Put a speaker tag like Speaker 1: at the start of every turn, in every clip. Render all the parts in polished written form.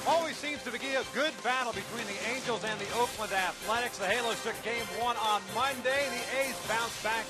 Speaker 1: Always seems to be a good battle between the Angels and the Oakland Athletics. The Halos took game 1 on Monday. The A's bounced back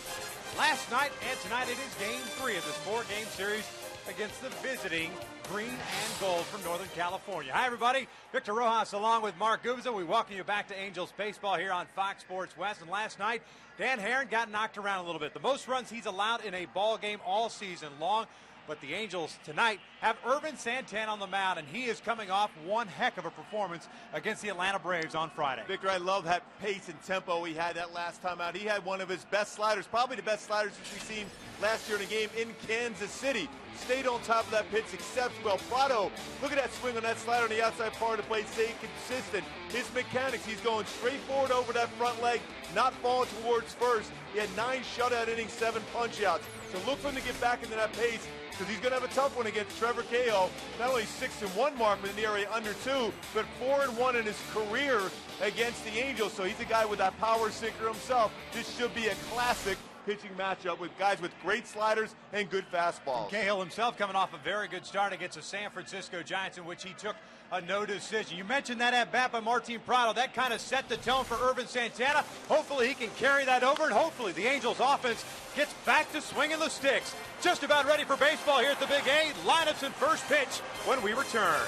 Speaker 1: last night, and tonight it is game 3 of this 4-game series against the visiting Green and Gold from Northern California. Hi, everybody. Victor Rojas along with Mark Gubza. We welcome you back to Angels Baseball here on Fox Sports West. And last night, Dan Haren got knocked around a little bit. The most runs he's allowed in a ball game all season long. But the Angels tonight have Ervin Santana on the mound, and he is coming off one heck of a performance against the Atlanta Braves on Friday.
Speaker 2: Victor, I love that pace and tempo he had that last time out. He had one of his best sliders, probably the best sliders we've seen last year in a game in Kansas City. Stayed on top of that pitch, accepts well. Prado, look at that swing on that slider on the outside part of the plate, staying consistent. His mechanics, he's going straight forward over that front leg, not falling towards first. He had 9 shutout innings, 7 punch-outs. So look for him to get back into that pace, because he's going to have a tough one against Trevor Cahill. Not only 6-1 mark in the area under 2, but 4-1 in his career against the Angels. So he's a guy with that power sinker himself. This should be a classic pitching matchup with guys with great sliders and good fastballs.
Speaker 1: And Cahill himself coming off a very good start against the San Francisco Giants, in which he took a no decision. You mentioned that at bat by Martin Prado. That kind of set the tone for Ervin Santana. Hopefully he can carry that over, and hopefully the Angels offense gets back to swinging the sticks. Just about ready for baseball here at the Big A. Lineups and first pitch when we return.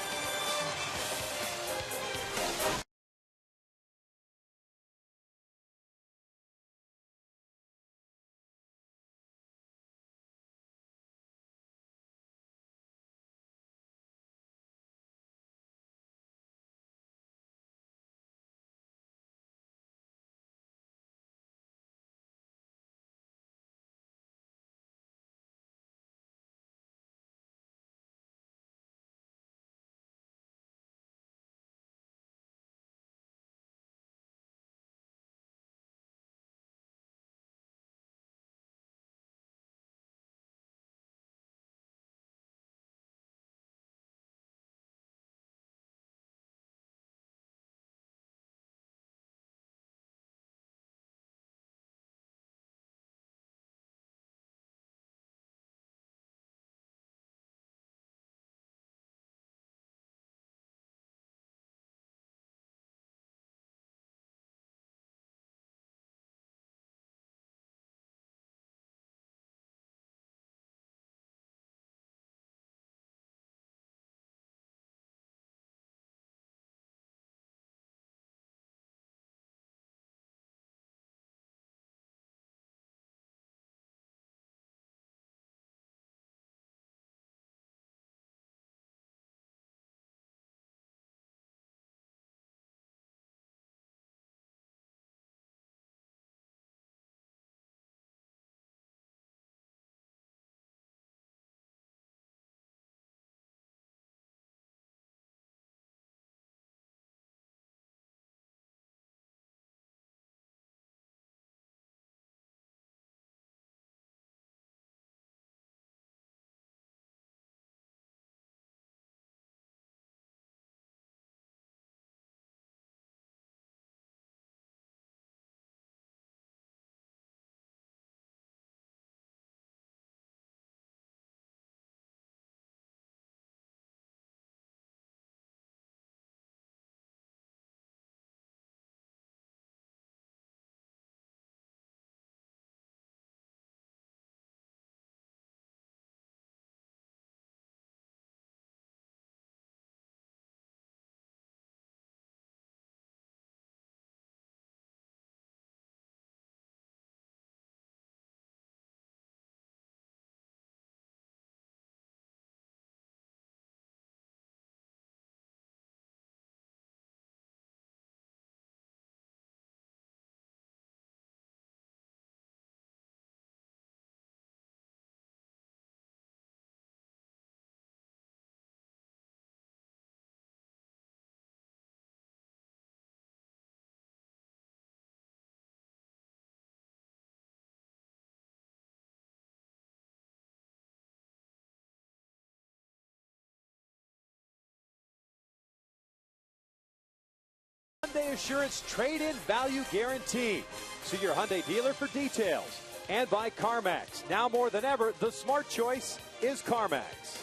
Speaker 1: Hyundai Assurance Trade-In Value Guarantee. See your Hyundai dealer for details. And by CarMax. Now more than ever, the smart choice is CarMax.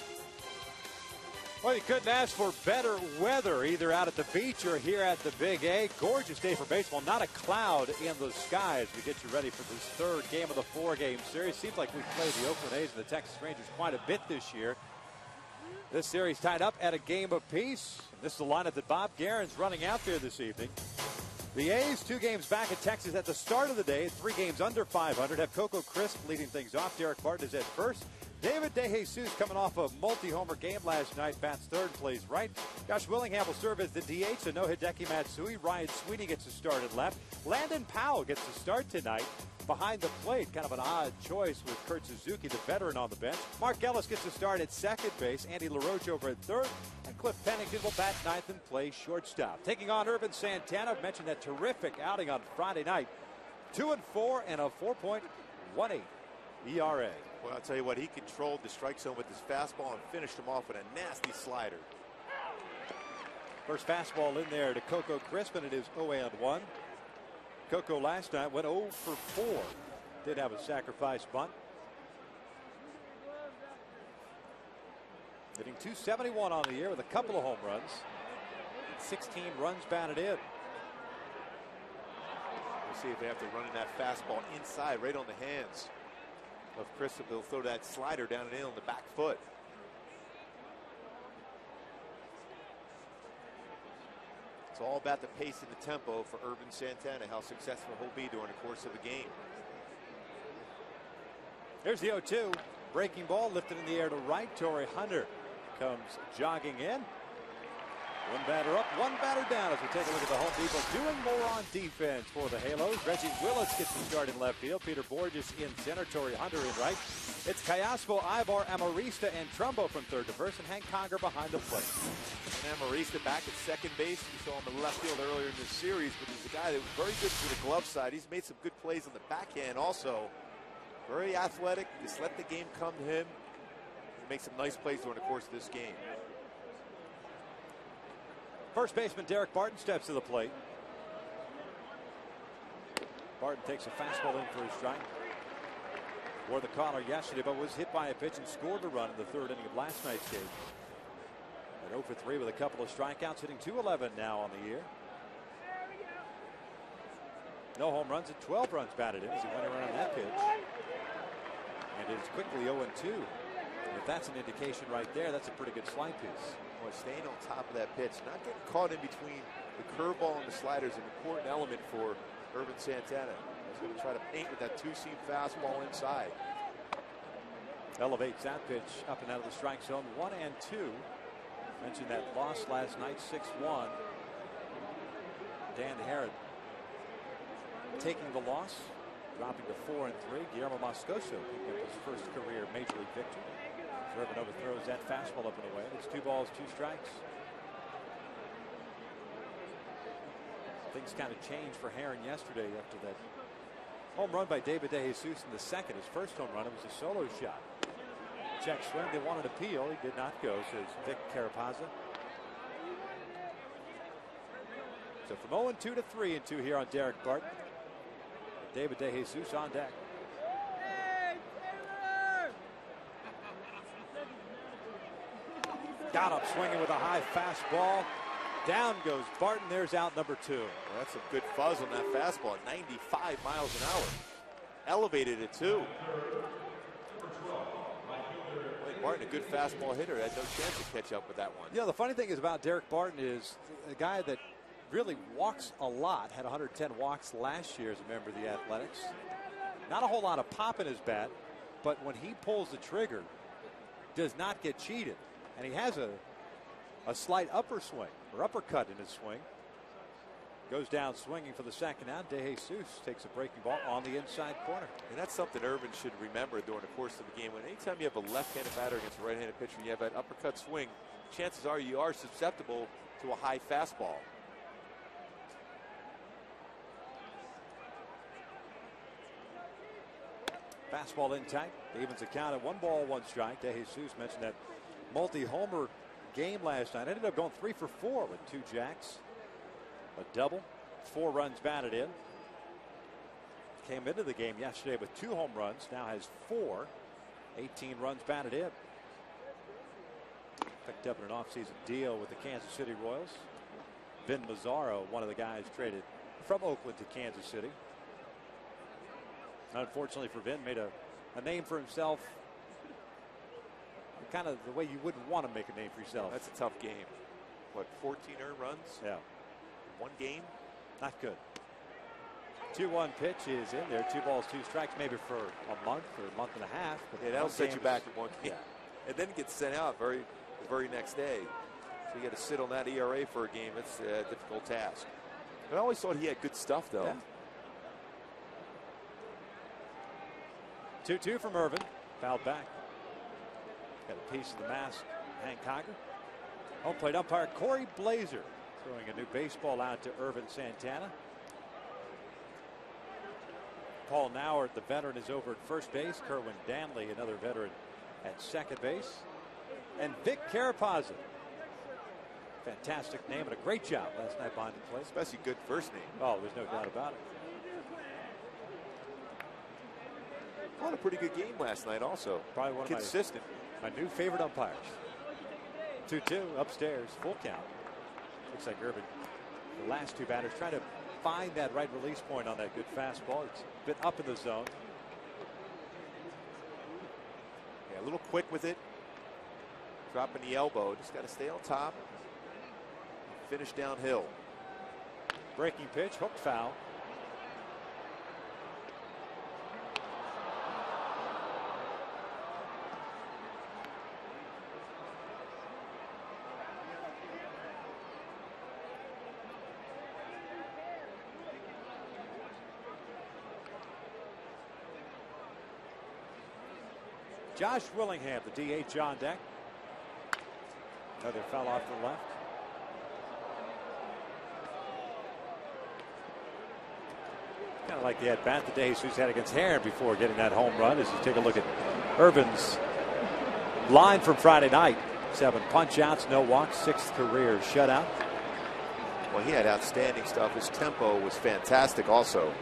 Speaker 1: Well, you couldn't ask for better weather, either out at the beach or here at the Big A. Gorgeous day for baseball. Not a cloud in the sky as we get you ready for this third game of the four-game series. Seems like we've played the Oakland A's and the Texas Rangers quite a bit this year. This series tied up at a game apiece. This is the lineup that Bob Guerin's running out there this evening. The A's 2 games back at Texas at the start of the day. 3 games under 500. Have Coco Crisp leading things off. Derek Barton is at first. David DeJesus coming off a multi-homer game last night. Bats third, plays right. Josh Willingham will serve as the DH, so no Hideki Matsui. Ryan Sweeney gets a start at left. Landon Powell gets a start tonight behind the plate. Kind of an odd choice with Kurt Suzuki, the veteran, on the bench. Mark Ellis gets a start at second base. Andy LaRoche over at third. And Cliff Pennington will bat ninth and play shortstop. Taking on Ervin Santana. I've mentioned that terrific outing on Friday night. 2-4 and a 4.18 ERA.
Speaker 2: Well, I'll tell you what, he controlled the strike zone with his fastball and finished him off with a nasty slider.
Speaker 1: First fastball in there to Coco Crisp, and it is 0-1. Coco last night went 0 for 4. Did have a sacrifice bunt. Hitting .271 on the year with a couple of home runs. 16 runs batted in.
Speaker 2: We'll see if they have to run in that fastball inside, right on the hands of Crisp. They'll throw that slider down and in on the back foot. It's all about the pace and the tempo for Ervin Santana, how successful he'll be during the course of the game.
Speaker 1: Here's the 0-2. Breaking ball lifted in the air to right. Torrey Hunter comes jogging in. One batter up, one batter down as we take a look at the Home Depot doing more on defense for the Halos. Reggie Willis gets the start in left field. Peter Borges in center. Torrey Hunter in right. It's Callaspo, Ibar, Amarista, and Trumbo from third to first, and Hank Conger behind the plate.
Speaker 2: And Amarista back at second base. We saw him in left field earlier in this series, but he's a guy that was very good for the glove side. He's made some good plays on the backhand also. Very athletic. Just let the game come to him. He makes some nice plays during the course of this game.
Speaker 1: First baseman Derek Barton steps to the plate. Barton takes a fastball in for a strike. Wore the collar yesterday, but was hit by a pitch and scored a run in the third inning of last night's game. And 0 for 3 with a couple of strikeouts, hitting .211 now on the year. No home runs and 12 runs batted in as he went around that pitch. And it's quickly 0-2. And if that's an indication right there, that's a pretty good slide piece.
Speaker 2: Well, staying on top of that pitch, not getting caught in between the curveball and the slider is an important element for Ervin Santana. He's going to try to paint with that two-seam fastball inside.
Speaker 1: Elevates that pitch up and out of the strike zone. 1-2. Mentioned that loss last night, 6-1. Dan Herod taking the loss, dropping to 4-3. Guillermo Moscoso picking up his first career major league victory. Ervin overthrows that fastball up and away. It's 2 balls, 2 strikes. Things kind of changed for Herron yesterday after that home run by David DeJesus in the second. His first home run, it was a solo shot. Check swing. They wanted an appeal. He did not go, says Vic Carapazza. So from 0-2 to 3-2 here on Derek Barton. David DeJesus on deck. Got up swinging with a high fastball. Down goes Barton. There's out number 2.
Speaker 2: Well, that's some good fuzz on that fastball. 95 miles an hour. Elevated it too. Barton, a good fastball hitter, had no chance to catch up with that one.
Speaker 1: Yeah, the funny thing is about Derek Barton is a guy that really walks a lot. Had 110 walks last year as a member of the Athletics. Not a whole lot of pop in his bat, but when he pulls the trigger, does not get cheated. And he has a slight upper swing or uppercut in his swing. Goes down swinging for the second out. DeJesus takes a breaking ball on the inside corner.
Speaker 2: And that's something Ervin should remember during the course of the game. When anytime you have a left-handed batter against a right-handed pitcher and you have that uppercut swing, chances are you are susceptible to a high fastball.
Speaker 1: Fastball in tight. Evens the count at 1 ball, 1 strike. DeJesus mentioned that multi-homer game last night. Ended up going 3 for 4 with 2 jacks. A double, 4 runs batted in. Came into the game yesterday with 2 home runs. Now has 4. 18 runs batted in.
Speaker 3: Picked up in an offseason deal with the Kansas City Royals. Vin Mazzaro, one of the guys traded from Oakland to Kansas City. Unfortunately for Vin, made a name for himself kind of the way you wouldn't want to make a name for yourself.
Speaker 4: That's a tough game. What, 14 earned runs?
Speaker 3: Yeah.
Speaker 4: One game?
Speaker 3: Not good. 2-1 pitch is in there. 2 balls, 2 strikes, maybe for a month or a month and a half. But
Speaker 4: yeah, that'll set you back in one game.
Speaker 3: Yeah.
Speaker 4: And then get sent out the very next day. So you got to sit on that ERA for a game. It's a difficult task. But I always thought he had good stuff, though.
Speaker 3: Yeah. 2-2 from Irvin. Fouled back. Got a piece of the mask. Hank Conger. Home plate umpire Corey Blazer throwing a new baseball out to Irvin Santana. Paul Nauert, the veteran, is over at first base. Kerwin Danley, another veteran, at second base. And Vic Carapazza. Fantastic name and a great job last night behind the plate.
Speaker 4: Especially good first name.
Speaker 3: Oh, there's no doubt about it.
Speaker 4: Had a pretty good game last night also.
Speaker 3: Probably one
Speaker 4: consistent.
Speaker 3: Of my new favorite umpires. 2-2 upstairs, full count. Looks like Irvin, the last 2 batters, trying to find that right release point on that good fastball. It's a bit up in the zone.
Speaker 4: Yeah, a little quick with it. Dropping the elbow. Just got to stay on top. Finish downhill.
Speaker 3: Breaking pitch, hooked foul. Josh Willingham, the DH on deck. Another foul off the left. Kind of like the at-bat that Jesus had against Heron before getting that home run. As you take a look at Irvin's line from Friday night. 7 punch-outs, no walks, 6th career shutout.
Speaker 4: Well, he had outstanding stuff. His tempo was fantastic also.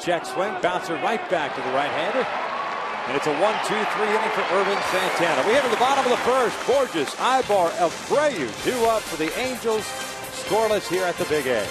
Speaker 3: Check swing, bouncer right back to the right-hander. And it's a 1-2-3 inning for Irvin Santana. We head to the bottom of the first. Borges, Ibar, Abreu, 2 up for the Angels. Scoreless here at the Big A.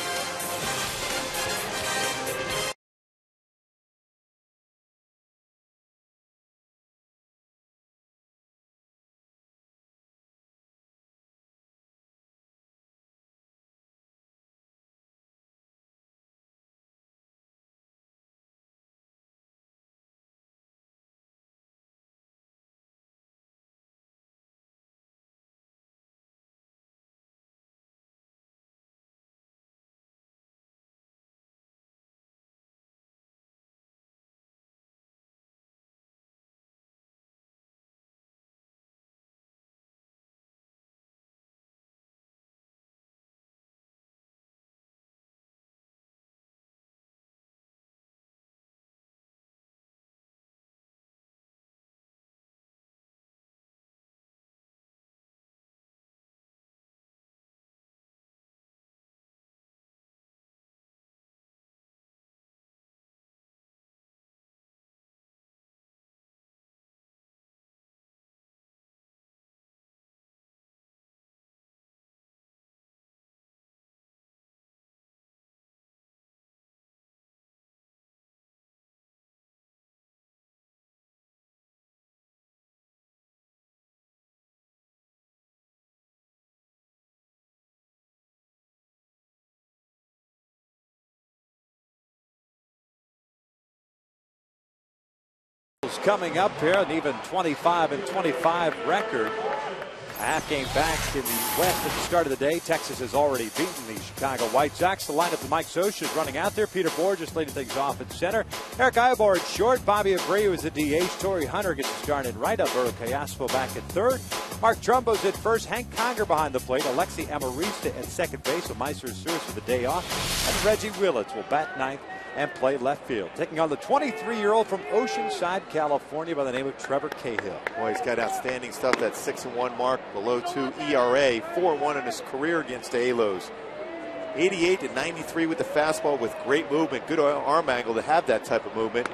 Speaker 3: Coming up here, an even 25-25 record. A half game back in the West at the start of the day. Texas has already beaten the Chicago White Sox. The lineup of Mike Scioscia is running out there. Peter Borges leading things off at center. Eric Ibar at short. Bobby Abreu is the DH. Torrey Hunter gets started right. Alberto Callaspo back at third. Mark Trumbo's at first. Hank Conger behind the plate. Alexi Amarista at second base with Meister Suarez for the day off. And Reggie Willits will bat ninth and play left field. Taking on the 23-year-old from Oceanside, California by the name of Trevor Cahill.
Speaker 4: Boy, he's got outstanding stuff. That 6-1 mark, below 2 ERA, 4-1 in his career against the Halos. 88-93 with the fastball with great movement, good arm angle to have that type of movement.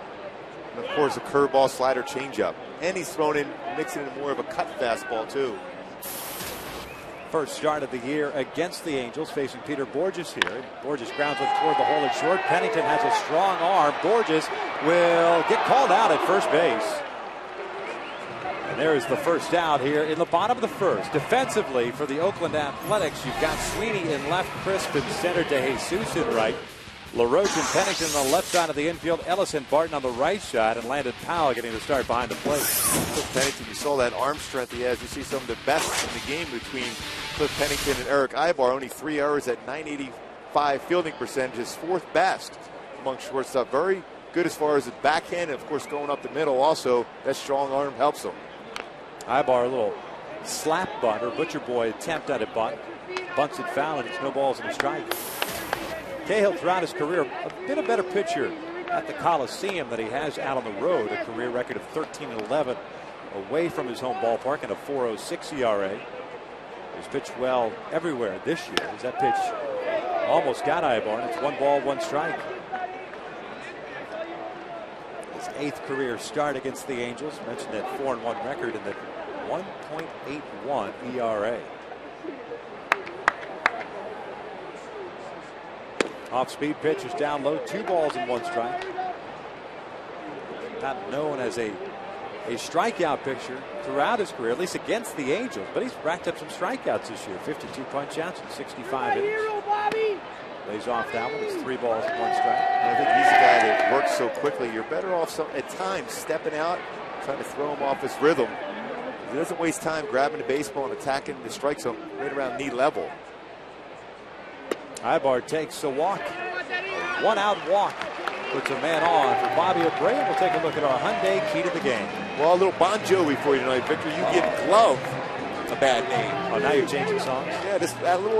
Speaker 2: And of course, a curveball, slider, changeup. And he's thrown in, mixing in more of a cut fastball, too.
Speaker 3: First start of the year against the Angels, facing Peter Bourjos here. Bourjos grounds one toward the hole at short. Pennington has a strong arm. Bourjos will get called out at first base. And there is the first out here in the bottom of the first. Defensively for the Oakland Athletics, you've got Sweeney in left, Crisp in center, DeJesus in right. LaRoche and Pennington on the left side of the infield, Ellis and Barton on the right side, and Landon Powell getting the start behind the plate.
Speaker 2: Cliff Pennington, you saw that arm strength he has. You see some of the best in the game between Cliff Pennington and Eric Aybar. Only 3 errors at .985 fielding percentage, is 4th best among shortstop. Very good as far as the backhand, and of course going up the middle also. That strong arm helps him.
Speaker 3: Aybar, a little slap bunt, or Butcher Boy attempt at a bunt. Bunts it foul, and it's no balls and a strike. Cahill throughout his career a bit a better pitcher at the Coliseum than he has out on the road. A career record of 13-11 away from his home ballpark and a 4.06 ERA. He's pitched well everywhere this year. As that pitch almost got Aybar, and it's 1 ball, 1 strike. His 8th career start against the Angels. Mentioned that 4-1 record and that 1.81 ERA. Off-speed pitch is down low, 2 balls and 1 strike. Not known as a strikeout pitcher throughout his career, at least against the Angels, but he's racked up some strikeouts this year. 52 punch-outs in 65 innings. Lays off that one. It's 3 balls and 1 strike.
Speaker 2: And I think he's a guy that works so quickly. You're better off at times stepping out, trying to throw him off his rhythm. He doesn't waste time grabbing the baseball and attacking the strike zone right around knee level.
Speaker 3: Aybar takes a walk. 1-out walk. Puts a man on for Bobby Abreu. We'll take a look at our Hyundai key to the game.
Speaker 2: Well, a little Bon Jovi for you tonight, Victor. You give Glove a bad name.
Speaker 3: Oh, now you're changing songs?
Speaker 2: Yeah, just a little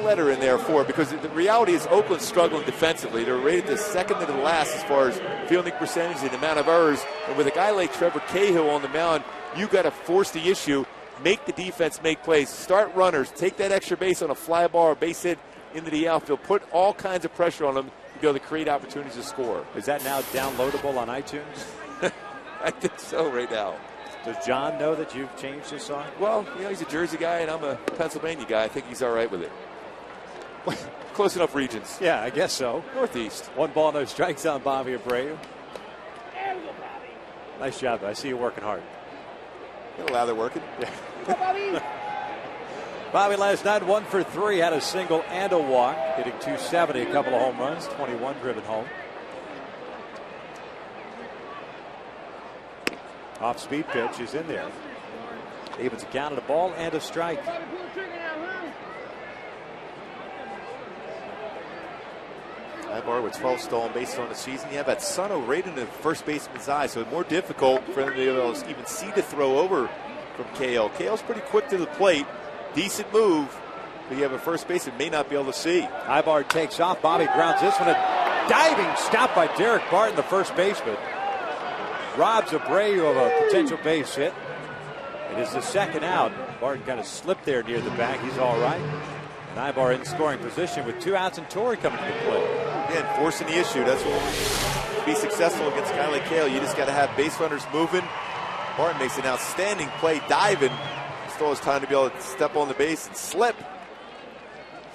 Speaker 2: letter in there for it, because the reality is Oakland's struggling defensively. They're rated the second to the last as far as fielding percentage and the amount of errors. And with a guy like Trevor Cahill on the mound, you got to force the issue, make the defense make plays, start runners, take that extra base on a fly ball or base hit into the outfield, put all kinds of pressure on them to be able to create opportunities to score.
Speaker 3: Is that now downloadable on iTunes?
Speaker 2: I think so right now.
Speaker 3: Does John know that you've changed his song?
Speaker 2: Well, he's a Jersey guy and I'm a Pennsylvania guy. I think he's all right with it. Close enough regions.
Speaker 3: Yeah, I guess so.
Speaker 2: Northeast.
Speaker 3: 1 ball, no strikes on Bobby Abreu. Nice job. I see you working hard.
Speaker 2: You're allowed they're working.
Speaker 3: Yeah. Bobby last night 1 for 3, had a single and a walk, hitting .270, a couple of home runs, 21 driven home. Off-speed pitch is in there. Evans counted a ball and a strike.
Speaker 2: Aybar with 12 stolen bases on the season. You have that Sano right in the first baseman's eye, so it's more difficult for them to be able to even see the throw over from KL. KL's pretty quick to the plate. Decent move, but you have a first baseman may not be able to see.
Speaker 3: Aybar takes off. Bobby grounds this one. A diving stop by Derek Barton, the first baseman. Robs Abreu of a potential base hit. It is the 2nd out. Barton kind of slipped there near the bag. He's all right. And Aybar in scoring position with 2 outs and Torrey coming to the plate.
Speaker 2: Again, forcing the issue. That's what we need to be successful against a guy like Cahill. You just got to have base runners moving. Barton makes an outstanding play diving. Still has time to be able to step on the base and slip.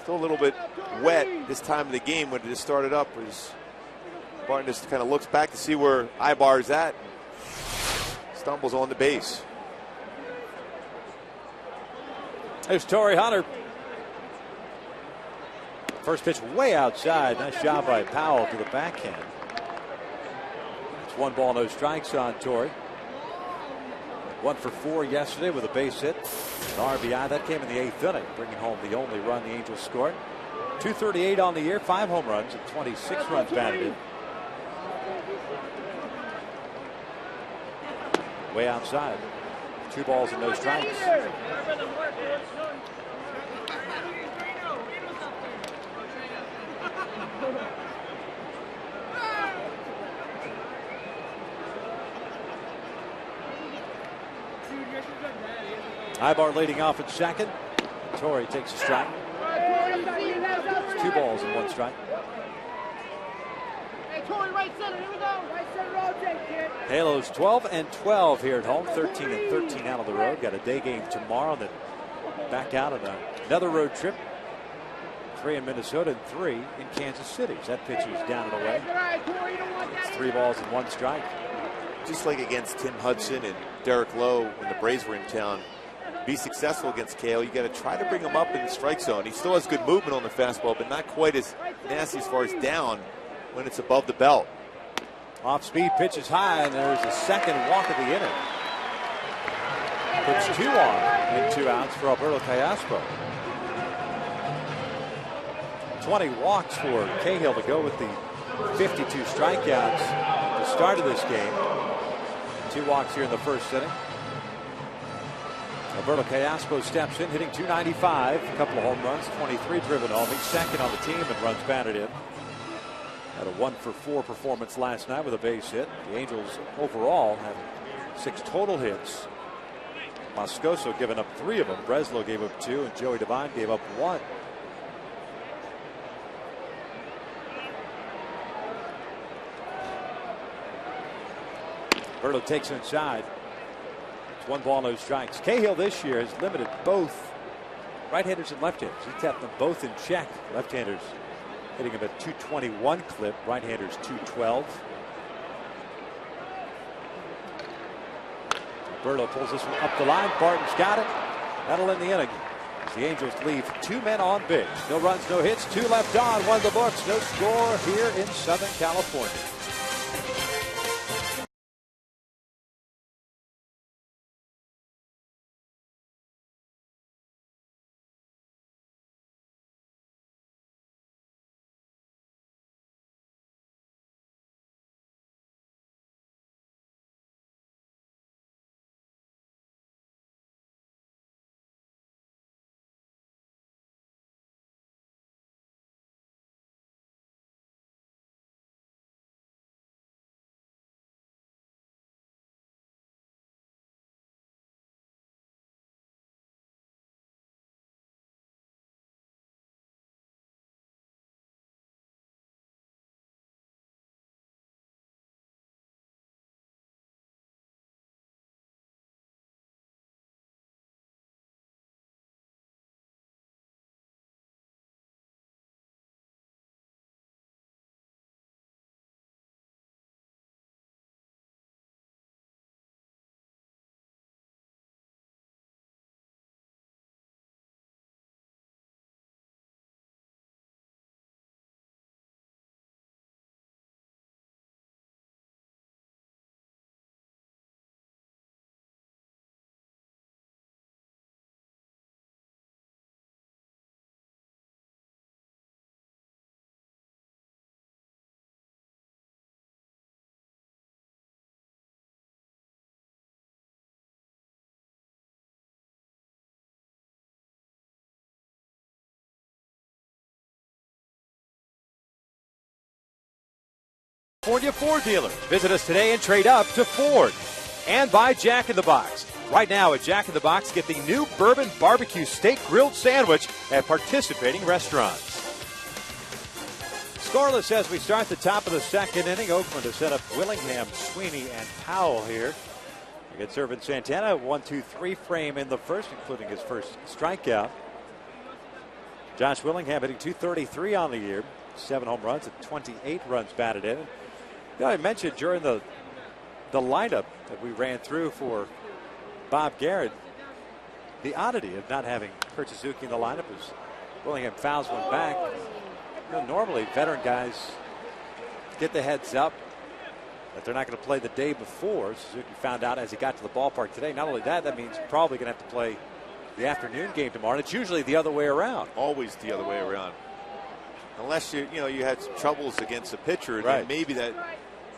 Speaker 2: Still a little bit wet this time of the game when it just started up. Barton just kind of looks back to see where Aybar is at. Stumbles on the base.
Speaker 3: There's Torrey Hunter. First pitch way outside. Nice job by Powell to the backhand. It's 1 ball, no strikes on Torrey. 1 for 4 yesterday with a base hit. An RBI. That came in the 8th inning, bringing home the only run the Angels scored. 238 on the year, 5 home runs, and 26 runs batted in. Way outside. 2 balls and no strikes. Aybar leading off at second. Torrey takes a strike. It's 2 balls and 1 strike.
Speaker 5: Hey, Torrey, right center. Here we go. Right center, rotate, kid.
Speaker 3: Halos 12-12 here at home, 13-13 out of the road. Got a day game tomorrow, then back out on another road trip. 3 in Minnesota and 3 in Kansas City. That pitch is down and away. It's 3 balls and 1 strike.
Speaker 4: Just like against Tim Hudson and Derek Lowe when the Braves were in town, be successful against Cahill, you got to try to bring him up in the strike zone. He still has good movement on the fastball, but not quite as nasty as far as down when it's above the belt.
Speaker 3: Off-speed pitch is high, and there's a second walk of the inning. Puts 2 on and 2 outs for Alberto Callaspo. 20 walks for Cahill to go with the 52 strikeouts at the start of this game. 2 walks here in the first inning. Alberto Callaspo steps in, hitting .295, a couple of home runs, 23 driven home. He's second on the team in runs batted in. Had a 1-for-4 performance last night with a base hit. The Angels overall have 6 total hits. Moscoso giving up 3 of them. Breslow gave up 2, and Joey Devine gave up 1. Alberto takes inside. It's 1 ball, no strikes. Cahill this year has limited both right-handers and left-handers. He kept them both in check. Left-handers hitting him at .221 clip. Right-handers .212. Alberto pulls this one up the line. Barton's got it. That'll end the inning. As the Angels leave 2 men on base. No runs, no hits. 2 left on. 1 the books. No score here in Southern California. California Ford dealer. Visit us today and trade up to Ford. And buy Jack in the Box. Right now at Jack in the Box, get the new Bourbon Barbecue Steak Grilled Sandwich at participating restaurants. Scoreless as we start the top of the second inning. Oakland has set up Willingham, Sweeney, and Powell here. Against Irvin Santana, 1-2-3 frame in the first, including his first strikeout. Josh Willingham hitting .233 on the year. 7 home runs and 28 runs batted in. You know, I mentioned during the lineup that we ran through for Bob Garrett, the oddity of not having Kurt Suzuki in the lineup is Willingham fouls one back. You know, normally veteran guys get the heads up that they're not going to play the day before. Suzuki found out as he got to the ballpark today. Not only that, that means probably going to have to play the afternoon game tomorrow. And it's usually the other way around.
Speaker 4: Always the other way around. Unless you had some troubles against a pitcher,
Speaker 3: right,
Speaker 4: then maybe that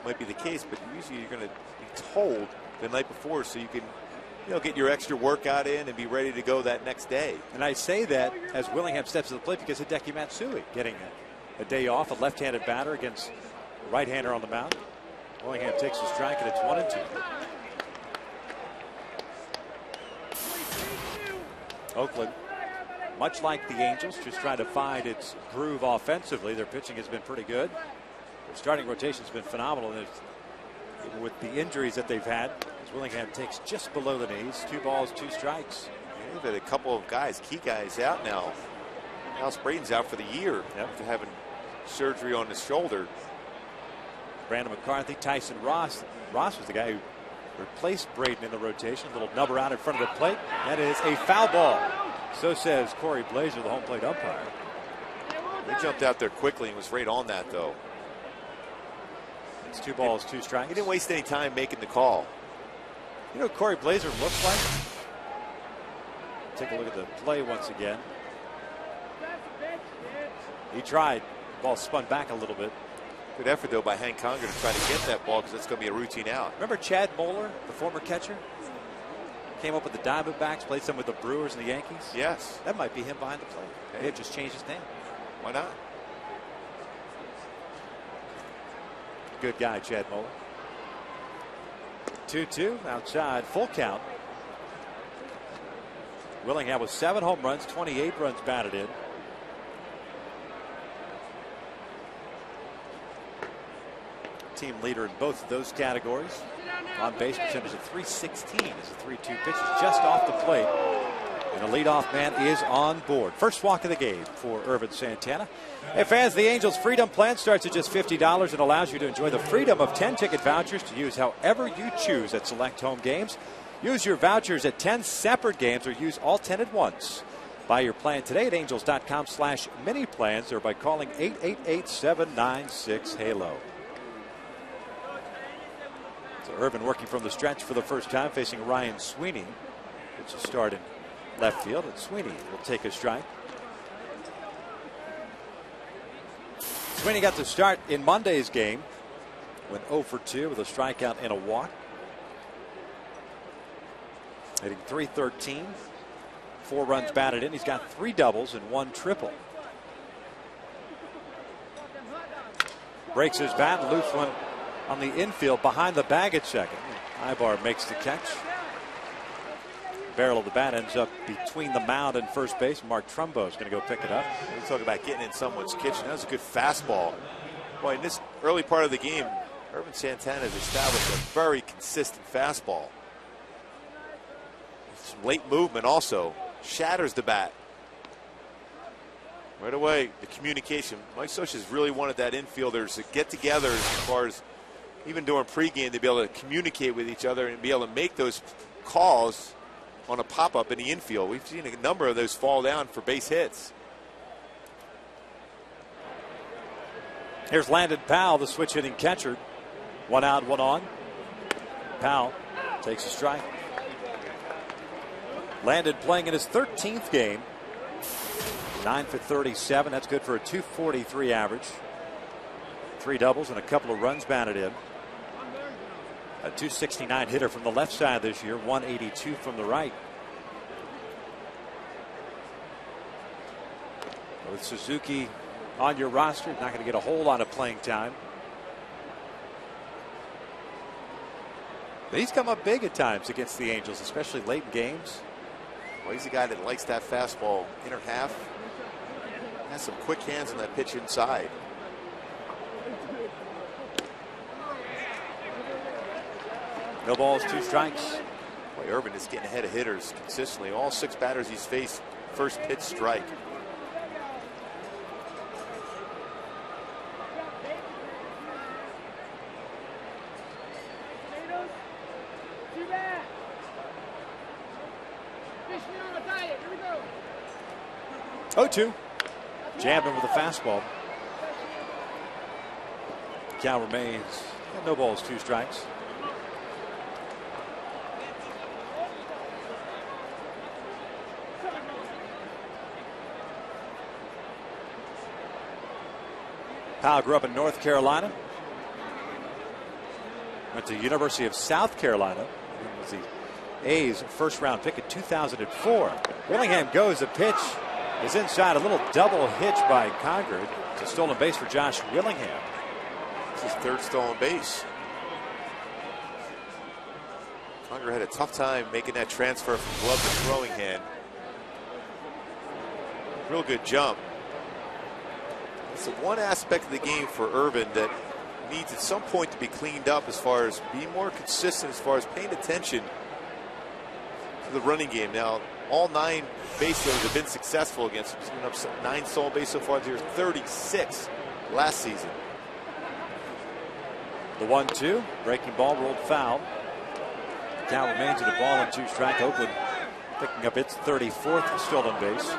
Speaker 4: might be the case. But usually you're going to be told the night before so you can, get your extra workout in and be ready to go that next day.
Speaker 3: And I say that as Willingham steps to the plate because Hideki Matsui getting a day off, a left-handed batter against a right-hander on the mound. Willingham takes a strike and it's 1-2. Oakland, much like the Angels, just trying to find its groove offensively. Their pitching has been pretty good. Their starting rotation has been phenomenal. And even with the injuries that they've had. As Willingham takes just below the knees. 2 balls, 2 strikes.
Speaker 4: They've had a couple of guys, key guys, out now. Alice Braden's out for the year after having surgery on his shoulder.
Speaker 3: Brandon McCarthy, Tyson Ross. Ross was the guy who replaced Braden in the rotation. A little nubber out in front of the plate. That is a foul ball. So says Corey Blazer, the home plate umpire.
Speaker 4: He jumped out there quickly and was right on that, though.
Speaker 3: It's 2 balls, 2 strikes.
Speaker 4: He didn't waste any time making the call.
Speaker 3: You know what Corey Blazer looks like? Take a look at the play once again. He tried. Ball spun back a little bit.
Speaker 4: Good effort, though, by Hank Conger to try to get that ball because that's going to be a routine out.
Speaker 3: Remember Chad Moeller, the former catcher? Came up with the Diamondbacks, played some with the Brewers and the Yankees?
Speaker 4: Yes.
Speaker 3: That might be him behind the plate. Hey. He had just changed his name.
Speaker 4: Why not?
Speaker 3: Good guy, Chad Moeller. 2-2 outside, full count. Willingham with 7 home runs, 28 runs batted in. Team leader in both of those categories. On base percentage of .316 as a 3-2 pitch is just off the plate. And the leadoff man is on board. First walk of the game for Ervin Santana. Hey fans, the Angels Freedom Plan starts at just $50 and allows you to enjoy the freedom of 10 ticket vouchers to use however you choose at select home games. Use your vouchers at 10 separate games or use all 10 at once. Buy your plan today at angels.com/mini plans or by calling 888-796-HALO. So Ervin working from the stretch for the first time, facing Ryan Sweeney. It's a start in left field, and Sweeney will take a strike. Sweeney got the start in Monday's game. Went 0 for 2 with a strikeout and a walk. Hitting .313. 4 runs batted in. He's got 3 doubles and 1 triple. Breaks his bat, loose one on the infield behind the bag at second. Ibar makes the catch. Barrel of the bat ends up between the mound and first base. Mark Trumbo is going to go pick it up.
Speaker 4: We talk about getting in someone's kitchen. That was a good fastball. Boy, in this early part of the game, Ervin Santana has established a very consistent fastball. Some late movement also. Shatters the bat. Right away, the communication. Mike Scioscia really wanted that infielders to get together as far as even during pregame to be able to communicate with each other and be able to make those calls on a pop-up in the infield. We've seen a number of those fall down for base hits.
Speaker 3: Here's Landon Powell, the switch hitting catcher. 1 out, 1 on. Powell takes a strike. Landon playing in his 13th game. 9 for 37. That's good for a .243 average. 3 doubles and a couple of runs batted in. A .269 hitter from the left side this year. .182 from the right. With Suzuki on your roster, not going to get a whole lot of playing time. But he's come up big at times against the Angels, especially late in games.
Speaker 4: Well, he's a guy that likes that fastball inner half. Has some quick hands on that pitch inside.
Speaker 3: No balls, 2 strikes.
Speaker 4: Boy, Ervin is getting ahead of hitters consistently. All 6 batters he's faced, first pitch strike.
Speaker 3: Oh, 2. Jabbed him with a fastball. Count remains no balls, 2 strikes. Powell grew up in North Carolina. Went to the University of South Carolina. He was the A's first round pick in 2004. Willingham goes. The pitch is inside. A little double hitch by Conger. It's a stolen base for Josh Willingham.
Speaker 4: It's his 3rd stolen base. Conger had a tough time making that transfer from glove to throwing hand. Real good jump. It's the one aspect of the game for Ervin that needs at some point to be cleaned up as far as being more consistent, as far as paying attention to the running game. Now, all 9 base stealers have been successful against him. He's given up 9 stolen base so far. There's 36 last season.
Speaker 3: The 1-2, breaking ball, rolled foul. Count remains at a ball and 2 strike. Oakland picking up its 34th stolen base.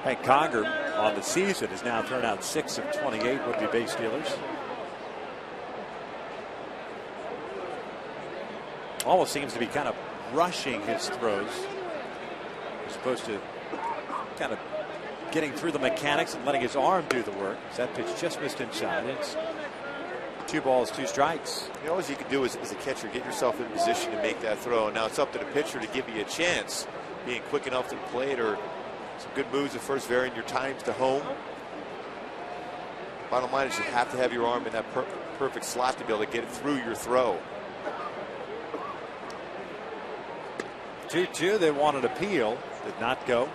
Speaker 3: Hank Conger on the season has now thrown out 6 of 28 would-be base stealers. Almost seems to be kind of rushing his throws as opposed to kind of getting through the mechanics and letting his arm do the work. That pitch just missed inside. It's 2 balls, 2 strikes.
Speaker 4: You know, all you can do as a catcher, get yourself in position to make that throw. Now it's up to the pitcher to give you a chance, being quick enough to the plate or some good moves at first, varying your times to home. Bottom line is you have to have your arm in that perfect slot to be able to get it through your throw.
Speaker 3: 2-2, they wanted appeal, did not go.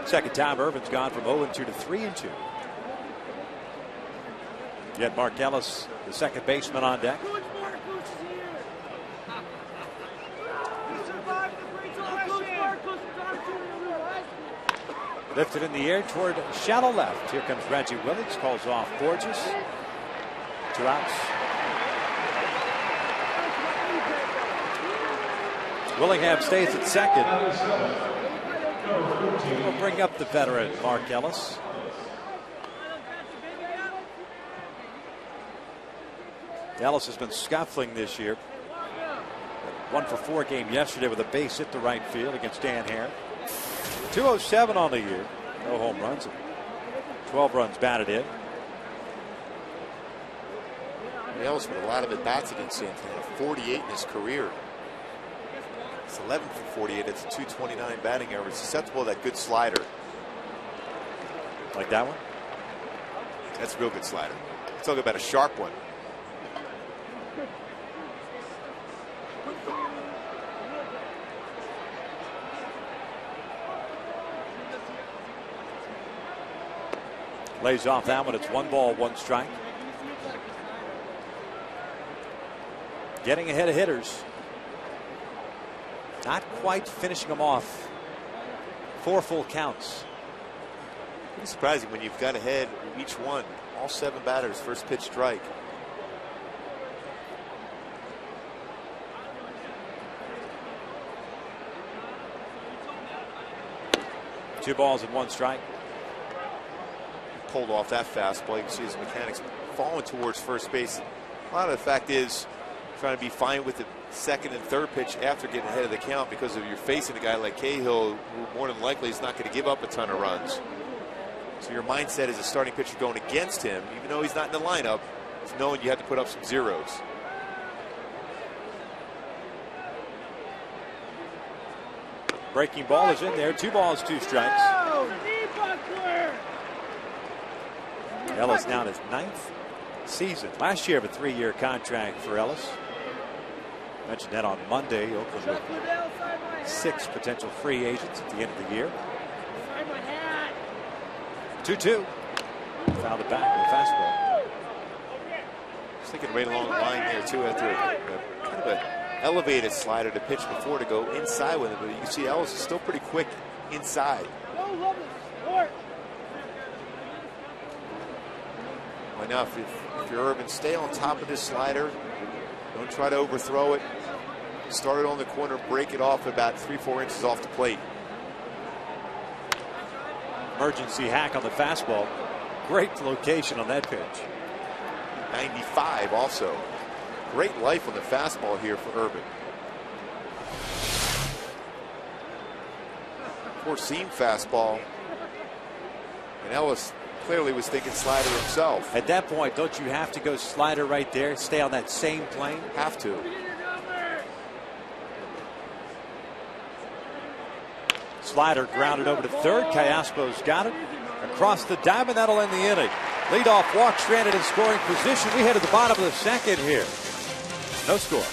Speaker 3: Second time Irvin's gone from 0-2 to 3-2. Yet Mark Ellis, the second baseman, on deck. Lifted in the air toward shallow left. Here comes Reggie Williams, calls off Borges. 2 outs. Willingham stays at second. We'll bring up the veteran Mark Ellis. Ellis has been scuffling this year. 1-for-4 game yesterday with a base hit to right field against Dan Hare. 207 on the year. No home runs. 12 runs batted in.
Speaker 4: Ellis with a lot of at-bats against Santana. 48 in his career. It's 11 for 48. It's a .229 batting average. Susceptible to that good slider.
Speaker 3: Like that one?
Speaker 4: That's a real good slider. Let's talk about a sharp one.
Speaker 3: Lays off that one. It's 1 ball, 1 strike. Getting ahead of hitters. Not quite finishing them off. 4 full counts.
Speaker 4: Pretty surprising when you've got ahead each one. All 7 batters, first pitch strike.
Speaker 3: Two balls and 1 strike.
Speaker 4: Pulled off that fastball. You can see his mechanics falling towards first base. A lot of the fact is trying to be fine with the second and third pitch after getting ahead of the count, because if you're facing a guy like Cahill, who more than likely is not going to give up a ton of runs. So your mindset as a starting pitcher going against him, even though he's not in the lineup, is knowing you have to put up some zeros.
Speaker 3: Breaking ball is in there. 2 balls, 2 strikes. Ellis now in his 9th season. Last year of a 3-year contract for Ellis. Mentioned that on Monday. Oakland with 6 potential free agents at the end of the year. 2-2. Fouled it back with a fastball.
Speaker 4: Just thinking right along the line here too, after kind of a elevated slider to pitch before to go inside with it, but you can see Ellis is still pretty quick inside. Why not? If you're Irvin, stay on top of this slider. Don't try to overthrow it. Start it on the corner, break it off about 3-4 inches off the plate.
Speaker 3: Emergency hack on the fastball. Great location on that pitch.
Speaker 4: 95 also. Great life on the fastball here for Irvin. Four-seam fastball. And Ellis clearly was thinking slider himself.
Speaker 3: At that point, don't you have to go slider right there, stay on that same plane?
Speaker 4: Have to.
Speaker 3: Slider grounded over to third. Callaspo's got it. Across the diamond, that'll end the inning. Leadoff walk, stranded in scoring position. We head to the bottom of the second here. No score.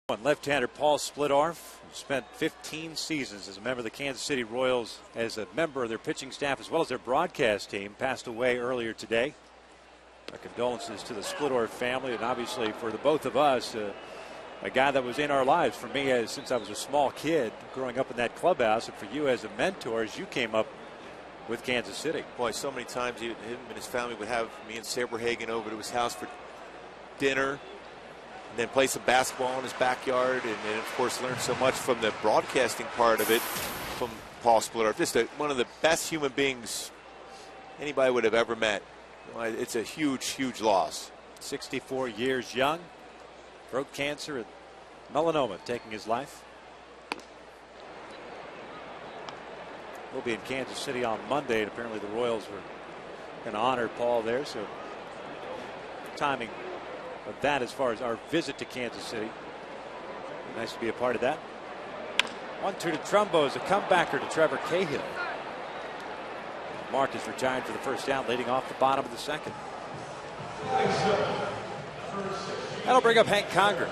Speaker 3: Left-hander Paul Splittorff, who spent 15 seasons as a member of the Kansas City Royals, as a member of their pitching staff as well as their broadcast team, passed away earlier today. Our condolences to the Splittorff family, and obviously for the both of us, a guy that was in our lives. For me, since I was a small kid growing up in that clubhouse, and for you as a mentor as you came up with Kansas City.
Speaker 4: Boy, so many times him and his family would have me and Saberhagen over to his house for dinner, and then play some basketball in his backyard, and then, of course, learn so much from the broadcasting part of it from Paul Splittorff. Just one of the best human beings anybody would have ever met. It's a huge, huge loss.
Speaker 3: 64 years young, throat cancer and melanoma taking his life. We'll be in Kansas City on Monday, and apparently the Royals were going to honor Paul there, so timing of that as far as our visit to Kansas City. Nice to be a part of that. 1-2 to Trumbo as a comebacker to Trevor Cahill. Mark is retired for the first out, leading off the bottom of the second. That'll bring up Hank Conger.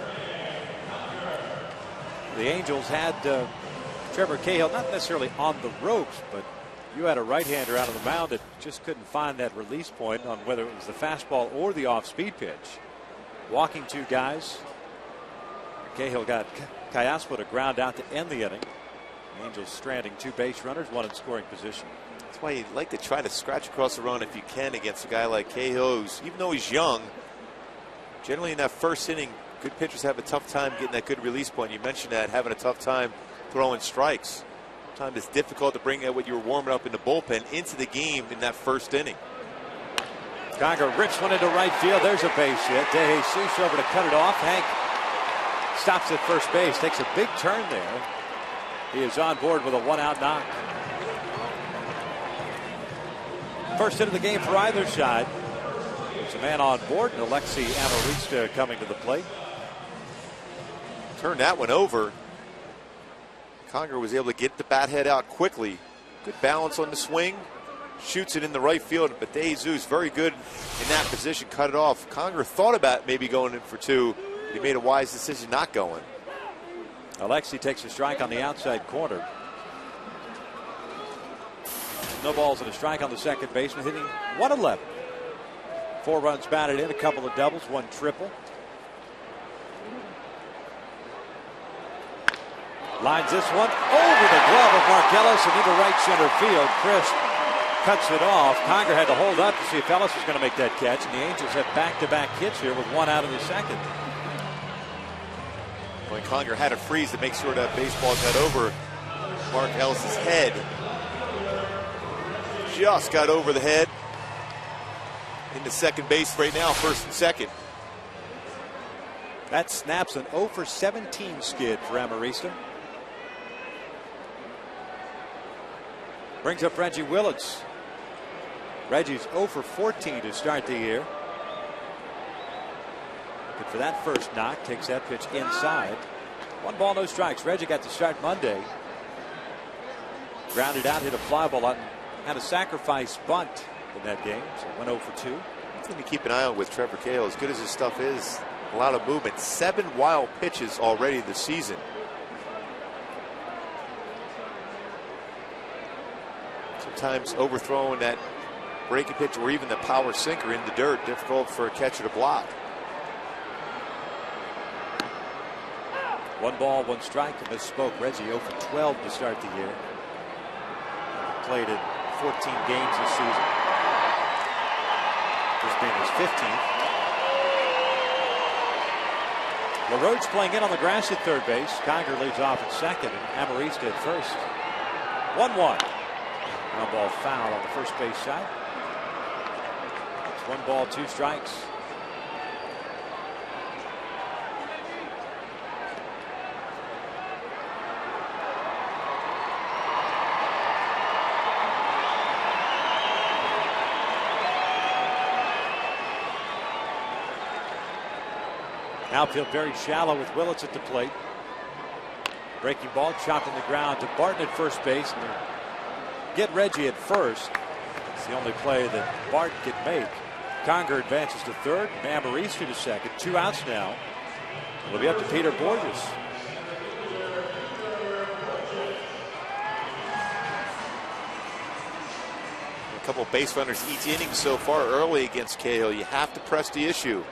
Speaker 3: The Angels had Trevor Cahill not necessarily on the ropes, but you had a right-hander out on the mound that just couldn't find that release point on whether it was the fastball or the off-speed pitch. Walking two guys. Cahill got Callaspo to ground out to end the inning. The Angels stranding two base runners, one in scoring position.
Speaker 4: That's why you'd like to try to scratch across the run if you can against a guy like Cahill, who's, even though he's young, generally in that first inning, good pitchers have a tough time getting that good release point. You mentioned that, having a tough time throwing strikes. Sometimes it's difficult to bring that what you were warming up in the bullpen into the game in that first inning.
Speaker 3: Conger rips one into right field. There's a base hit. De Jesus over to cut it off. Hank stops at first base, takes a big turn there. He is on board with a one-out knock. First hit of the game for either side. There's a man on board, and Alexi Amarista coming to the plate.
Speaker 4: Turned that one over. Conger was able to get the bat head out quickly. Good balance on the swing. Shoots it in the right field, but De Jesus very good in that position, cut it off. Conger thought about maybe going in for two, but he made a wise decision not going.
Speaker 3: Alexi takes a strike on the outside corner. No balls and a strike on the second baseman, hitting 111. 4 runs batted in, a couple of doubles, 1 triple. Lines this one over the glove of Markellis and into right center field. Crisp cuts it off. Conger had to hold up to see if Ellis was going to make that catch, and the Angels have back-to-back hits here with 1 out of the second.
Speaker 4: When Conger had to freeze to make sure that baseball got over Mark Ellis's head. Just got over the head. Into second base right now, first and second.
Speaker 3: That snaps an 0 for 17 skid for Amarista. Brings up Reggie Willits. Reggie's 0 for 14 to start the year. Looking for that first knock. Takes that pitch inside. 1 ball, no strikes. Reggie got to start Monday. Grounded out, hit a fly ball out, and had a sacrifice bunt in that game. So went 0 for 2.
Speaker 4: Something to keep an eye on with Trevor Cahill. As good as his stuff is, a lot of movement. 7 wild pitches already this season. Sometimes overthrowing that breaking pitch or even the power sinker in the dirt, difficult for a catcher to block.
Speaker 3: 1 ball, 1 strike. I misspoke. Reggie 0 for 12 to start the year. Played in 14 games this season. This being his 15th. LaRoche playing in on the grass at third base. Conger leads off at second, and Amarista at first. 1-1. Ground ball foul on the first base side. It's 1 ball, 2 strikes. Outfield very shallow with Willits at the plate. Breaking ball chopped in the ground to Barton at first base. And get Reggie at first. It's the only play that Barton can make. Conger advances to third. Amarista to second. 2 outs now. It'll be up to Peter Borges.
Speaker 4: A couple of base runners each inning so far early against Cahill. You have to press the issue.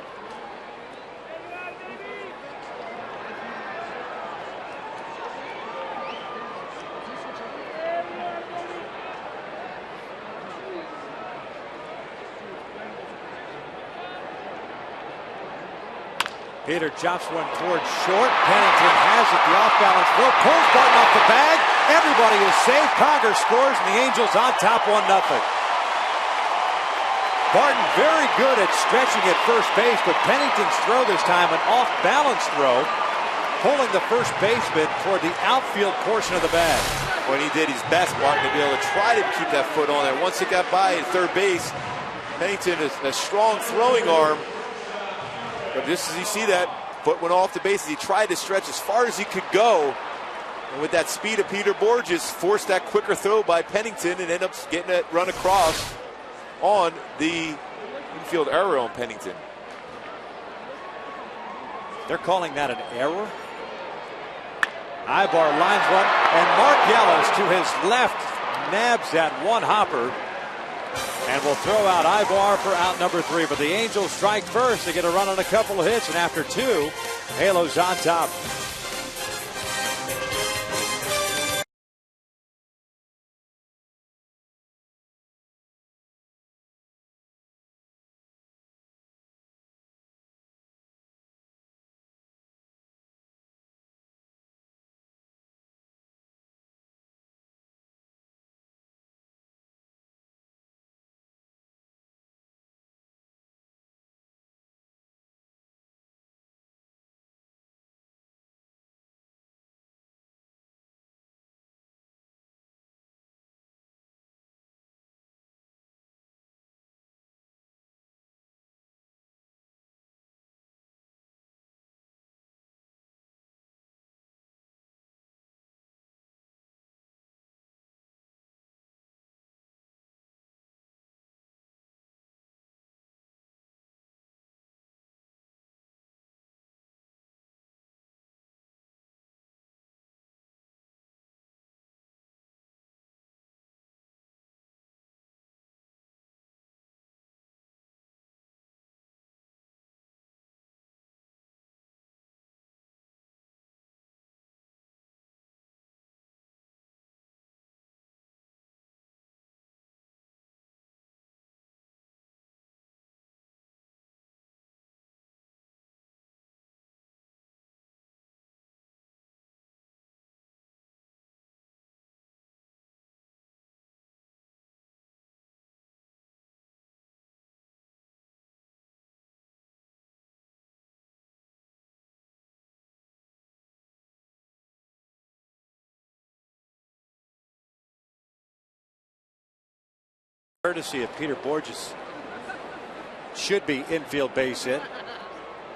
Speaker 3: Peter chops one towards short. Pennington has it. The off-balance throw pulls Barton off the bag. Everybody is safe. Conger scores, and the Angels on top 1-0. Barton very good at stretching at first base, but Pennington's throw this time, an off-balance throw, pulling the first baseman toward the outfield portion of the bag.
Speaker 4: When he did his best, Barton, to be able to try to keep that foot on there. Once it got by at third base, Pennington is a strong throwing arm. But just as you see that, foot went off the base. He tried to stretch as far as he could go. And with that speed of Peter Borges, forced that quicker throw by Pennington and ended up getting that run across on the infield error on Pennington.
Speaker 3: They're calling that an error. Ibar lines one, and Mark Yellows to his left nabs that one hopper. And will throw out Ibar for out number 3. But the Angels strike first. They get a run on a couple of hits. And after 2, Halos on top. Courtesy of Peter Borges. Should be infield base hit.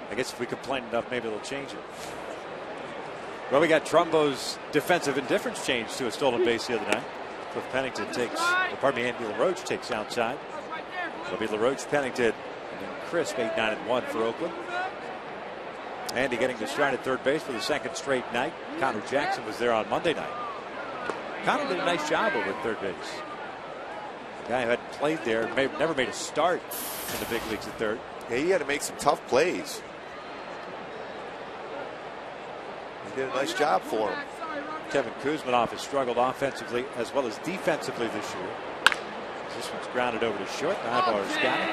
Speaker 3: I guess if we complain enough, maybe they'll change it. Well, we got Trumbo's defensive indifference change to a stolen base the other night. Cliff Pennington takes, Andy LaRoche takes outside. It'll be LaRoche, Pennington, and then crisp 8-9-1 for Oakland. Andy getting the start at third base for the second straight night. Connor Jackson was there on Monday night. Connor did a nice job over at third base. Guy who hadn't played there, never made a start in the big leagues at third.
Speaker 4: Yeah, he had to make some tough plays. He did a nice job for him.
Speaker 3: Kevin Kuzmanoff has struggled offensively as well as defensively this year. This one's grounded over to short. Ibar's got it.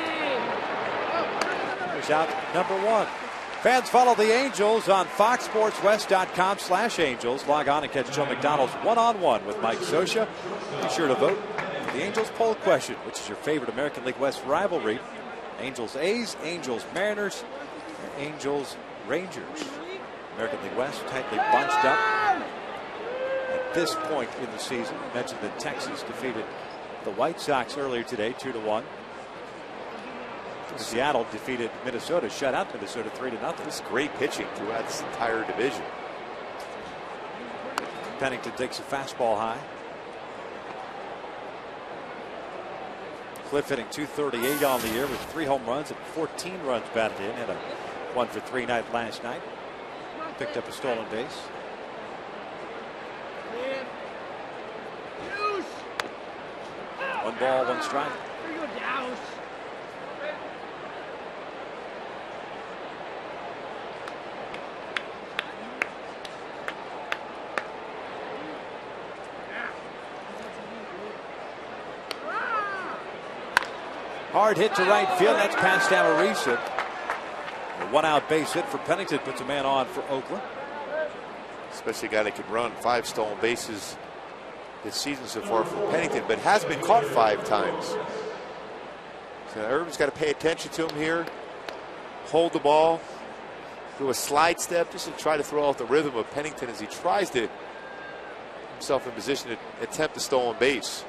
Speaker 3: There's out number 1. Fans follow the Angels on FoxSportsWest.com/Angels. Log on and catch Joe McDonald's one-on-one with Mike Scioscia. Be sure to vote for the Angels poll question, which is your favorite American League West rivalry. Angels A's, Angels Mariners, and Angels Rangers. American League West tightly bunched up at this point in the season. I mentioned that Texas defeated the White Sox earlier today, 2-1. Seattle defeated Minnesota, shut out Minnesota 3-0.
Speaker 4: This is great pitching throughout this entire division.
Speaker 3: Pennington takes a fastball high. Cliff hitting .238 on the year with 3 home runs and 14 runs batted in. Had a 1-for-3 night last night. picked up a stolen base. One ball, one strike. Hard hit to right field. That's past Amarisa. A one-out base hit for Pennington puts a man on for Oakland.
Speaker 4: Especially a guy that can run 5 stolen bases this season so far for Pennington, but has been caught 5 times. So Irvin's got to pay attention to him here. Hold the ball. Do a slide step just to try to throw off the rhythm of Pennington as he tries to himself in position to attempt a stolen base.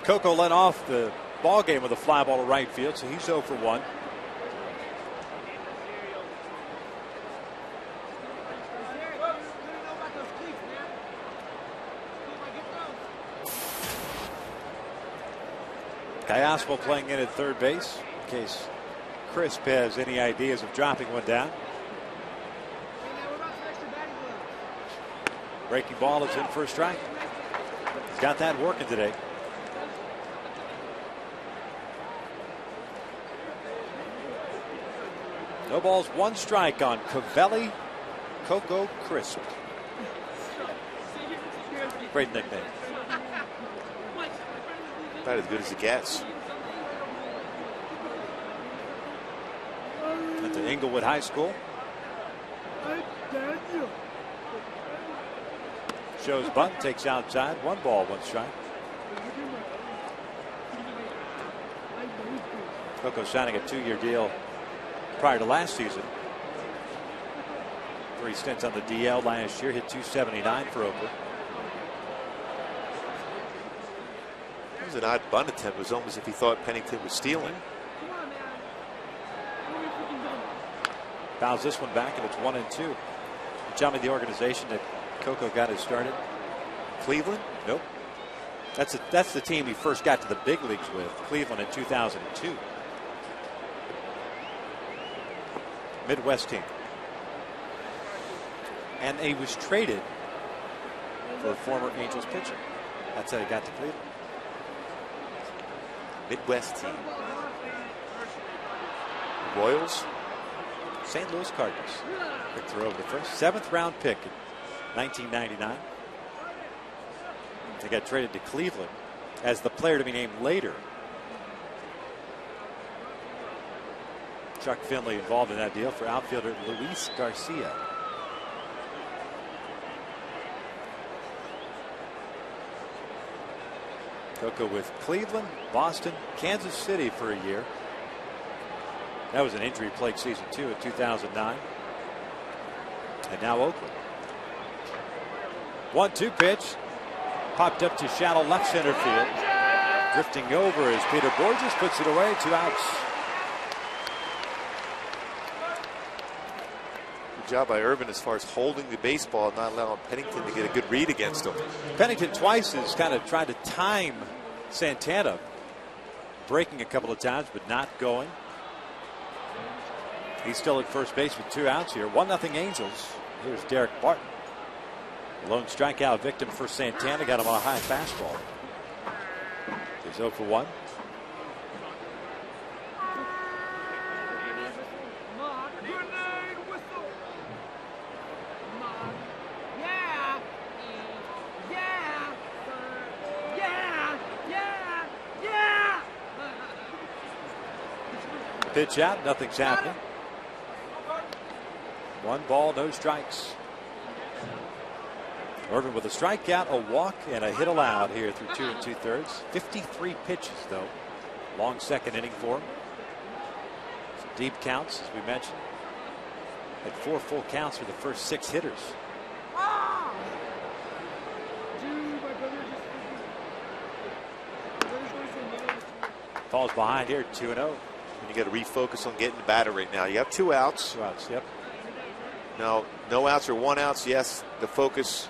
Speaker 3: Coco led off the ball game with a fly ball to right field, so he's 0 for 1. Cayaspo playing in at third base in case Crisp has any ideas of dropping one down. Breaking ball is in for a strike. He's got that working today. No balls, one strike on Covelli Coco Crisp. Great nickname.
Speaker 4: About as good as it gets.
Speaker 3: Went to Inglewood High School. Shows bunt, takes outside. 1 ball, 1 strike. Coco signing a 2-year deal prior to last season. 3 stints on the DL last year, hit .279 for Oakland.
Speaker 4: It was an odd bunt attempt. It was almost as if he thought Pennington was stealing.
Speaker 3: Fouls this one back, and it's 1-2. Tell me the organization that Coco got his started.
Speaker 4: Cleveland?
Speaker 3: Nope. That's the team he first got to the big leagues with, Cleveland in 2002. Midwest team. And he was traded for a former Angels pitcher. That's how he got to Cleveland.
Speaker 4: Midwest team. The Royals?
Speaker 3: St. Louis Cardinals. Quick throw over the first. 7th round pick in 1999. They got traded to Cleveland as the player to be named later. Chuck Finley involved in that deal for outfielder Luis Garcia. Coco with Cleveland, Boston, Kansas City for a year. That was an injury-plagued season too in 2009. And now Oakland. 1-2 pitch. Popped up to shallow left center field. Drifting over as Peter Borges puts it away. 2 outs.
Speaker 4: Good job by Irvin as far as holding the baseball and not allowing Pennington to get a good read against him.
Speaker 3: Pennington twice has kind of tried to time Santana, breaking a couple of times but not going. He's still at first base with 2 outs here. 1-0 Angels. Here's Derek Barton. Lone strikeout victim for Santana. Got him on a high fastball. He's 0 for 1. Pitch out, nothing's happening. 1 ball, no strikes. Irvin with a strikeout, a walk, and a hit allowed here through 2 2/3. 53 pitches, though. Long second inning for him. Some deep counts, as we mentioned. Had 4 full counts for the first 6 hitters. Falls behind here, 2-0.
Speaker 4: And you got to refocus on getting the batter right now. You have 2 outs.
Speaker 3: 2 outs, yep.
Speaker 4: Now, no outs or 1 outs. Yes, the focus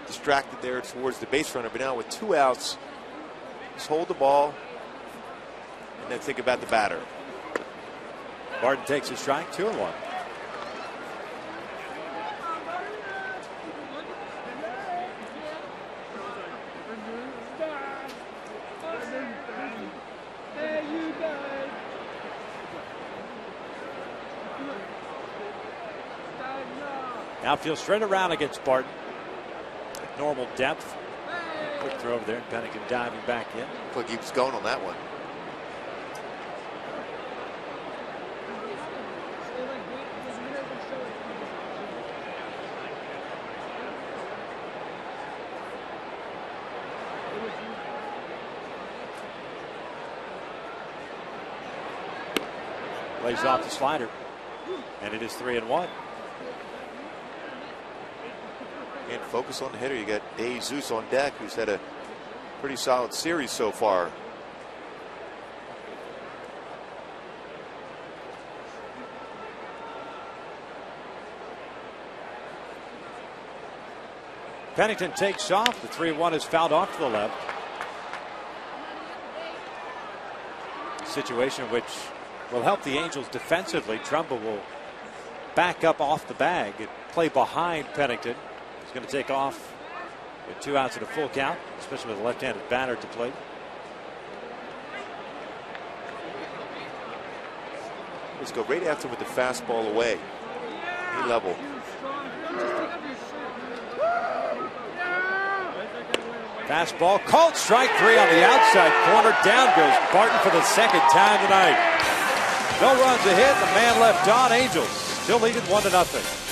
Speaker 4: distracted there towards the base runner. But now with 2 outs, just hold the ball and then think about the batter.
Speaker 3: Barton takes a strike, 2-1. Outfield straight around against Barton. Normal depth. Quick throw over there, and Pennington diving back in.
Speaker 4: Looks like he was going on that one.
Speaker 3: Lays off the slider, and it is 3-1.
Speaker 4: And focus on the hitter. You got Jesus on deck, who's had a pretty solid series so far.
Speaker 3: Pennington takes off. The 3-1 is fouled off to the left. Situation which will help the Angels defensively. Trumbull will back up off the bag and play behind Pennington. He's going to take off with 2 outs and a full count, especially with a left-handed batter to play.
Speaker 4: Let's go right after with the fastball away. Knee level.
Speaker 3: Fastball called, strike 3 on the outside corner. Down goes Barton for the second time tonight. No runs ahead. The man left on. Angels still leading 1-0.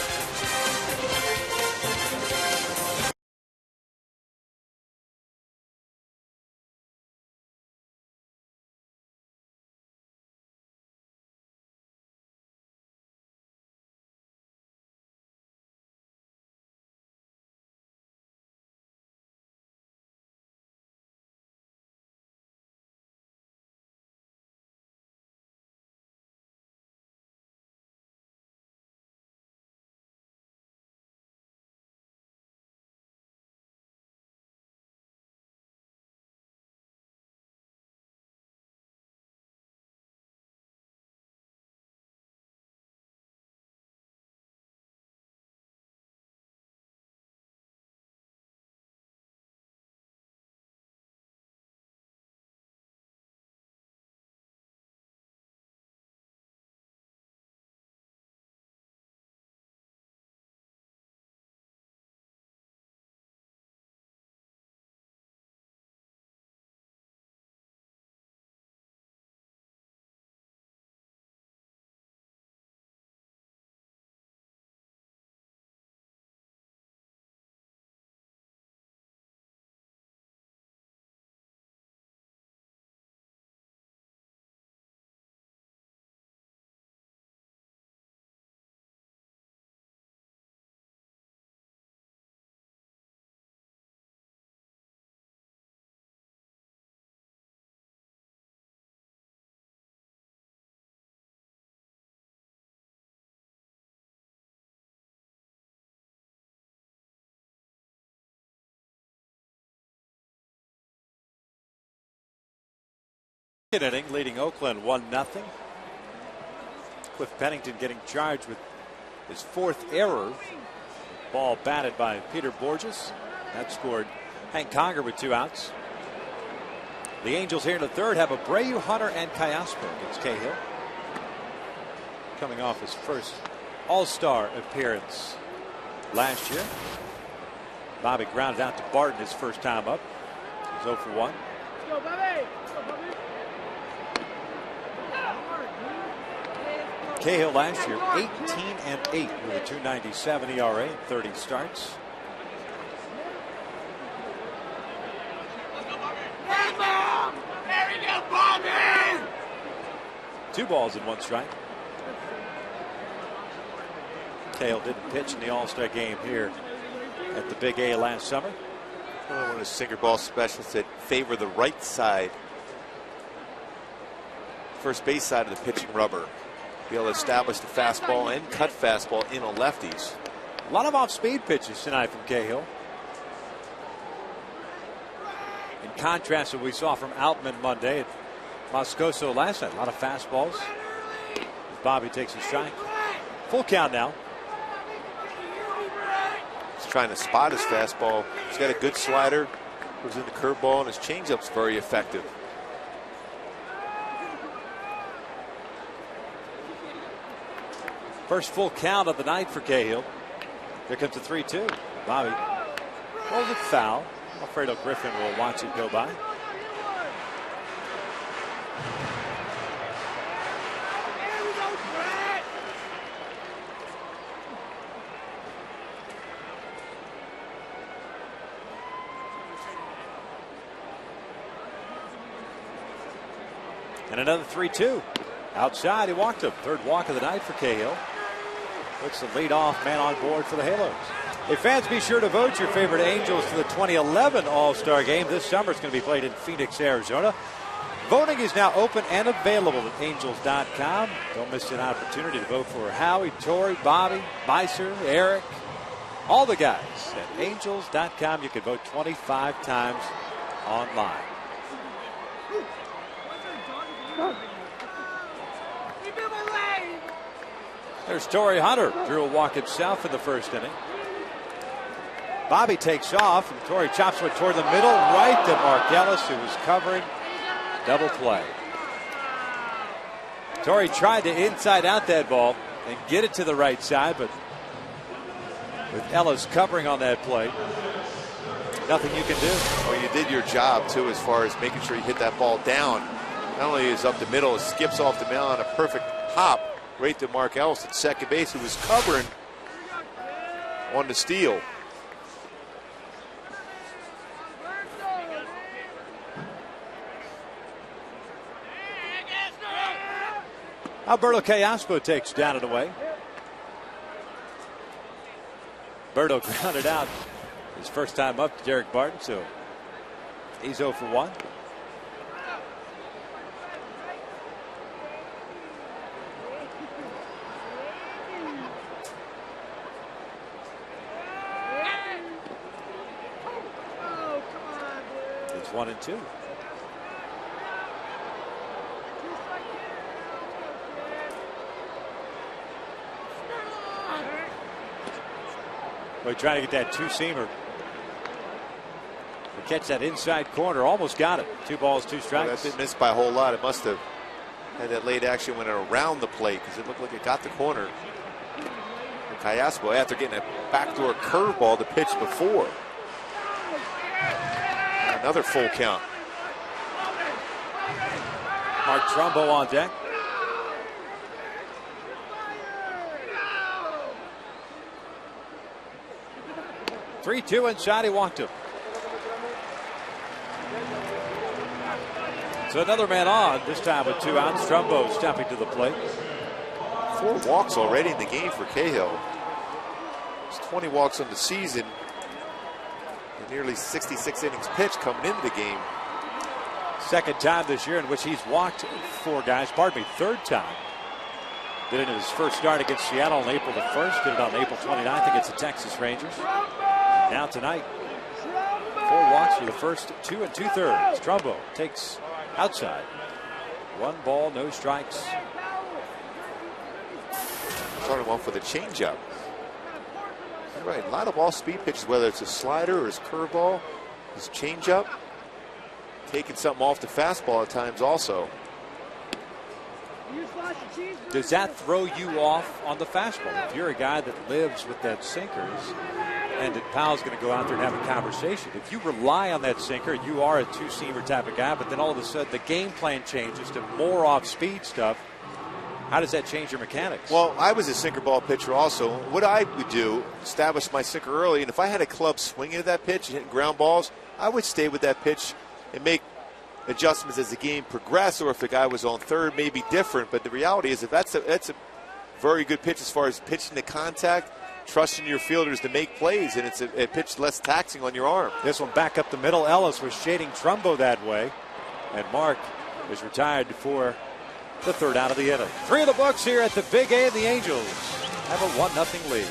Speaker 3: Inning, leading Oakland 1-0. Cliff Pennington getting charged with his 4th error. Ball batted by Peter Borges. That scored Hank Conger with 2 outs. The Angels here in the 3rd have Abreu, Hunter, and Callaspo against Cahill. Coming off his first All-Star appearance last year. Bobby grounded out to Barton his first time up. He's 0 for 1.
Speaker 5: Let's go, Bobby!
Speaker 3: Cahill last year 18-8 with a 2.97 ERA in 30 starts.
Speaker 5: There we go, Bobby!
Speaker 3: 2 balls and 1 strike. Cahill didn't pitch in the All-Star game here at the Big A last summer.
Speaker 4: One of the sinker ball specialists that favor the right side, first base side of the pitching rubber. Be able to establish the fastball and cut fastball in on lefties.
Speaker 3: A lot of off-speed pitches tonight from Cahill. contrast to what we saw from Altman Monday and Moscoso last night. A lot of fastballs. Bobby takes a strike. Full count now.
Speaker 4: He's trying to spot his fastball. He's got a good slider. Goes in the curveball, and his changeup's very effective.
Speaker 3: First full count of the night for Cahill. Here comes the 3-2. Bobby rolls it foul. Alfredo Griffin will watch it go by. And another 3-2. Outside, he walked him. Third walk of the night for Cahill. Puts the leadoff man on board for the Halos. Hey, fans, be sure to vote your favorite Angels for the 2011 All-Star Game. This summer it's going to be played in Phoenix, Arizona. Voting is now open and available at Angels.com. Don't miss an opportunity to vote for Howie, Torrey, Bobby, Meiser, Eric, all the guys at Angels.com. You can vote 25 times online. There's Torrey Hunter. Drew a walk himself in the first inning. Bobby takes off, and Torrey chops one toward the middle, right to Mark Ellis, who was covering. Double play. Torrey tried to inside out that ball and get it to the right side, but with Ellis covering on that play, nothing you can do.
Speaker 4: Well, you did your job, too, as far as making sure you hit that ball down. Not only is up the middle, it skips off the mound on a perfect hop right to Mark Ellis at second base, who was covering on the steal.
Speaker 3: Alberto Callaspo takes down and away. Berto grounded out his first time up to Derek Barton, so he's 0 for 1. It's 1-2. We're trying to get that two-seamer. Catch that inside corner. Almost got it. 2 balls, 2 strikes.
Speaker 4: Well, that didn't miss by a whole lot. It must have had that late action when it around the plate, because it looked like it got the corner. And Callaspo, after getting a backdoor curveball to pitch before. Another full count.
Speaker 3: Mark Trumbo on deck. Three-two inside, he walked him. So another man on, this time with 2 outs. Trumbo stepping to the plate.
Speaker 4: 4 walks already in the game for Cahill. It's 20 walks on the season. And nearly 66 innings pitched coming into the game.
Speaker 3: Second time this year in which he's walked 4 guys. Pardon me, third time. Did it in his first start against Seattle on April the 1st. Did it on April 29th against the Texas Rangers. Now tonight, 4 walks for the first 2 2/3. Trumbo takes outside. 1 ball, no strikes.
Speaker 4: Started off with a changeup. You're right, a lot of off-speed pitches, whether it's a slider or his curveball, his changeup, taking something off the fastball at times also.
Speaker 3: Does that throw you off on the fastball? If you're a guy that lives with that sinkers, and that Powell's going to go out there and have a conversation. If you rely on that sinker, you are a two-seamer type of guy, but then all of a sudden the game plan changes to more off-speed stuff. How does that change your mechanics?
Speaker 4: Well, I was a sinker ball pitcher also. What I would do, establish my sinker early, and if I had a club swinging at that pitch and hitting ground balls, I would stay with that pitch and make adjustments as the game progressed, or if the guy was on third, maybe different. But the reality is, if that's a very good pitch as far as pitching to contact, trusting your fielders to make plays, and it's a pitch less taxing on your arm.
Speaker 3: This one back up the middle. Ellis was shading Trumbo that way, and Mark is retired for the 3rd out of the inning. 3 of the books here at the Big A, and the Angels have a 1-0 lead.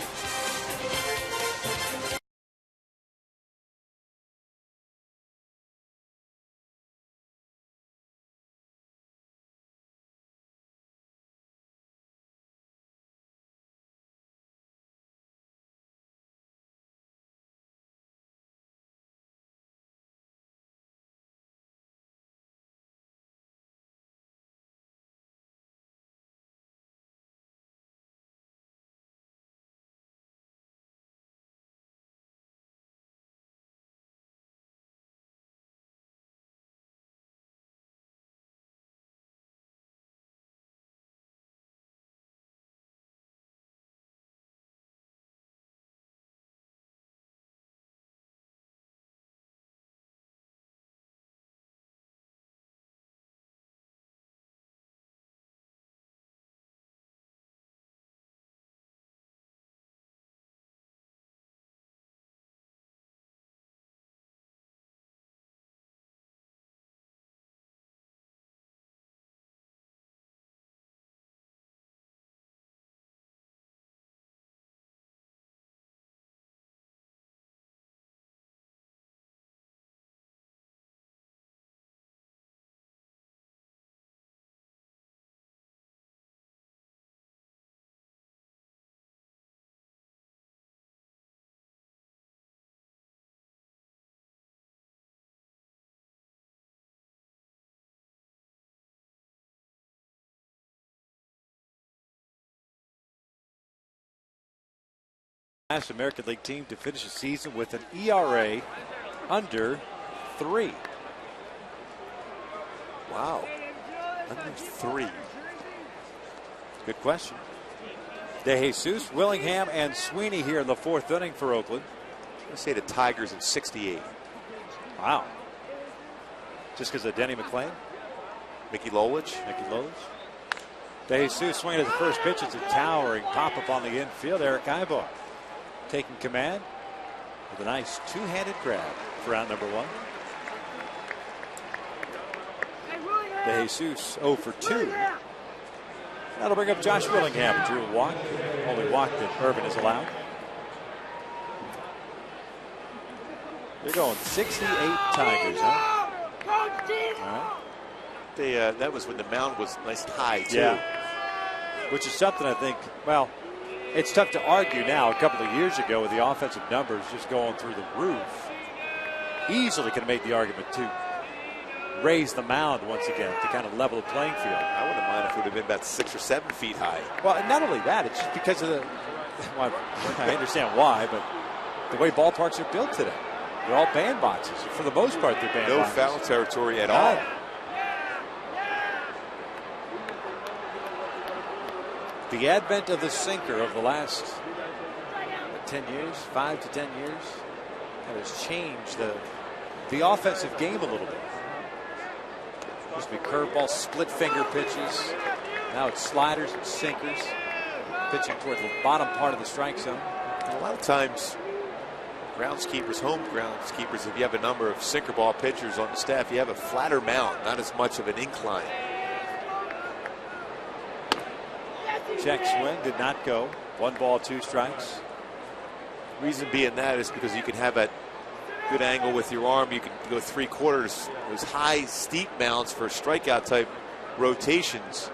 Speaker 3: last American League team to finish the season with an ERA under 3.
Speaker 4: Wow. Under 3.
Speaker 3: Good question. De Jesus, Willingham, and Sweeney here in the 4th inning for Oakland.
Speaker 4: I'm going to say the Tigers in 68.
Speaker 3: Wow. Just because of Denny McClain?
Speaker 4: Mickey Lolich.
Speaker 3: De Jesus swinging at the first pitch. It's a towering pop-up on the infield. Eric Ibar taking command with a nice two-handed grab for out number 1. De Jesus 0 for 2. That'll bring up Josh Willingham. Drew a walk. Only walk that Irvin is allowed. They're going 68 Tigers, huh? All right.
Speaker 4: That was when the mound was nice high, too.
Speaker 3: Yeah. Which is something I think, well, it's tough to argue now. A couple of years ago with the offensive numbers just going through the roof, easily could have made the argument to raise the mound once again to kind of level the playing field.
Speaker 4: I wouldn't mind if it would have been about 6 or 7 feet high.
Speaker 3: Well, not only that, it's just because of the, well, I understand why, but the way ballparks are built today. They're all bandboxes. For the most part, they're bandboxes.
Speaker 4: No foul territory at all.
Speaker 3: The advent of the sinker of the last 10 years, 5 to 10 years, that has changed the offensive game a little bit. Used to be curveball, split finger pitches. Now it's sliders and sinkers. Pitching toward the bottom part of the strike zone.
Speaker 4: And a lot of times, groundskeepers, home groundskeepers, if you have a number of sinker ball pitchers on the staff, you have a flatter mound, not as much of an incline.
Speaker 3: Check swing, did not go. 1 ball, 2 strikes.
Speaker 4: Reason being that is because you can have that good angle with your arm. You can go 3/4. Those high, steep mounds for strikeout type rotations.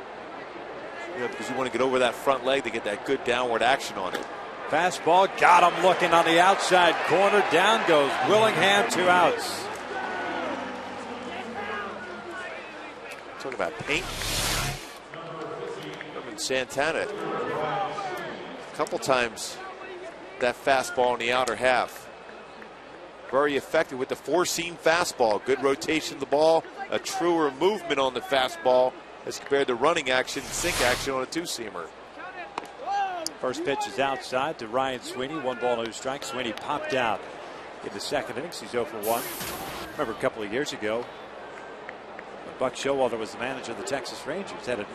Speaker 4: You know, because you want to get over that front leg to get that good downward action on it.
Speaker 3: Fastball, got him looking on the outside corner. Down goes Willingham, 2 outs.
Speaker 4: Talking about paint. Santana, a couple times that fastball in the outer half. Very effective with the 4-seam fastball. Good rotation of the ball, a truer movement on the fastball as compared to running action, sink action on a 2-seamer.
Speaker 3: First pitch is outside to Ryan Sweeney. 1 ball, no strikes. Sweeney popped out in the 2nd inning. He's 0 for 1. Remember a couple of years ago, Buck Showalter was the manager of the Texas Rangers. Had a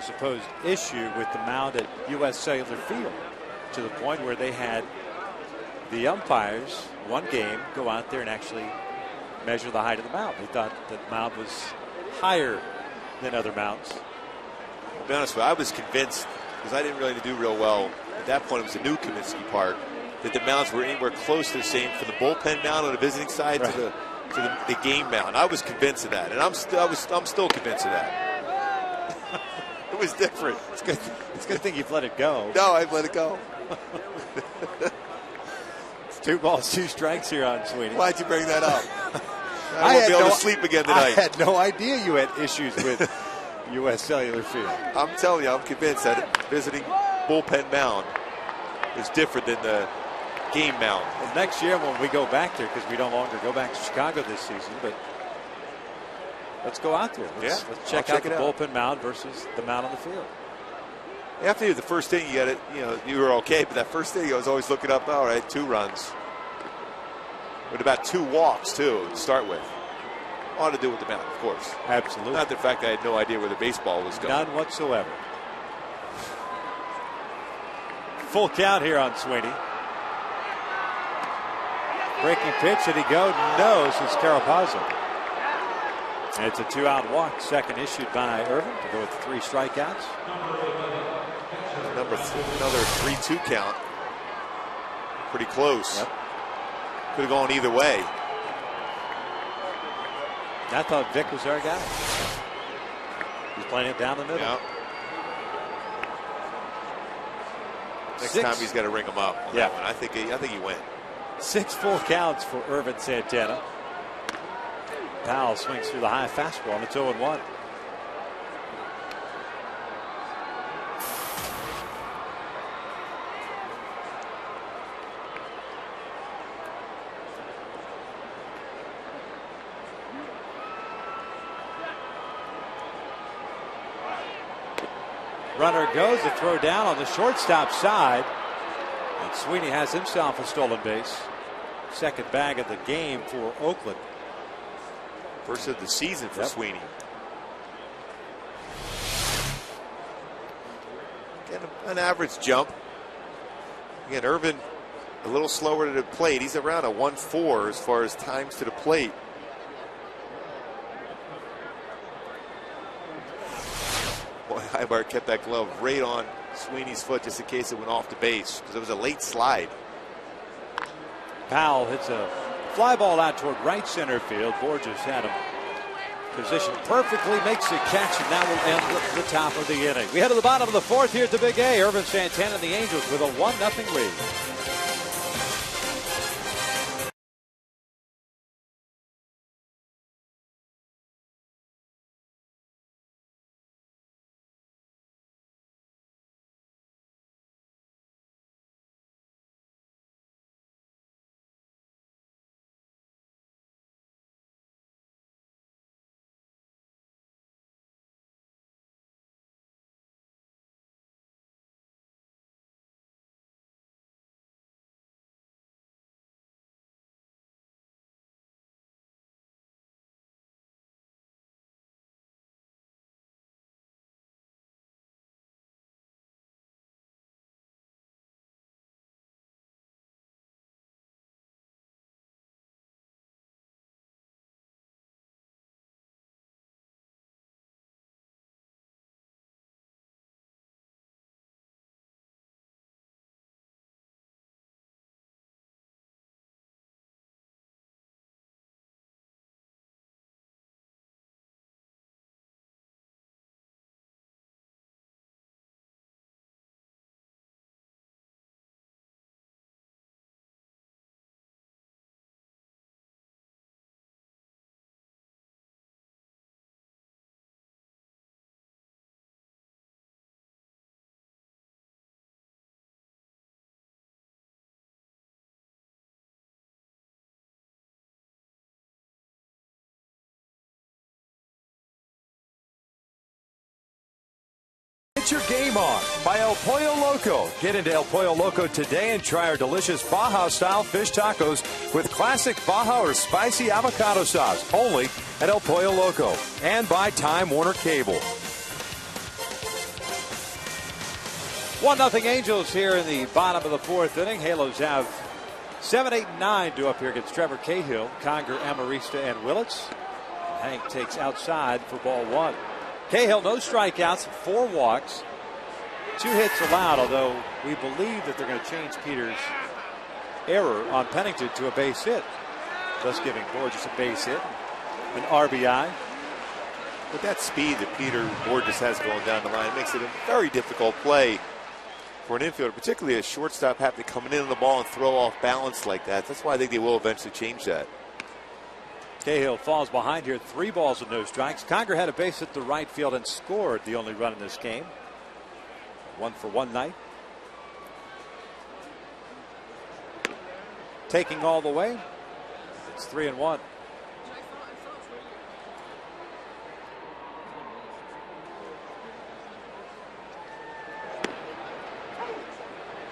Speaker 3: supposed issue with the mound at U.S. Cellular Field to the point where they had the umpires one game go out there and actually measure the height of the mound. They thought that the mound was higher than other mounds.
Speaker 4: I'll be honest with you, I was convinced, because I didn't really do real well at that point. It was the new Comiskey Park, that the mounds were anywhere close to the same from the bullpen mound on the visiting side
Speaker 3: right.
Speaker 4: to the game mound. I was convinced of that, and I'm still convinced of that. It was different.
Speaker 3: It's good. It's a good thing you've let it go.
Speaker 4: No, I've let it go.
Speaker 3: It's 2 balls, 2 strikes here on Sweeney.
Speaker 4: Why'd you bring that up? I won't be able to sleep again tonight.
Speaker 3: I had no idea you had issues with U.S. Cellular Field.
Speaker 4: I'm telling you, I'm convinced that visiting bullpen mound is different than the game mound.
Speaker 3: Well, next year when we go back there, because we no longer go back to Chicago this season, but let's go out there. Let's check out the bullpen mound versus the mound on the field.
Speaker 4: After the first inning, you got it. You know, you were okay, but that first inning, I was always looking up. All right, 2 runs, with about 2 walks too to start with. All to do with the mound, of course.
Speaker 3: Absolutely.
Speaker 4: Not the fact that I had no idea where the baseball was going.
Speaker 3: None whatsoever. Full count here on Sweeney. Breaking pitch, did he go? No, this is Carapazzo. And it's a 2-out walk, second issued by Irvin to go with 3 strikeouts.
Speaker 4: Another 3-2 count. Pretty close.
Speaker 3: Yep.
Speaker 4: Could have gone either way.
Speaker 3: I thought Vic was our guy. He's playing it down the middle.
Speaker 4: Yep. Next time he's got to ring him up. On that one. I think he went.
Speaker 3: 6 full counts for Irvin Santana. Powell swings through the high fastball, and it's 0-1. Runner goes, the throw down on the shortstop side. And Sweeney has himself a stolen base. Second bag of the game for Oakland.
Speaker 4: First of the season for Sweeney. Again, an average jump. Again, Irvin a little slower to the plate. He's around a 1.4 as far as times to the plate. Boy, Highbar kept that glove right on Sweeney's foot just in case it went off the base because it was a late slide.
Speaker 3: Powell hits a fly ball out toward right center field. Borges had him positioned perfectly, makes the catch, and that will end the top of the inning. We head to the bottom of the fourth here at the Big A. Irvin Santana and the Angels with a 1-0 lead.
Speaker 6: Get your game on by El Pollo Loco. Get into El Pollo Loco today and try our delicious Baja-style fish tacos with classic Baja or spicy avocado sauce. Only at El Pollo Loco and by Time Warner Cable.
Speaker 3: 1-0 Angels here in the bottom of the fourth inning. Halos have 7, 8, and 9 due up here against Trevor Cahill, Conger, Amarista, and Willits. Hank takes outside for ball one. Cahill, no strikeouts, 4 walks, 2 hits allowed, although we believe that they're going to change Peter's error on Pennington to a base hit, thus giving Borges a base hit, an RBI.
Speaker 4: With that speed that Peter Borges has going down the line, it makes it a very difficult play for an infielder, particularly a shortstop having to come in on the ball and throw off balance like that. That's why I think they will eventually change that.
Speaker 3: Cahill falls behind here, 3 balls and no strikes. Conger had a base hit to right field and scored the only run in this game. 1-for-1 night. Taking all the way. It's 3-1.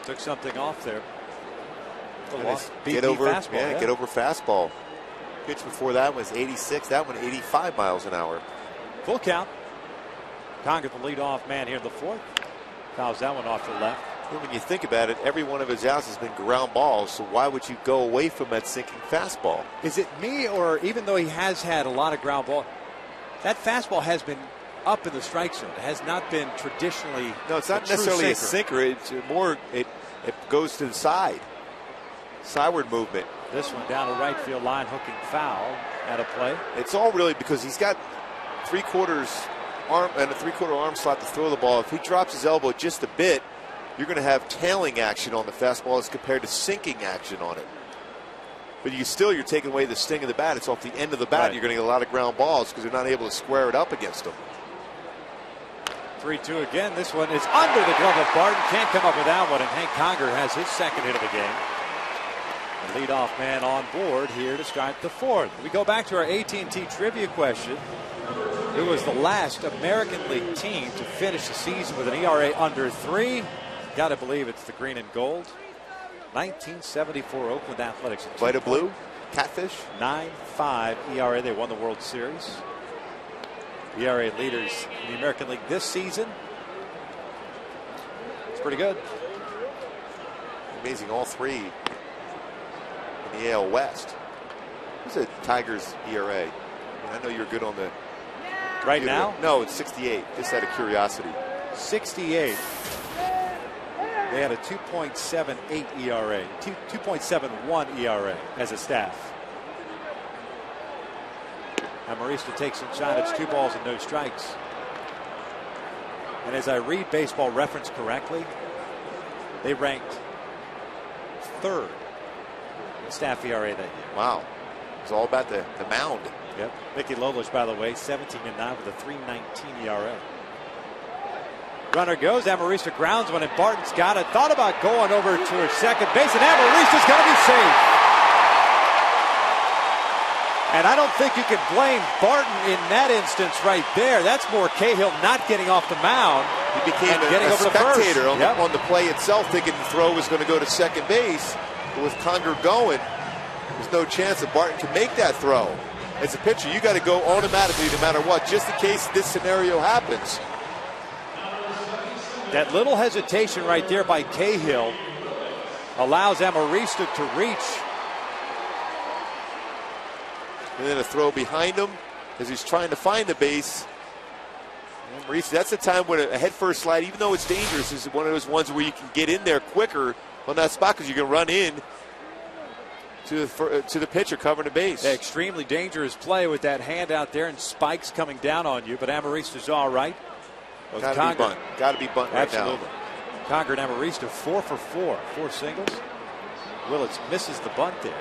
Speaker 3: Took something off there.
Speaker 4: Get over fastball. Pitch before that was 86. That one 85 miles an hour.
Speaker 3: Full count. Conger the leadoff man here in the fourth. Fouls that one off to the left.
Speaker 4: Well, when you think about it, every one of his outs has been ground balls. So why would you go away from that sinking fastball?
Speaker 3: Is it me, or even though he has had a lot of ground ball, that fastball has been up in the strike zone? It has not been traditionally.
Speaker 4: No, it's not necessarily a sinker. It's more it goes to the side. Sideward movement.
Speaker 3: This one down the right field line, hooking foul at a play.
Speaker 4: It's all really because he's got 3/4 arm and a 3/4 arm slot to throw the ball. If he drops his elbow just a bit, you're going to have tailing action on the fastball as compared to sinking action on it. But you're taking away the sting of the bat. It's off the end of the bat. Right. You're going to get a lot of ground balls because they're not able to square it up against him.
Speaker 3: 3-2 again. This one is under the glove of Barton. Can't come up with that one, and Hank Conger has his second hit of the game. The leadoff man on board here to start the fourth. We go back to our AT&T trivia question. who was the last American League team to finish the season with an ERA under 3. Got to believe it's the green and gold. 1974 Oakland Athletics.
Speaker 4: Vita Blue, Catfish.
Speaker 3: 9.5 ERA. They won the World Series. ERA leaders in the American League this season. It's pretty good.
Speaker 4: Amazing, all three in the AL West. What's a Tigers ERA? I know you're good on the...
Speaker 3: Right now?
Speaker 4: No, it's 68. Just out of curiosity.
Speaker 3: 68. They had a 2.78 ERA, 2.71 ERA as a staff. Now Marista takes inside. It's 2 balls and no strikes. And as I read Baseball Reference correctly, they ranked 3rd in staff ERA that year.
Speaker 4: Wow. It's all about the mound.
Speaker 3: Yep. Mickey Lolich, by the way, 17-9 with a 3.19 ERA. Runner goes. Amarista grounds one, and Barton's got it. Thought about going over to her second base, and Amarista's going to be safe. And I don't think you can blame Barton in that instance right there. That's more Cahill not getting off the mound.
Speaker 4: He became a spectator on the play itself, thinking the throw was going to go to second base. But with Conger going, there's no chance that Barton can make that throw. As a pitcher, you got to go automatically no matter what, just in case this scenario happens.
Speaker 3: That little hesitation right there by Cahill allows Amarista to reach.
Speaker 4: And then a throw behind him as he's trying to find the base. Amarista, that's the time when a head-first slide, even though it's dangerous, is one of those ones where you can get in there quicker on that spot because you can run in to the pitcher covering the base.
Speaker 3: Yeah, extremely dangerous play with that hand out there and spikes coming down on you, but Amarista's all right.
Speaker 4: Got to be bunt. Got to be bunt right now.
Speaker 3: Absolutely. Conger and Amarista 4 for 4. 4 singles. Willits misses the bunt there.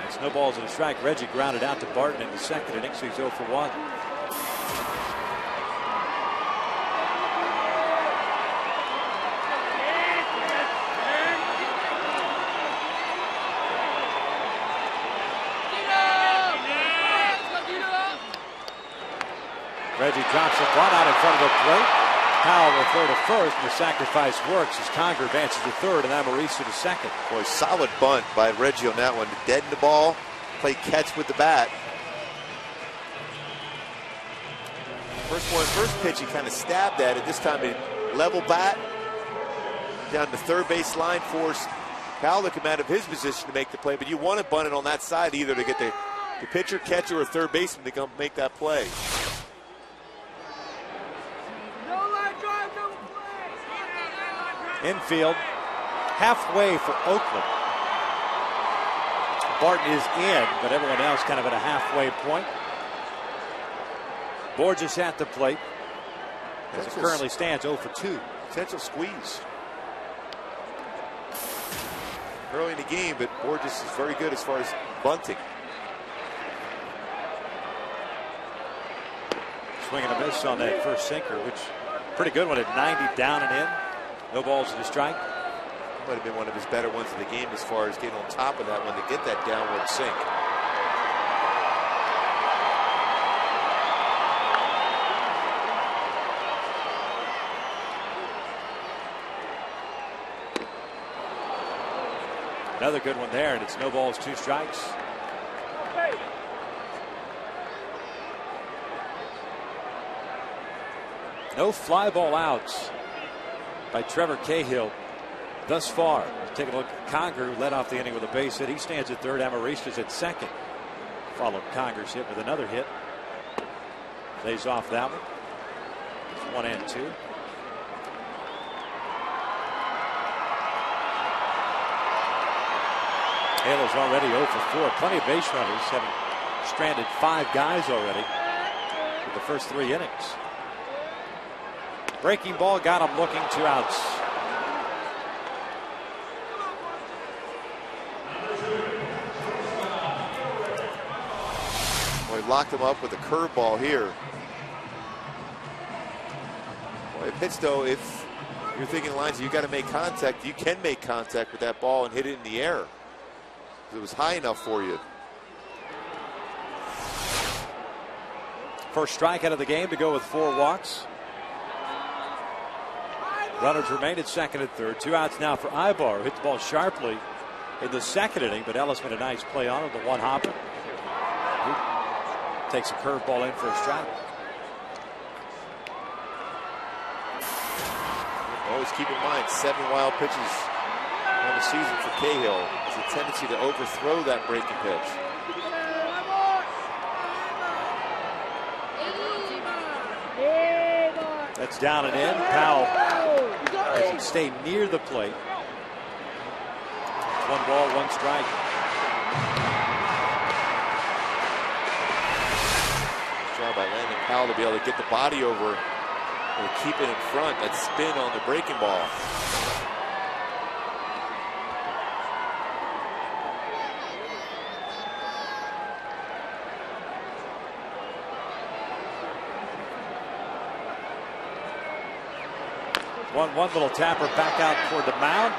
Speaker 3: It's no balls and a strike. Reggie grounded out to Barton in the second inning, so he's 0 for 1. Reggie drops a bunt out in front of the plate. Powell will throw to first, and the sacrifice works as Conger advances to third and Amarista to second.
Speaker 4: Boy, solid bunt by Reggie on that one. To deaden the ball, play catch with the bat. First pitch, he kind of stabbed at it. This time, he level bat down the third base line, forced Powell to come out of his position to make the play. But you want to bunt it on that side either to get the pitcher, catcher, or third baseman to come make that play.
Speaker 3: Infield, halfway for Oakland. Barton is in, but everyone else kind of at a halfway point. Borges at the plate. As it currently stands 0 for 2.
Speaker 4: Potential squeeze. Early in the game, but Borges is very good as far as bunting.
Speaker 3: Swing and a miss on that first sinker, which pretty good one at 90 down and in. No balls and a strike.
Speaker 4: Might have been one of his better ones in the game as far as getting on top of that one to get that downward sink.
Speaker 3: Another good one there, and it's no balls, 2 strikes. No fly ball outs by Trevor Cahill thus far. Let's take a look at Conger, who led off the inning with a base hit. He stands at third. Amarista's at second. Followed Conger's hit with another hit. Lays off that one. It's 1 and 2. Halo's already 0 for 4. Plenty of base runners, having stranded 5 guys already for the first 3 innings. Breaking ball got him looking, 2 outs.
Speaker 4: Boy, locked him up with a curveball here. Boy, pitch though, if you're thinking lines, you got to make contact. You can make contact with that ball and hit it in the air. It was high enough for you.
Speaker 3: First strikeout of the game to go with 4 walks. Runners remain at second and third. 2 outs now for Ibar, who hit the ball sharply in the second inning, but Ellis made a nice play on it, the one hopper. Takes a curveball in for a strike.
Speaker 4: Always keep in mind, 7 wild pitches on the season for Cahill. There's a tendency to overthrow that breaking pitch.
Speaker 3: That's down and in. Powell doesn't stay near the plate. 1 ball, 1 strike.
Speaker 4: Job by Landon Powell to be able to get the body over and keep it in front. That spin on the breaking ball.
Speaker 3: One little tapper back out toward the mound.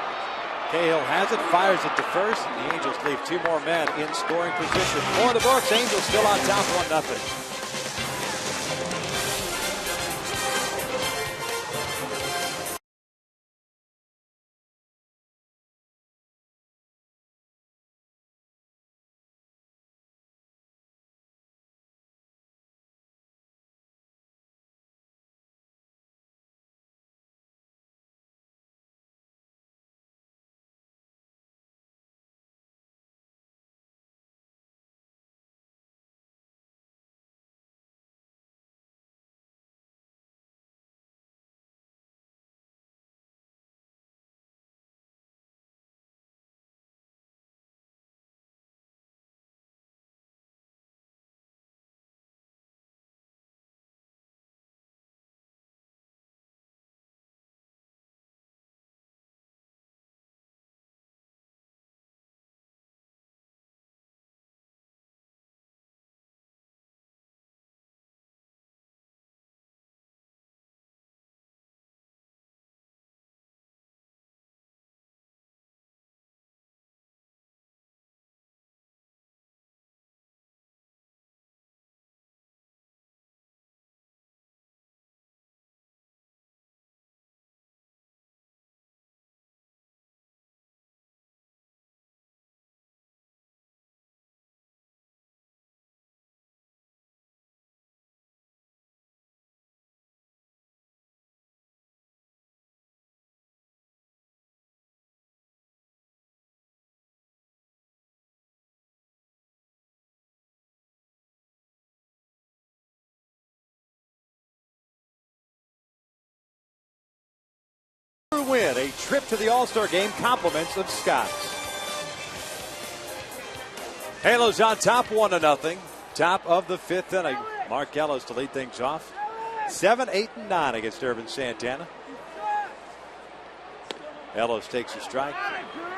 Speaker 3: Cahill has it, fires it to first. The Angels leave 2 more men in scoring position. For the Brooks, Angels still on top 1-0. Win. A trip to the All-Star game, compliments of Scott's. Halos on top 1-0. Top of the 5th inning. Mark Ellis to lead things off. 7, 8, and 9 against Irvin Santana. Ellis takes a strike.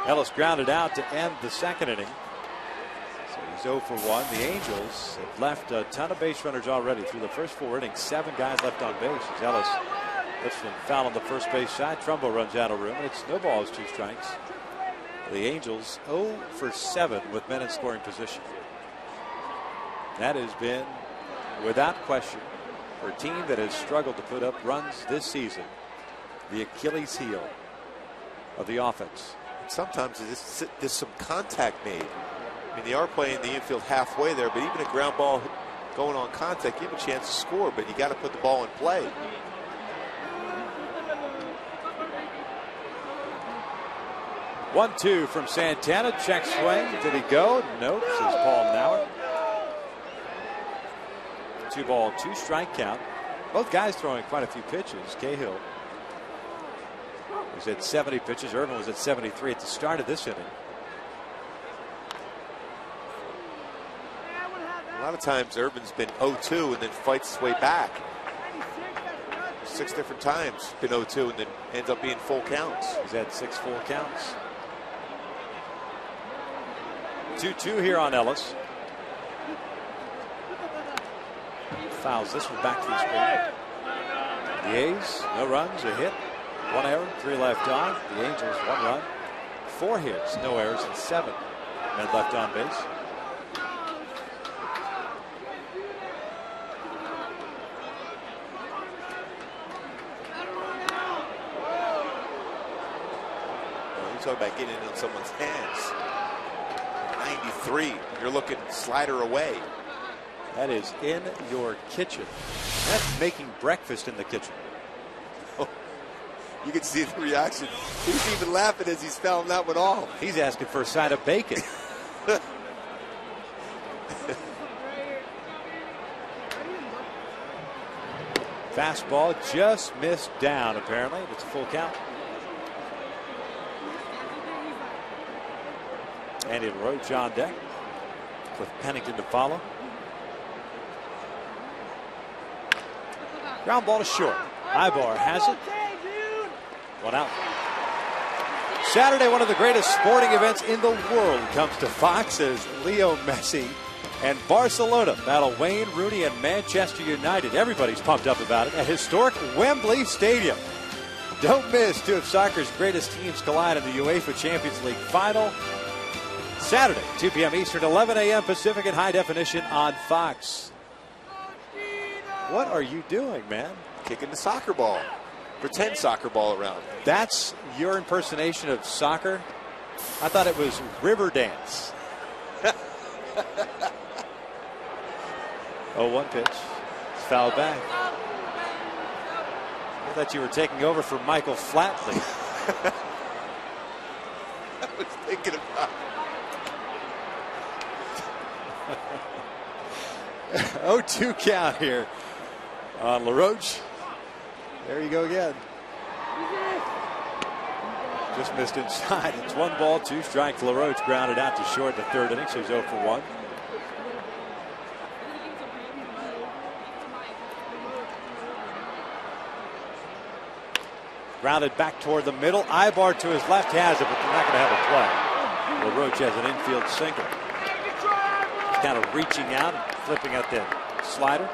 Speaker 3: Ellis grounded out to end the second inning. So he's 0 for 1. The Angels have left a ton of base runners already through the first 4 innings. 7 guys left on base as Ellis puts them foul on the first base side. Trumbo runs out of room, and it's no balls, 2 strikes. The Angels 0 for 7 with men in scoring position. That has been, without question, for a team that has struggled to put up runs this season, the Achilles heel of the offense.
Speaker 4: Sometimes there's some contact made. I mean, they are playing the infield halfway there, but even a ground ball going on contact, you have a chance to score, but you got to put the ball in play.
Speaker 3: One, 2 from Santana. Check swing. Did he go? Nope, says Paul Nauer. 2 ball, 2 strike count. Both guys throwing quite a few pitches. Cahill was at 70 pitches. Irvin was at 73 at the start of this inning.
Speaker 4: A lot of times Irvin's been 0-2 and then fights his way back. 6 different times been 0-2 and then ends up being full counts.
Speaker 3: He's had 6 full counts. 2-2 here on Ellis. Fouls this one back to the spot. The A's, no runs, a hit, 1 error, 3 left on. The Angels, 1 run, 4 hits, no errors, and 7 men left on base.
Speaker 4: talk about getting it on someone's hands. 93, you're looking slider away.
Speaker 3: That is in your kitchen. That's making breakfast in the kitchen.
Speaker 4: Oh, you can see the reaction. He's even laughing as he's fouling that one off.
Speaker 3: He's asking for a side of bacon. Fastball just missed down, apparently. It's a full count. Andy LaRoche on deck with Pennington to follow. Ground ball to short. Ibar has it. One out. Saturday, one of the greatest sporting events in the world comes to Fox as Leo Messi and Barcelona battle Wayne Rooney and Manchester United. Everybody's pumped up about it at historic Wembley Stadium. Don't miss two of soccer's greatest teams collide in the UEFA Champions League final. Saturday, 2 p.m. Eastern, 11 a.m. Pacific in high definition on Fox. What are you doing, man?
Speaker 4: Kicking the soccer ball. Pretend soccer ball around.
Speaker 3: That's your impersonation of soccer? I thought it was river dance. 0-1 pitch. It's fouled back. I thought you were taking over for Michael Flatley.
Speaker 4: I was thinking about it.
Speaker 3: 0-2 count here on LaRoche. There you go again. Just missed inside. It's 1 ball, 2 strikes. LaRoche grounded out to short in the third inning, so he's 0 for 1. Grounded back toward the middle. Ibar to his left has it, but they're not going to have a play. LaRoche has an infield single. He's kind of reaching out and flipping at the slider.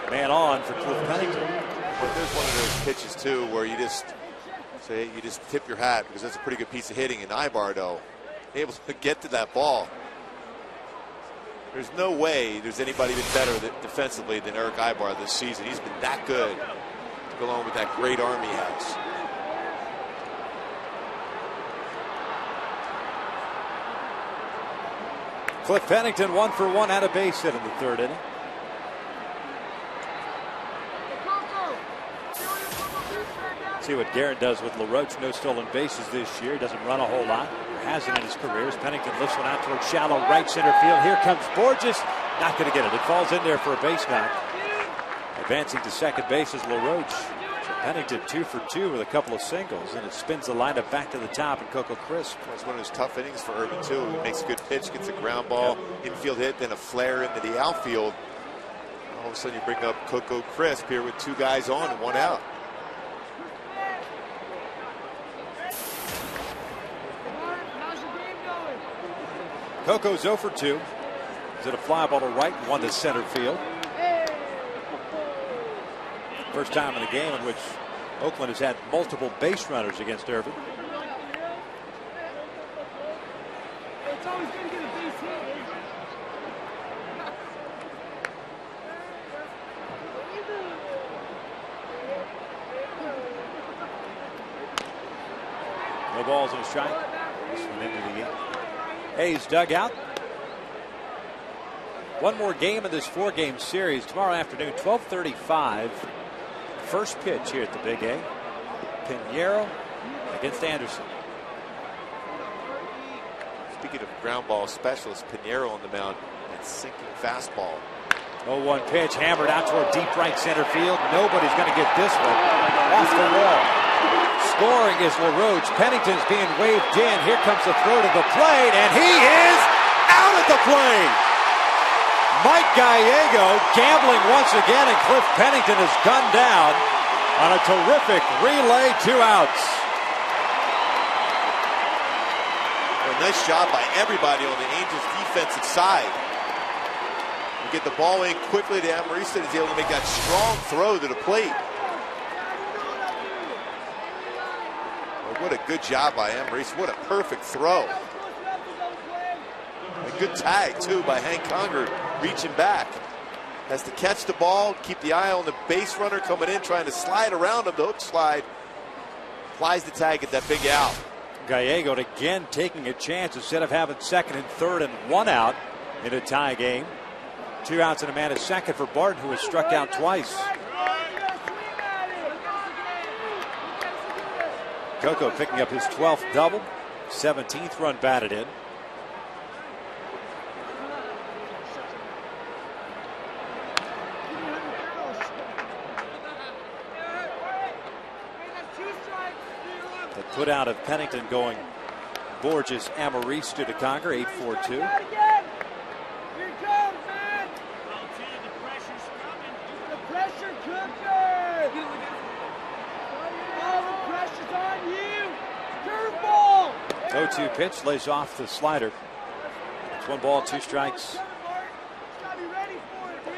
Speaker 3: Man on for Cliff Pennington.
Speaker 4: But there's one of those pitches too where you just say you just tip your hat because that's a pretty good piece of hitting. And Ibar, though, able to get to that ball. There's no way there's anybody been better defensively than Eric Ibar this season. He's been that good to go along with that great arm he has.
Speaker 3: Cliff Pennington 1 for 1 at a base hit in the third inning. See what Garrett does with LaRoche. No stolen bases this year. Doesn't run a whole lot. Hasn't in his career. As Pennington lifts one out towards shallow right center field. Here comes Borges. Not going to get it. It falls in there for a base knock. Advancing to second base is LaRoche. So Pennington 2 for 2 with a couple of singles. And it spins the lineup back to the top and Coco Crisp.
Speaker 4: It's one of those tough innings for Irvin too. He makes a good pitch, gets a ground ball, infield hit, then a flare into the outfield. All of a sudden you bring up Coco Crisp here with 2 guys on and 1 out.
Speaker 3: Coco's 0 for 2. Is it a fly ball to right, 1 to center field? First time in the game in which Oakland has had multiple base runners against Irvin.
Speaker 5: It's always going to get a base hit.
Speaker 3: No balls and a strike. This one into the game. A's dugout. One more game in this 4-game series tomorrow afternoon, 12:35. First pitch here at the Big A. Pinheiro against Anderson.
Speaker 4: Speaking of ground ball specialist, Pinheiro on the mound and sinking fastball.
Speaker 3: 0-1 pitch hammered out toward deep right center field. Nobody's going to get this one off the wall. Scoring is LaRoche. Pennington's being waved in. Here comes the throw to the plate, and he is out at the plate. Mike Gallego gambling once again, and Cliff Pennington is gunned down on a terrific relay, 2 outs.
Speaker 4: A nice job by everybody on the Angels defensive side. You get the ball in quickly to Amarista, is able to make that strong throw to the plate. What a good job by Amarista. What a perfect throw. A good tag, too, by Hank Conger, reaching back. Has to catch the ball, keep the eye on the base runner coming in, trying to slide around him, the hook slide. applies the tag at that big out.
Speaker 3: Gallego again taking a chance instead of having second and third and one out in a tie game. 2 outs and a man at second for Barton, who has struck out twice. Coco picking up his 12th double, 17th run batted in. The put out of Pennington going Borges, Amarista to Conger, 8-4-2.
Speaker 5: Here it comes, man. The pressure cooker. All the pressure's on you. Curveball.
Speaker 3: 0-2 pitch, lays off the slider. It's 1 ball, 2 strikes.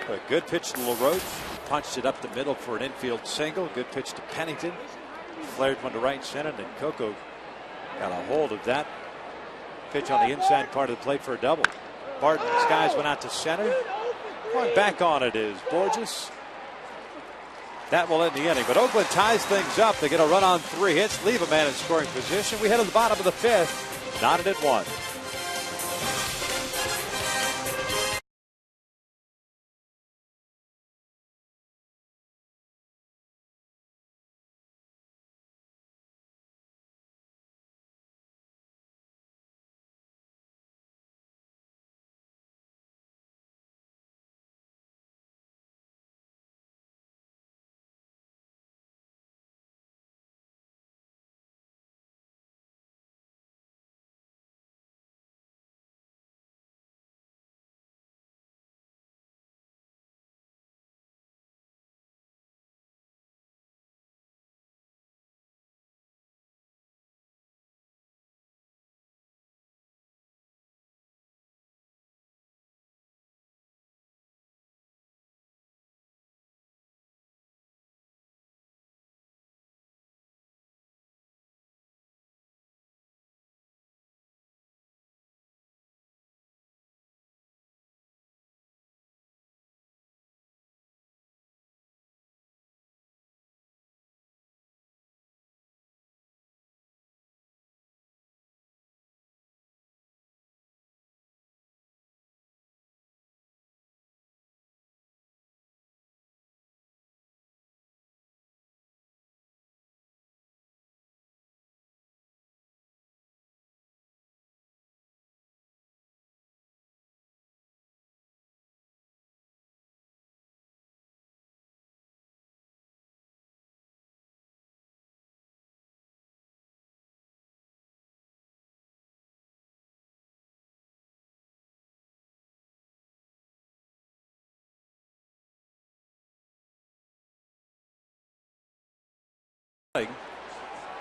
Speaker 3: A good pitch to LaRoche. Punched it up the middle for an infield single. Good pitch to Pennington. Flared one to right center, and then Coco got a hold of that pitch on the inside part of the plate for a double. Barton Skies went out to center. Going back on it is Borges. That will end the inning, but Oakland ties things up. They get a run on 3 hits, leave a man in scoring position. We head to the bottom of the 5th, knotted at 1.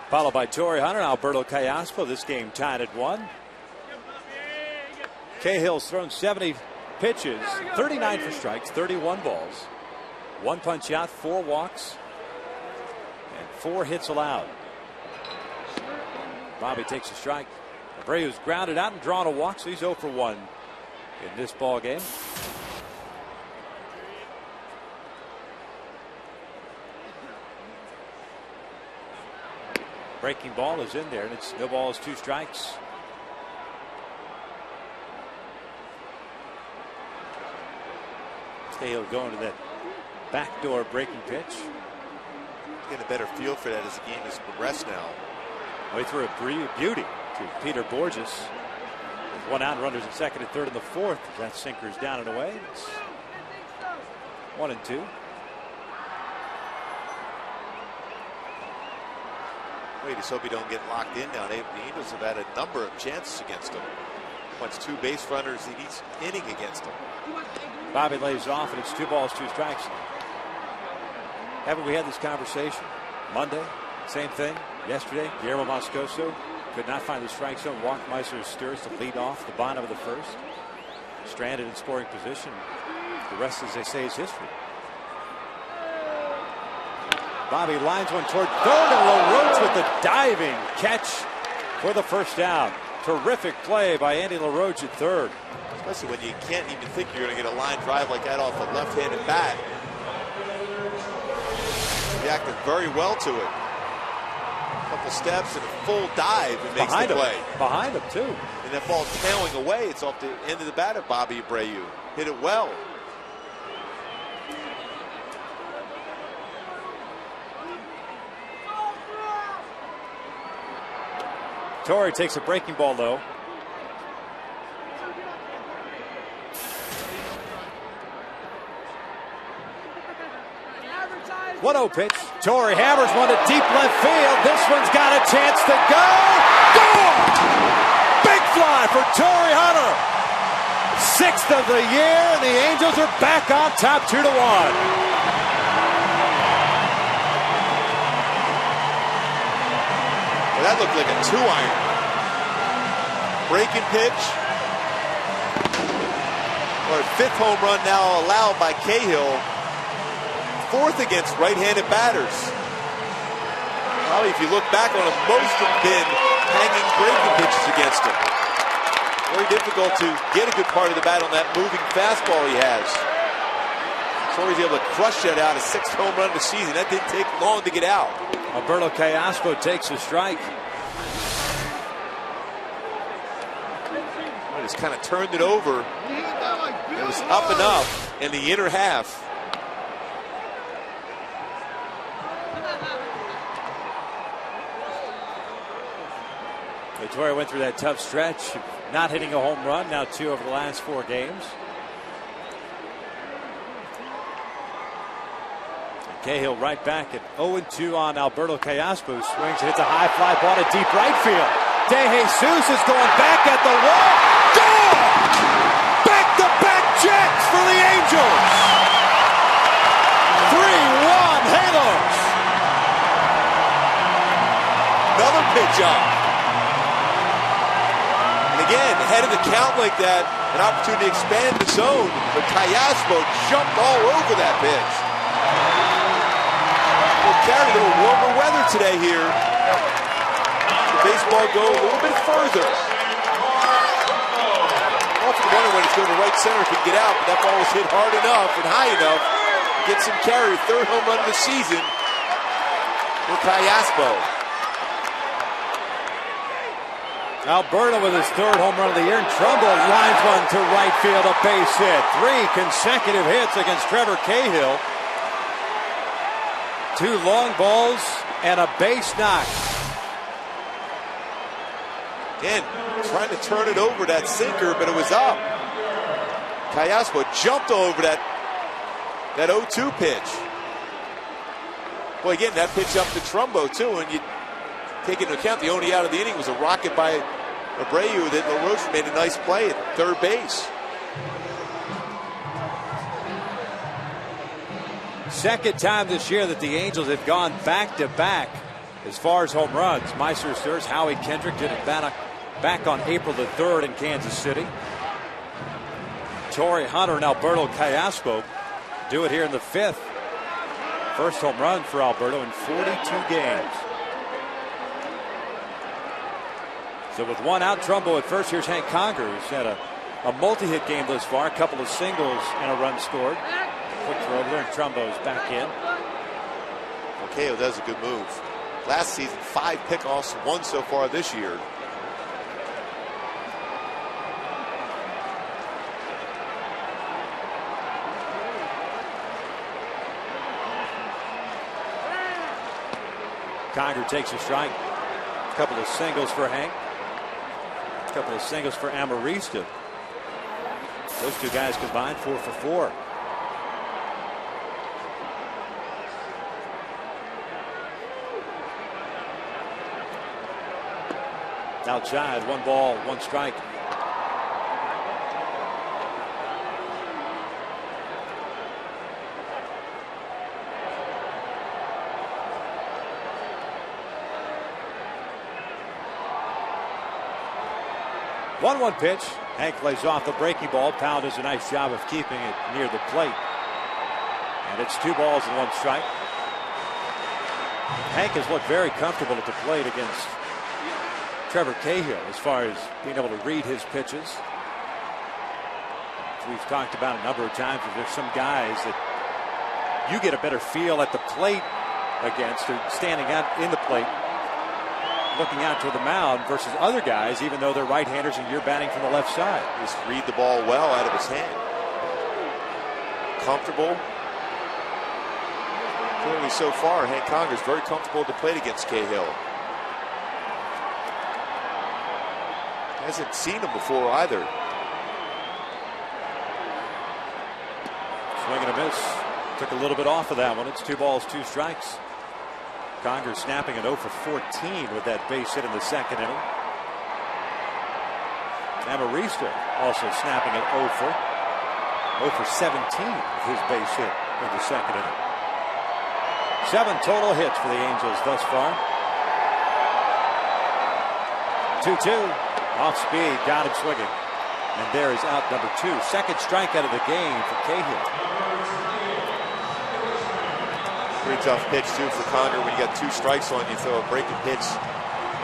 Speaker 3: Followed by Torrey Hunter and Alberto Callaspo. This game tied at 1. Cahill's thrown 70 pitches, 39 for strikes, 31 balls. 1 punch out, 4 walks, and 4 hits allowed. Bobby takes a strike. Abreu's grounded out and drawn a walk, so he's 0 for 1 in this ball game. Breaking ball is in there, and it's no balls, 2 strikes. Cahill going to that backdoor breaking pitch.
Speaker 4: Getting a better feel for that as the game has progressed now.
Speaker 3: Way through a beauty to Peter Borges. With 1 out, runners at second and third in the 4th. That sinker's down and away. It's 1-2.
Speaker 4: We just hope he don't get locked in now. The Angels have had a number of chances against him. Wants 2 base runners in each inning against him.
Speaker 3: Bobby lays off, and it's 2 balls, 2 strikes. Haven't we had this conversation? Monday, same thing. Yesterday, Guillermo Moscoso could not find the strike zone. Walked Meister Sturz to lead off the bottom of the 1st. Stranded in scoring position. The rest, as they say, is history. Bobby lines one toward third, and LaRoche with the diving catch for the 1st down. Terrific play by Andy LaRoche at third.
Speaker 4: Especially when you can't even think you're going to get a line drive like that off a left-handed bat. Reacted very well to it.
Speaker 2: couple steps and a full dive and makes the play.
Speaker 3: Behind him, too.
Speaker 2: And that ball tailing away. It's off the end of the bat of Bobby Abreu. Hit it well.
Speaker 3: Torrey takes a breaking ball low. 1-0 pitch. Torrey hammers one to deep left field. This one's got a chance to go. Gone! Big fly for Torrey Hunter. 6th of the year, and the Angels are back on top 2-1.
Speaker 2: Well, that looked like a 2-iron. Breaking pitch. Or a 5th home run now allowed by Cahill. 4th against right-handed batters. Probably if you look back on him, most have been hanging breaking pitches against him. Very difficult to get a good part of the bat on that moving fastball he has. Torrey's able to crush that out, a 6th home run of the season. That didn't take long to get out.
Speaker 3: Alberto Callaspo takes a strike.
Speaker 2: Well, just kind of turned it over. It was up and up in the inner half.
Speaker 3: Torrey went through that tough stretch, not hitting a home run, now 2 over the last 4 games. And Cahill right back at 0-2 on Alberto Callaspo. Swings and hits a high fly ball to deep right field. De Jesus is going back at the wall. Gone! Back-to-back jacks for the Angels. 3-1 Halos.
Speaker 2: Another pitch up. Again, ahead of the count like that, an opportunity to expand the zone, but Callaspo jumped all over that pitch. We'll carry a little warmer weather today here. The baseball go a little bit further. Often wonder when it's going to right center if it can get out, but that ball was hit hard enough and high enough to get some carry. 3rd home run of the season for Callaspo.
Speaker 3: Alberto with his 3rd home run of the year, and Trumbo lines one to right field, a base hit. 3 consecutive hits against Trevor Cahill. 2 long balls and a base knock.
Speaker 2: Again, trying to turn it over, that sinker, but it was up. Callaspo jumped over that 0-2 pitch. Well, again, that pitch up to Trumbo, too, and you take into account the only out of the inning was a rocket by Abreu that LaRoche made a nice play at 3rd base.
Speaker 3: Second time this year that the Angels have gone back-to-back as far as home runs. Meister Sturs, Howie Kendrick did it back on April the 3rd in Kansas City. Torrey Hunter and Alberto Callaspo do it here in the 5th. First home run for Alberto in 42 games. So with 1 out, Trumbo at first. Here's Hank Conger, who's had a multi-hit game thus far. A couple of singles and a run scored. Quick throw over there, and Trumbo's back in.
Speaker 2: Cahill does a good move. Last season, 5 pickoffs, 1 so far this year.
Speaker 3: Conger takes a strike. A couple of singles for Hank. A couple of singles for Amarista. Those 2 guys combined 4 for 4. Outside, 1 ball, 1 strike. One pitch. Hank lays off the breaking ball. Powell does a nice job of keeping it near the plate. And it's 2 balls and 1 strike. Hank has looked very comfortable at the plate against Trevor Cahill as far as being able to read his pitches. We've talked about a number of times that there's some guys that you get a better feel at the plate against, or standing out in the plate looking out to the mound versus other guys, even though they're right-handers and you're batting from the left side.
Speaker 4: Just read the ball well out of his hand. Comfortable. Clearly so far, Hank Conger's very comfortable at the plate against Cahill. Hasn't seen him before either.
Speaker 3: Swing and a miss. Took a little bit off of that one. It's 2 balls, 2 strikes. Conger snapping an 0 for 14 with that base hit in the second inning. Amarista also snapping an 0 for 17 with his base hit in the second inning. 7 total hits for the Angels thus far. 2-2. Off speed, got him swinging. And there is out number 2. Second strikeout of the game for Cahill.
Speaker 4: Pretty tough pitch, too, for Conger. When you got 2 strikes on you, throw a breaking pitch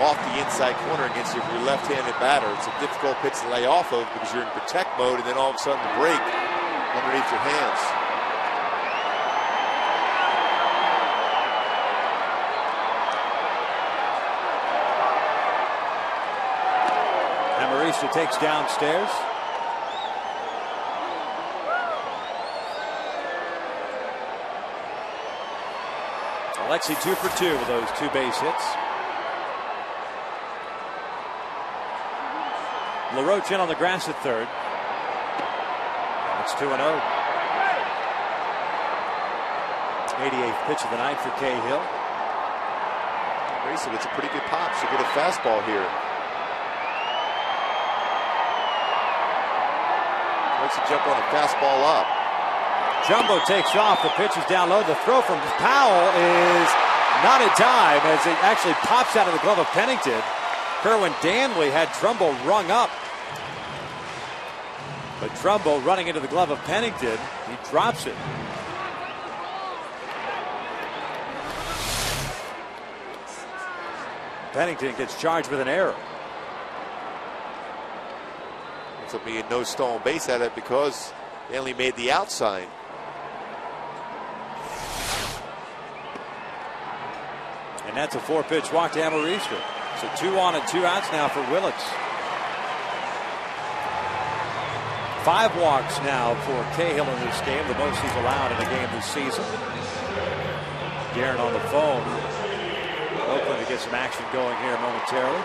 Speaker 4: off the inside corner against you for your left-handed batter. It's a difficult pitch to lay off of because you're in protect mode, and then all of a sudden the break underneath your hands.
Speaker 3: Amarista takes downstairs. Alexy 2 for 2 with those 2 base hits. LaRoche in on the grass at third. It's 2-0. 88th pitch of the night for Cahill.
Speaker 4: Grayson, it's a pretty good pop. So get a fastball here. Likes to jump on a fastball up.
Speaker 3: Jumbo takes off. The pitch is down low. The throw from Powell is not in time as it actually pops out of the glove of Pennington. Kerwin Danley had Trumbo rung up. But Trumbo running into the glove of Pennington, he drops it. Pennington gets charged with an error.
Speaker 4: This will be a no stolen base at it because Danley made the out sign.
Speaker 3: And that's a 4-pitch walk to Amarista. So 2 on and 2 outs now for Willits. 5 walks now for Cahill in this game, the most he's allowed in a game this season. Guerin on the phone. Oakland to get some action going here momentarily.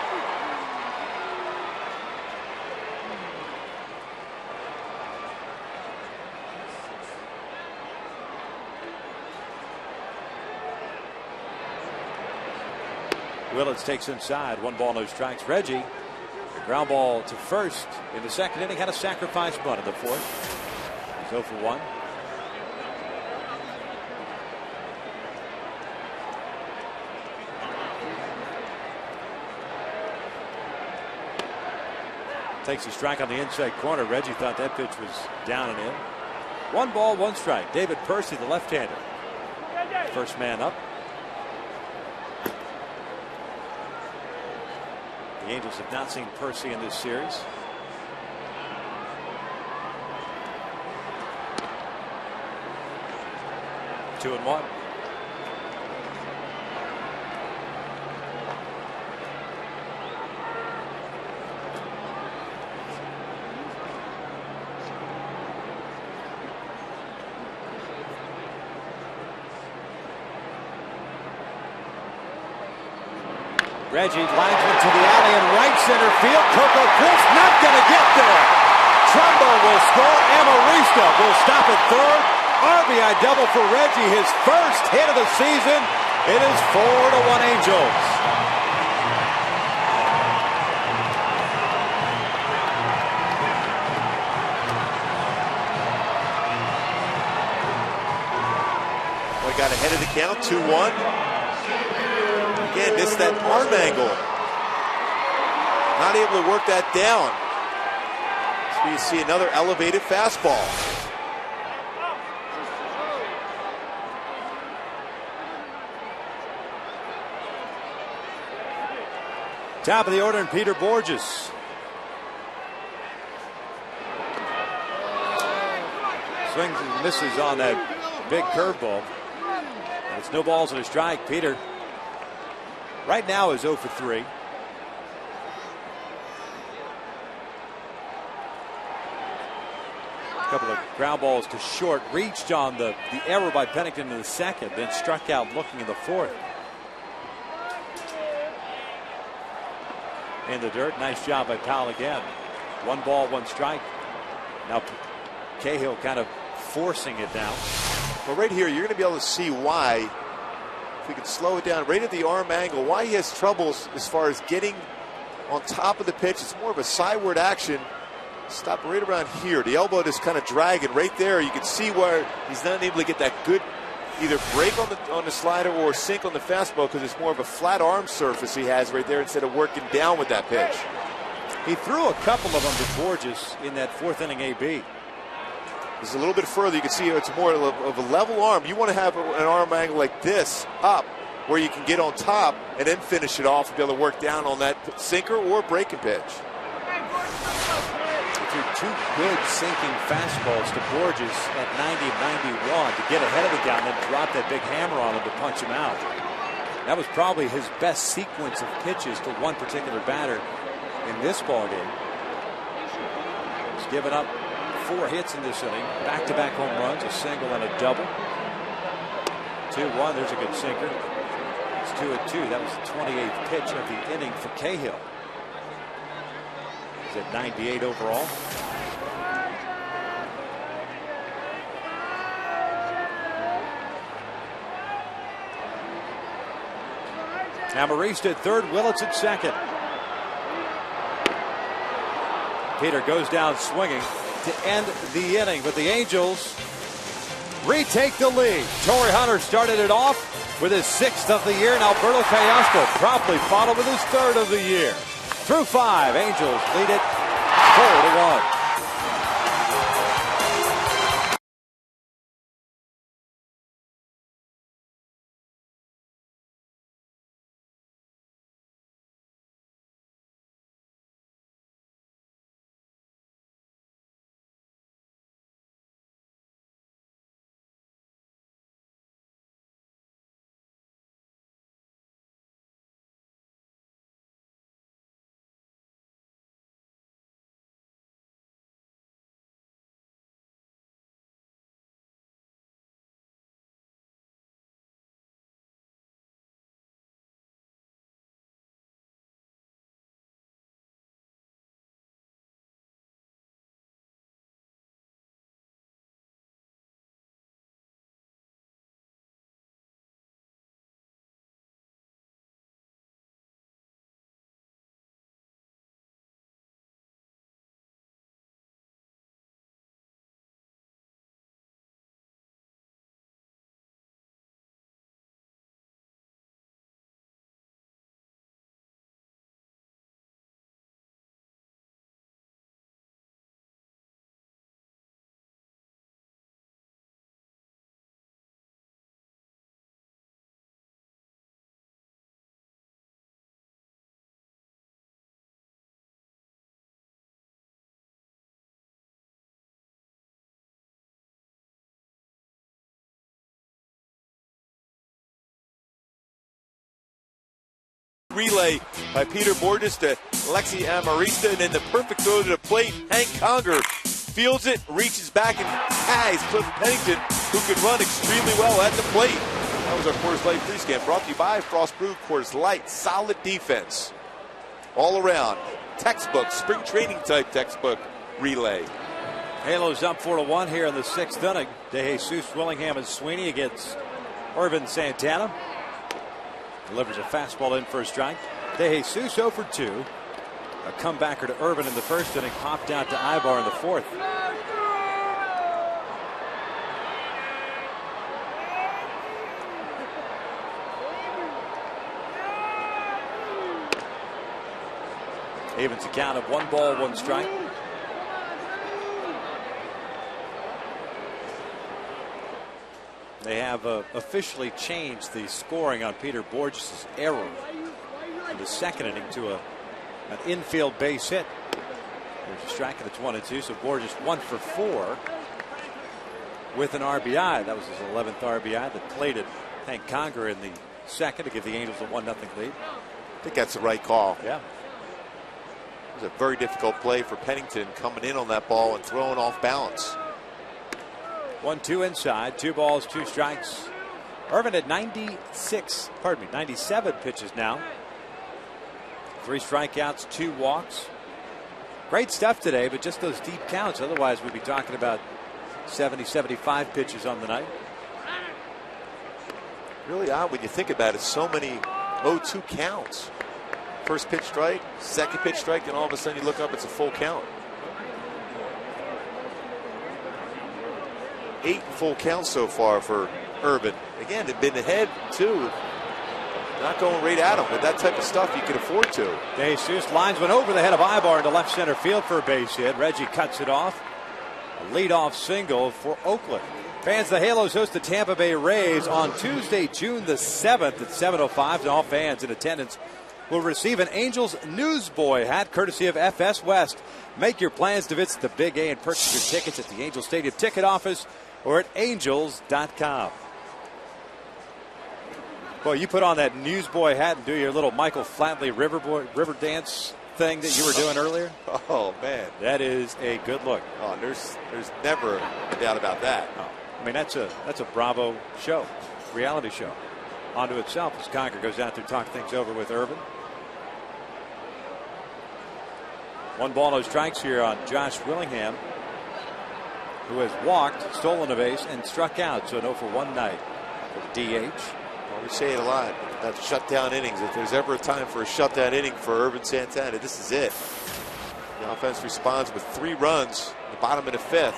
Speaker 3: Willits takes inside. 1 ball, no strikes. Reggie, ground ball to first in the second inning, had a sacrifice bunt in the fourth. He's 0 for 1. Takes a strike on the inside corner. Reggie thought that pitch was down and in. 1 ball, 1 strike. David Percy, the left-hander. First man up. The Angels have not seen Percy in this series. Two and 1. Reggie lines one to the alley in right center field. Coco Chris not going to get there. Trumbo will score. Amarista will stop at third. RBI double for Reggie, his first hit of the season. It is 4-1 Angels.
Speaker 4: Well, he got ahead of the count, 2-1. Again, missed that arm angle. Not able to work that down. So you see another elevated fastball.
Speaker 3: Top of the order, and Peter Borges. Swings and misses on that big curveball. It's no balls and a strike. Peter right now is 0 for 3. A couple of ground balls to short, reached on the error by Pennington in the second, then struck out looking in the fourth. In the dirt, nice job by Powell again. 1 ball, 1 strike. Now Cahill kind of forcing it down.
Speaker 4: Well, right here, you're going to be able to see why, if we can slow it down, right at the arm angle, why he has troubles as far as getting on top of the pitch. It's more of a sideward action. Stop right around here. The elbow just kind of dragging right there. You can see where he's not able to get that good either break on the slider or sink on the fastball because it's more of a flat arm surface he has right there instead of working down with that pitch.
Speaker 3: He threw a couple of them to Borges in that 4th inning AB.
Speaker 4: This is a little bit further. You can see it's more of a level arm. You want to have an arm angle like this up where you can get on top and then finish it off and be able to work down on that sinker or breaking pitch.
Speaker 3: Threw 2 good sinking fastballs to Borges at 90-91 to get ahead of the guy and then drop that big hammer on him to punch him out. That was probably his best sequence of pitches to one particular batter in this ball game. He's given up 4 hits in this inning, back-to-back home runs, a single and a double. 2-1, there's a good sinker. It's 2-2. That was the 28th pitch of the inning for Cahill. He's at 98 overall. Now Maurice at third, Willits at second. Peter goes down swinging to end the inning, but the Angels retake the lead. Torrey Hunter started it off with his 6th of the year, and Alberto Callasco promptly followed with his 3rd of the year. Through 5, Angels lead it 4-1.
Speaker 4: Relay by Peter Borges to Alexi Amarista, and then the perfect throw to the plate. Hank Conger fields it, reaches back, and has Cliff Pennington, who could run extremely well at the plate. That was our Coors Light pregame, brought to you by Frost Brew Coors Light. Solid defense all around. Textbook, spring training type textbook relay.
Speaker 3: Halos up 4-1 here in the 6th inning. DeJesus, Willingham, and Sweeney against Irvin Santana. Delivers a fastball in for a strike. DeJesus 0 for 2. A comebacker to Irvin in the 1st inning, popped out to Ibar in the 4th. Evens a count of 1 ball, 1 strike. They have officially changed the scoring on Peter Borges' error in the 2nd inning to an infield base hit. There's a strike, and it's 1-2. So Borges 1 for 4 with an RBI. That was his 11th RBI that plated Hank Conger in the 2nd to give the Angels a 1-0 lead.
Speaker 4: I think that's the right call.
Speaker 3: Yeah.
Speaker 4: It was a very difficult play for Pennington, coming in on that ball and throwing off balance.
Speaker 3: 1-2 inside. 2 balls, 2 strikes. Irvin at 97 pitches now. 3 strikeouts, 2 walks. Great stuff today, but just those deep counts. Otherwise, we'd be talking about 70, 75 pitches on the night.
Speaker 4: Really odd when you think about it. So many 0-2 counts. First pitch strike, second pitch strike, and all of a sudden you look up, it's a full count. 8 full counts so far for Irvin. Again, they've been ahead too. Not going right at him. With that type of stuff, you can afford to.
Speaker 3: DeJesus lines one over the head of Ibar into left center field for a base hit. Reggie cuts it off. A leadoff single for Oakland. Fans, the Halos host the Tampa Bay Rays on Tuesday, June the 7th at 7:05. And all fans in attendance will receive an Angels Newsboy hat courtesy of FS West. Make your plans to visit the Big A and purchase your tickets at the Angels Stadium ticket office or at angels.com. Boy, you put on that Newsboy hat and do your little Michael Flatley river dance thing that you were doing earlier.
Speaker 4: Oh, man.
Speaker 3: That is a good look.
Speaker 4: Oh, there's never a doubt about that.
Speaker 3: Oh, I mean, that's a Bravo show, reality show. Onto itself as Conger goes out there to talk things over with Irvin. 1 ball, no strikes here on Josh Willingham, who has walked, stolen a base, and struck out. So 0 for 1 night for the DH.
Speaker 4: Well, we say it a lot. That shutdown innings. If there's ever a time for a shutdown inning for Irvin Santana, this is it. The offense responds with 3 runs in the bottom of the 5th.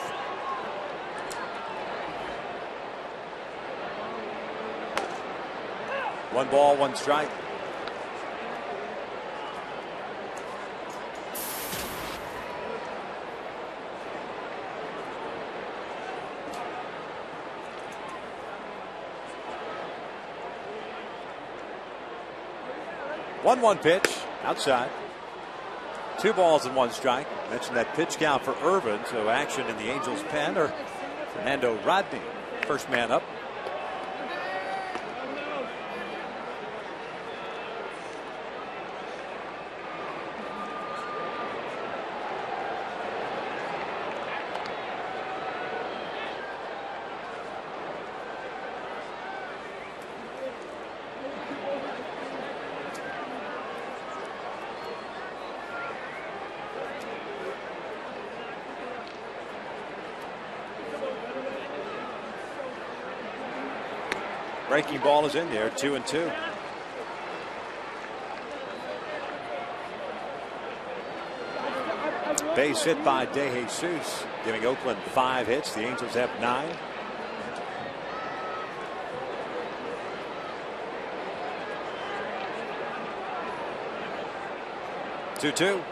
Speaker 3: One ball, 1 strike. One pitch outside. 2 balls and 1 strike. Mentioned that pitch count for Irvin, so action in the Angels pen or Fernando Rodney, first man up. Breaking ball is in there, 2-2. Base hit by DeJesus, giving Oakland 5 hits. The Angels have 9. Two. They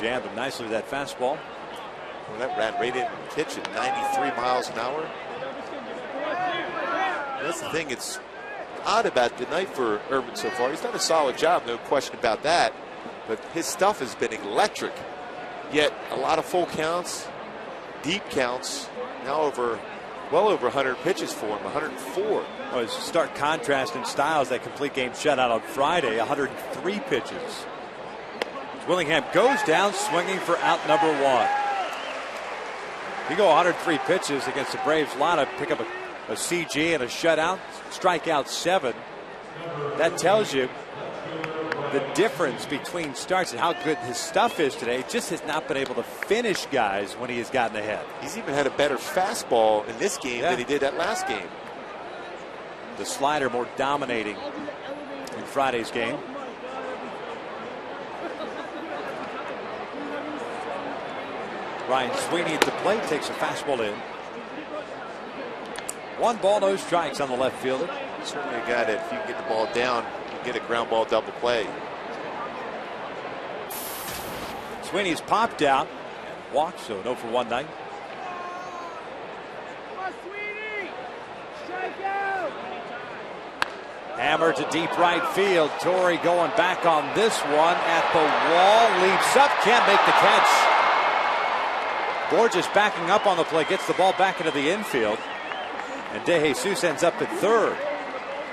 Speaker 3: jammed him nicely with that fastball.
Speaker 4: Well, that ran right in the kitchen, 93 miles an hour. That's the thing. It's odd about the night for Irvin so far. He's done a solid job, no question about that. But his stuff has been electric. Yet a lot of full counts, deep counts. Now well over 100 pitches for him, 104.
Speaker 3: Well, it's stark contrast in styles. That complete game shutout on Friday, 103 pitches. Willingham goes down swinging for out number 1. You go 103 pitches against the Braves lineup, pick up a CG and a shutout, strike out 7. That tells you the difference between starts and how good his stuff is today. Just has not been able to finish guys when he has gotten ahead.
Speaker 4: He's even had a better fastball in this game than he did that last game.
Speaker 3: The slider more dominating in Friday's game. Ryan Sweeney at the plate takes a fastball in. 1 ball, no strikes on the left fielder.
Speaker 4: Certainly a guy that if you can get the ball down, you can get a ground ball double play.
Speaker 3: Sweeney's popped out and walked, so 0 for 1 night. Hammer to deep right field. Torrey going back on this one at the wall. Leaps up, can't make the catch. Borges backing up on the play, gets the ball back into the infield. And DeJesus ends up at third.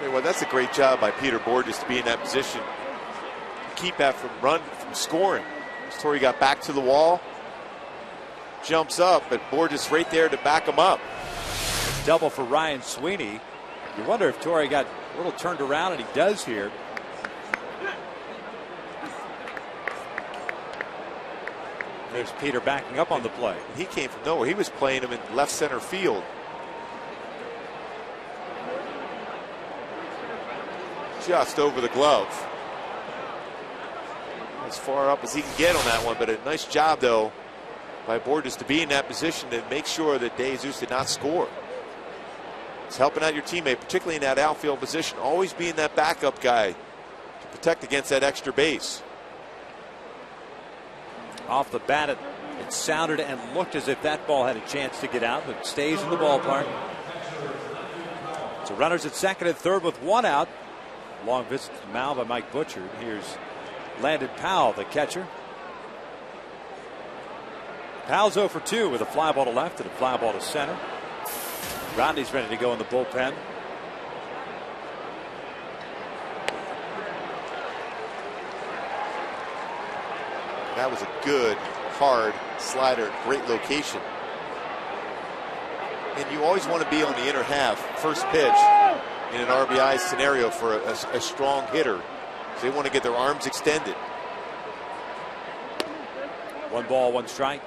Speaker 4: Well, that's a great job by Peter Borges to be in that position. Keep that from scoring. Torrey got back to the wall. Jumps up, but Borges right there to back him up.
Speaker 3: double for Ryan Sweeney. You wonder if Torrey got a little turned around, and he does here. There's Peter backing up on the play.
Speaker 4: He came from nowhere. He was playing him in left center field. Just over the glove. As far up as he can get on that one, but a nice job, though, by Borges to be in that position to make sure that De Jesus did not score. It's helping out your teammate, particularly in that outfield position. Always being that backup guy to protect against that extra base.
Speaker 3: Off the bat, it sounded and looked as if that ball had a chance to get out, but stays in the ballpark. So runners at second and third with one out. Long visit to the mound by Mike Butcher. Here's Landon Powell, the catcher. Powell's 0 for 2 with a fly ball to left and a fly ball to center. Rodney's ready to go in the bullpen.
Speaker 4: That was a good, hard slider. Great location. And you always want to be on the inner half, first pitch, in an RBI scenario for a strong hitter. So they want to get their arms extended.
Speaker 3: 1 ball, 1 strike.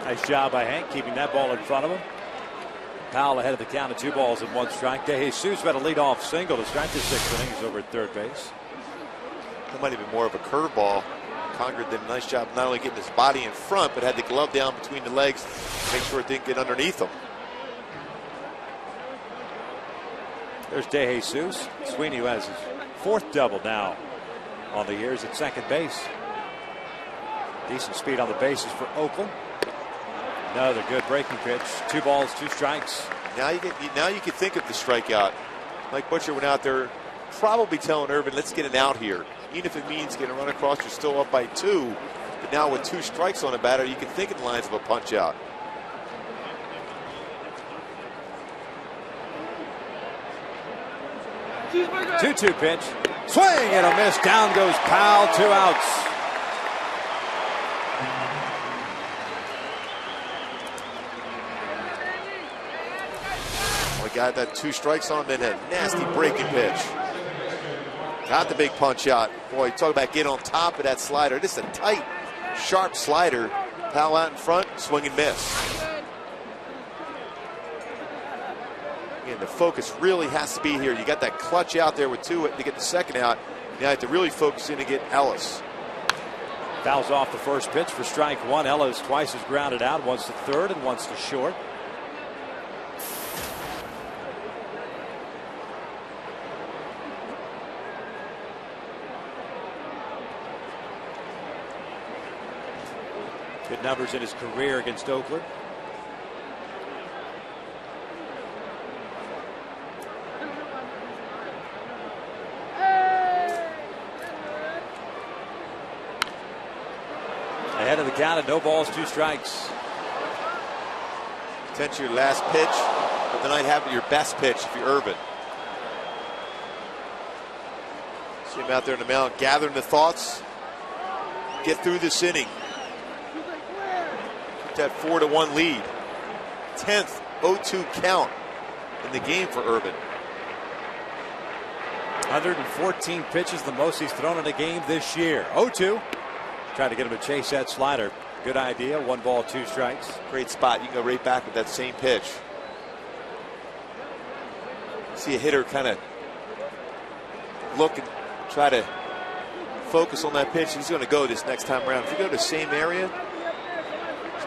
Speaker 3: Nice job by Hank keeping that ball in front of him. Powell ahead of the count of 2 balls and 1 strike. De Jesus had a leadoff single to start the 6th inning. He's over at third base.
Speaker 4: That might have been more of a curveball. Conger did a nice job not only getting his body in front, but had the glove down between the legs to make sure it didn't get underneath him.
Speaker 3: There's De Jesus. Sweeney, who has his 4th double now on the year, is at second base. Decent speed on the bases for Oakland. Another good breaking pitch. 2 balls, 2 strikes.
Speaker 4: Now you can think of the strikeout. Mike Butcher went out there probably telling Irvin, let's get an out here. Even if it means getting a run across, you're still up by 2. But now with 2 strikes on a batter, you can think in the lines of a punch out.
Speaker 3: Cheeseburger. 2-2 pitch. Swing and a miss. Down goes Powell. 2 outs.
Speaker 4: Got that 2 strikes on, then a nasty breaking pitch. Got the big punch out. Boy, talk about getting on top of that slider. This is a tight, sharp slider. Powell out in front, swing and miss. Again, the focus really has to be here. You got that clutch out there with 2 to get the second out. Now you have to really focus in to get Ellis.
Speaker 3: Fouls off the first pitch for strike 1. Ellis twice is grounded out, once to third and once to short. Good numbers in his career against Oakland. Ahead of the count and no balls, 2 strikes.
Speaker 4: Potentially your last pitch, but the night have your best pitch if you're Irvin. See him out there in the mound gathering the thoughts. Get through this inning. That 4-1 lead. 10th 0-2 count in the game for Irvin.
Speaker 3: 114 pitches, the most he's thrown in a game this year. 0-2. Trying to get him to chase that slider. Good idea. 1 ball, 2 strikes.
Speaker 4: Great spot. You can go right back with that same pitch. See a hitter kind of look and try to focus on that pitch. He's going to go this next time around. If you go to the same area,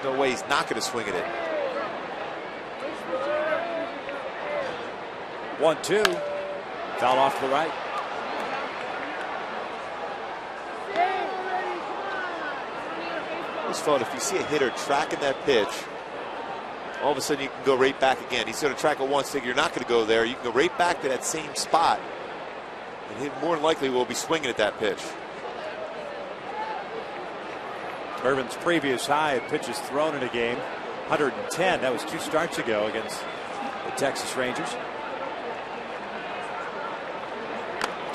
Speaker 4: no way he's not going to swing at it.
Speaker 3: 1-2. Foul off to the right.
Speaker 4: It's fun if you see a hitter tracking that pitch. All of a sudden you can go right back again. He's going to track it once, think you're not going to go there. You can go right back to that same spot, and he more than likely will be swinging at that pitch.
Speaker 3: Irvin's previous high in pitches thrown in a game, 110. That was 2 starts ago against the Texas Rangers.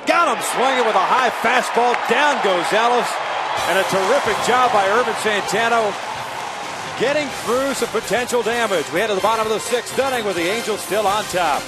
Speaker 3: Got him swinging with a high fastball. Down goes Ellis. And a terrific job by Ervin Santana getting through some potential damage. We head to the bottom of the 6th inning with the Angels still on top.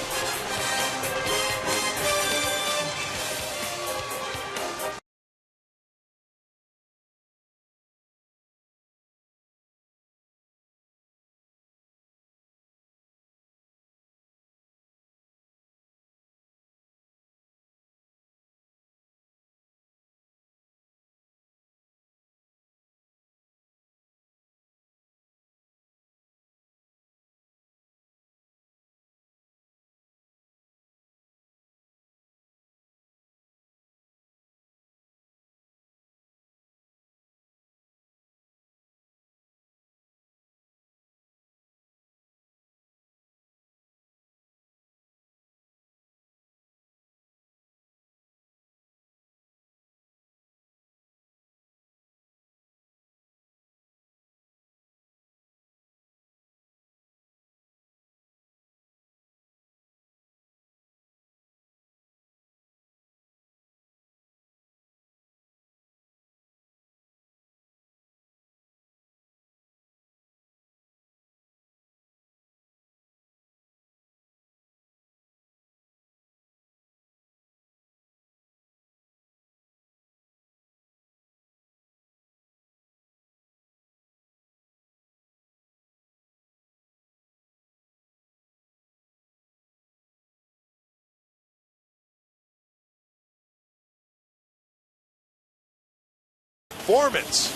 Speaker 4: Performance.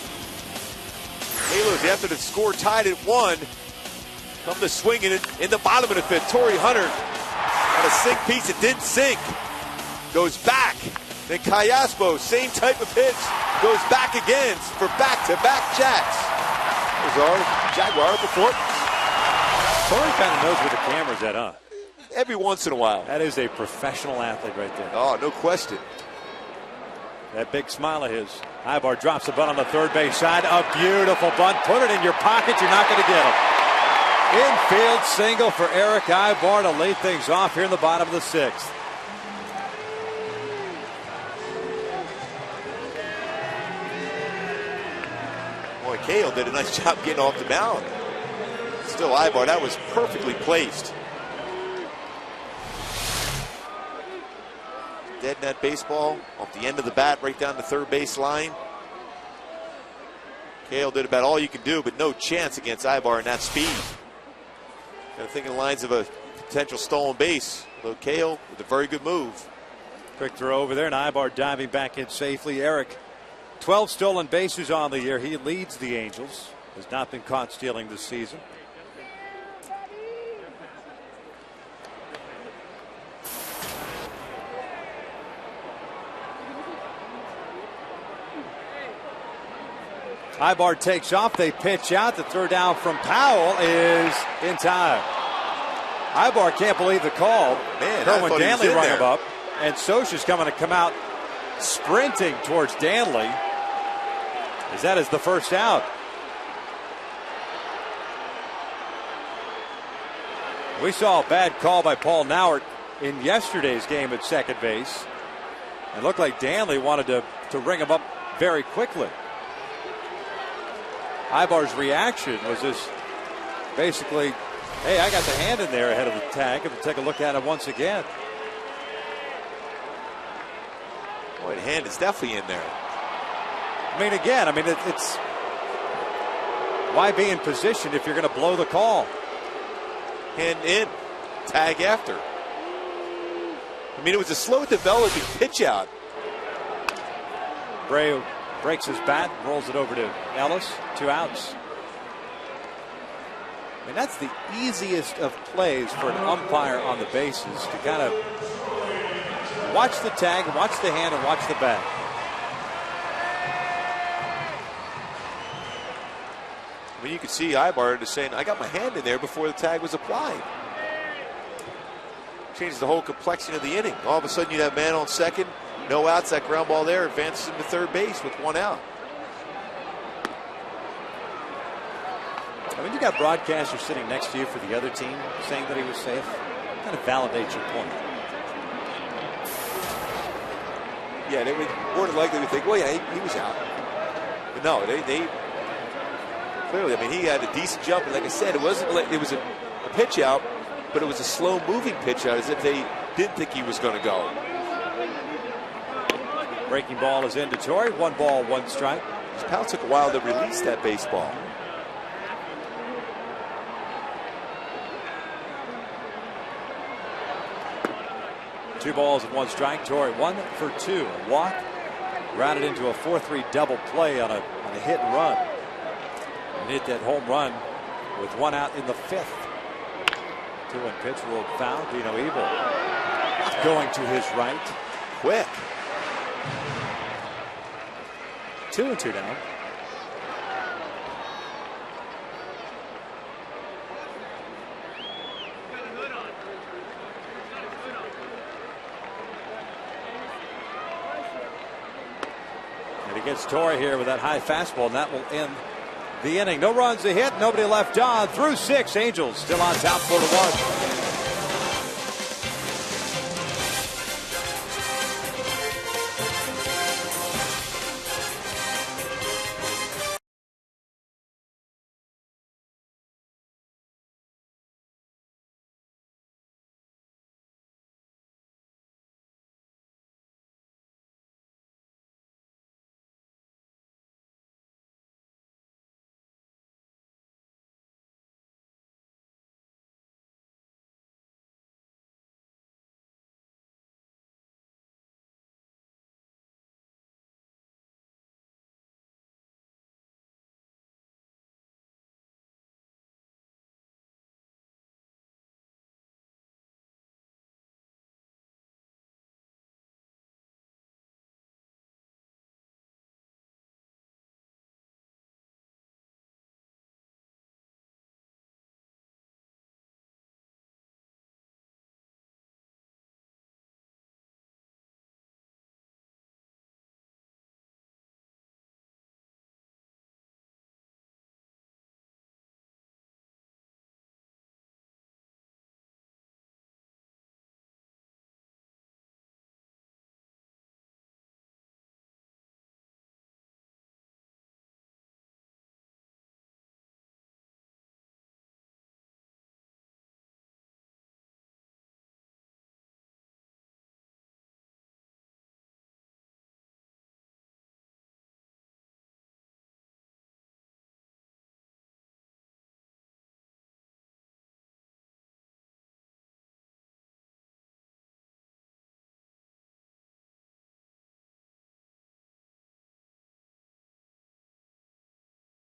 Speaker 4: Halos, after the score tied at 1, come to swinging in the bottom of the 5th. Torrey Hunter on a sink piece. It didn't sink. Goes back. Then Callaspo, same type of pitch, goes back again for back-to-back jacks. There's our Jaguar before.
Speaker 3: Torrey kind of knows where the camera's at, huh?
Speaker 4: Every once in a while.
Speaker 3: That is a professional athlete right there.
Speaker 4: Oh, no question.
Speaker 3: That big smile of his. Ibar drops the bunt on the third base side. A beautiful bunt. Put it in your pocket. You're not going to get him. Infield single for Eric Ibar to lead things off here in the bottom of the 6th.
Speaker 4: Boy, Cale did a nice job getting off the mound. Still Ibar, that was perfectly placed. Dead net baseball off the end of the bat right down the third base line. Cale did about all you can do, but no chance against Ibar in that speed. Kind of thinking the lines of a potential stolen base. Though Cale with a very good move.
Speaker 3: Quick throw over there, and Ibar diving back in safely. Eric, 12 stolen bases on the year. He leads the Angels. Has not been caught stealing this season. Ibar takes off. They pitch out. The throw down from Powell is in time. Ibar can't believe the call.
Speaker 4: Man,
Speaker 3: Kerwin Danley rung him up. And Scioscia's going to come out sprinting towards Danley. As that is the first out. We saw a bad call by Paul Nauert in yesterday's game at second base. It looked like Danley wanted to ring him up very quickly. Ibar's reaction was just basically, hey, I got the hand in there ahead of the tag, and we'll take a look at it once again.
Speaker 4: Boy, the hand is definitely in there.
Speaker 3: I mean, again, it's why be in position if you're going to blow the call?
Speaker 4: Hand in, tag after. I mean, it was a slow developing pitch out.
Speaker 3: Bray breaks his bat, rolls it over to Ellis. 2 outs. I mean, that's the easiest of plays for an umpire on the bases, to kind of watch the tag, watch the hand, and watch the bat.
Speaker 4: I mean, you could see Ibar just saying, I got my hand in there before the tag was applied. Changes the whole complexion of the inning. All of a sudden, you'd have man on second, no outs. That ground ball there advances him to third base with 1 out.
Speaker 3: I mean, you got broadcasters sitting next to you for the other team saying that he was safe. Kind of validates your point.
Speaker 4: Yeah, they would more than likely would think, well, yeah, he was out. But no, they clearly, I mean, he had a decent jump. And like I said, it wasn't like it was a pitch out, but it was a slow-moving pitch out, as if they didn't think he was going to go.
Speaker 3: Breaking ball is into Torrey. 1 ball, 1 strike.
Speaker 4: Powell took a while to release that baseball.
Speaker 3: Two balls and 1 strike. Torrey 1 for 2. A walk. Grounded into a 4-3 double play on a hit and run. And hit that home run with 1 out in the 5th. 2-1 pitch, ruled foul. Dino Ebel going to his right.
Speaker 4: Quick.
Speaker 3: 2-2 now. And he gets Torrey here with that high fastball, and that will end the inning. No runs to hit, nobody left on. Through 6, Angels still on top 4-1.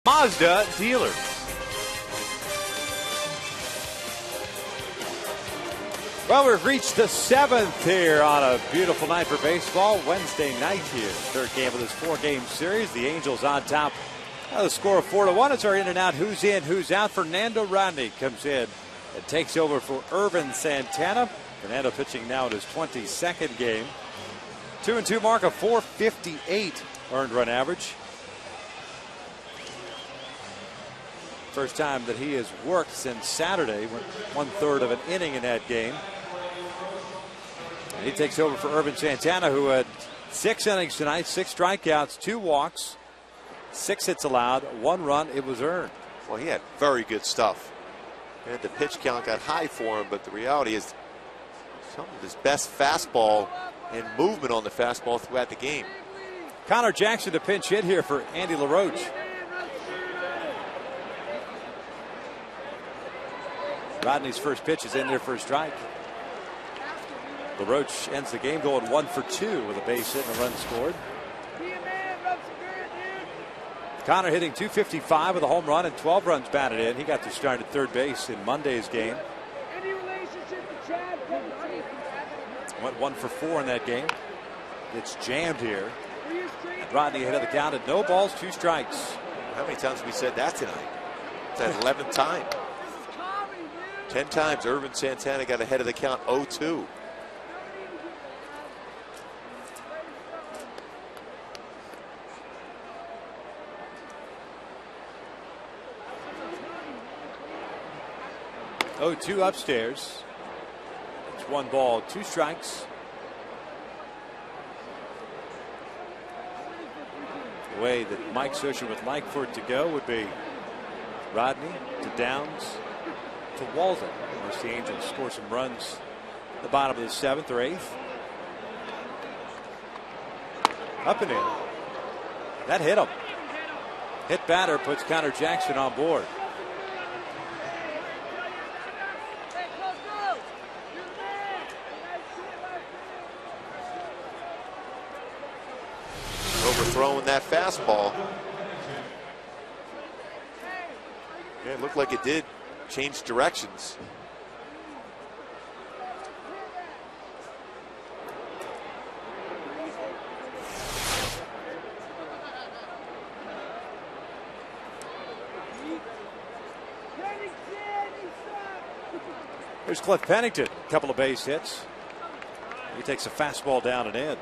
Speaker 2: Mazda dealers.
Speaker 3: Well, we've reached the 7th here on a beautiful night for baseball. Wednesday night here. 3rd game of this 4-game series. The Angels on top. The score of 4-1. It's our in and out. Who's in, who's out. Fernando Rodney comes in and takes over for Ervin Santana. Fernando pitching now in his 22nd game. 2-2 mark of .458 earned run average. First time that he has worked since Saturday. Went 1/3 of an inning in that game. And he takes over for Ervin Santana, who had 6 innings tonight, 6 strikeouts, 2 walks, 6 hits allowed, 1 run. It was earned.
Speaker 4: Well, he had very good stuff. And the pitch count got high for him, but the reality is some of his best fastball and movement on the fastball throughout the game.
Speaker 3: Connor Jackson to pinch hit here for Andy LaRoche. Rodney's first pitch is in there for a strike. LaRoche ends the game going 1 for 2 with a base hit and a run scored. Connor hitting .255 with a home run and 12 runs batted in. He got to start at third base in Monday's game. Went 1 for 4 in that game. Gets jammed here. And Rodney ahead of the count at no balls, 2 strikes.
Speaker 4: How many times have we said that tonight? It's that 11th time. 10 times Ervin Santana got ahead of the count 0-2.
Speaker 3: 0-2 upstairs. It's 1 ball, 2 strikes. The way that Mike Scioscia would like for it to go would be Rodney to Downs to Walden. Unless the Angels score some runs at the bottom of the 7th or 8th. Up and in. That hit him. Hit batter puts Connor Jackson on board.
Speaker 4: Overthrowing that fastball. Yeah, it looked like it did change directions.
Speaker 3: There's Cliff Pennington, a couple of base hits. He takes a fastball down and in.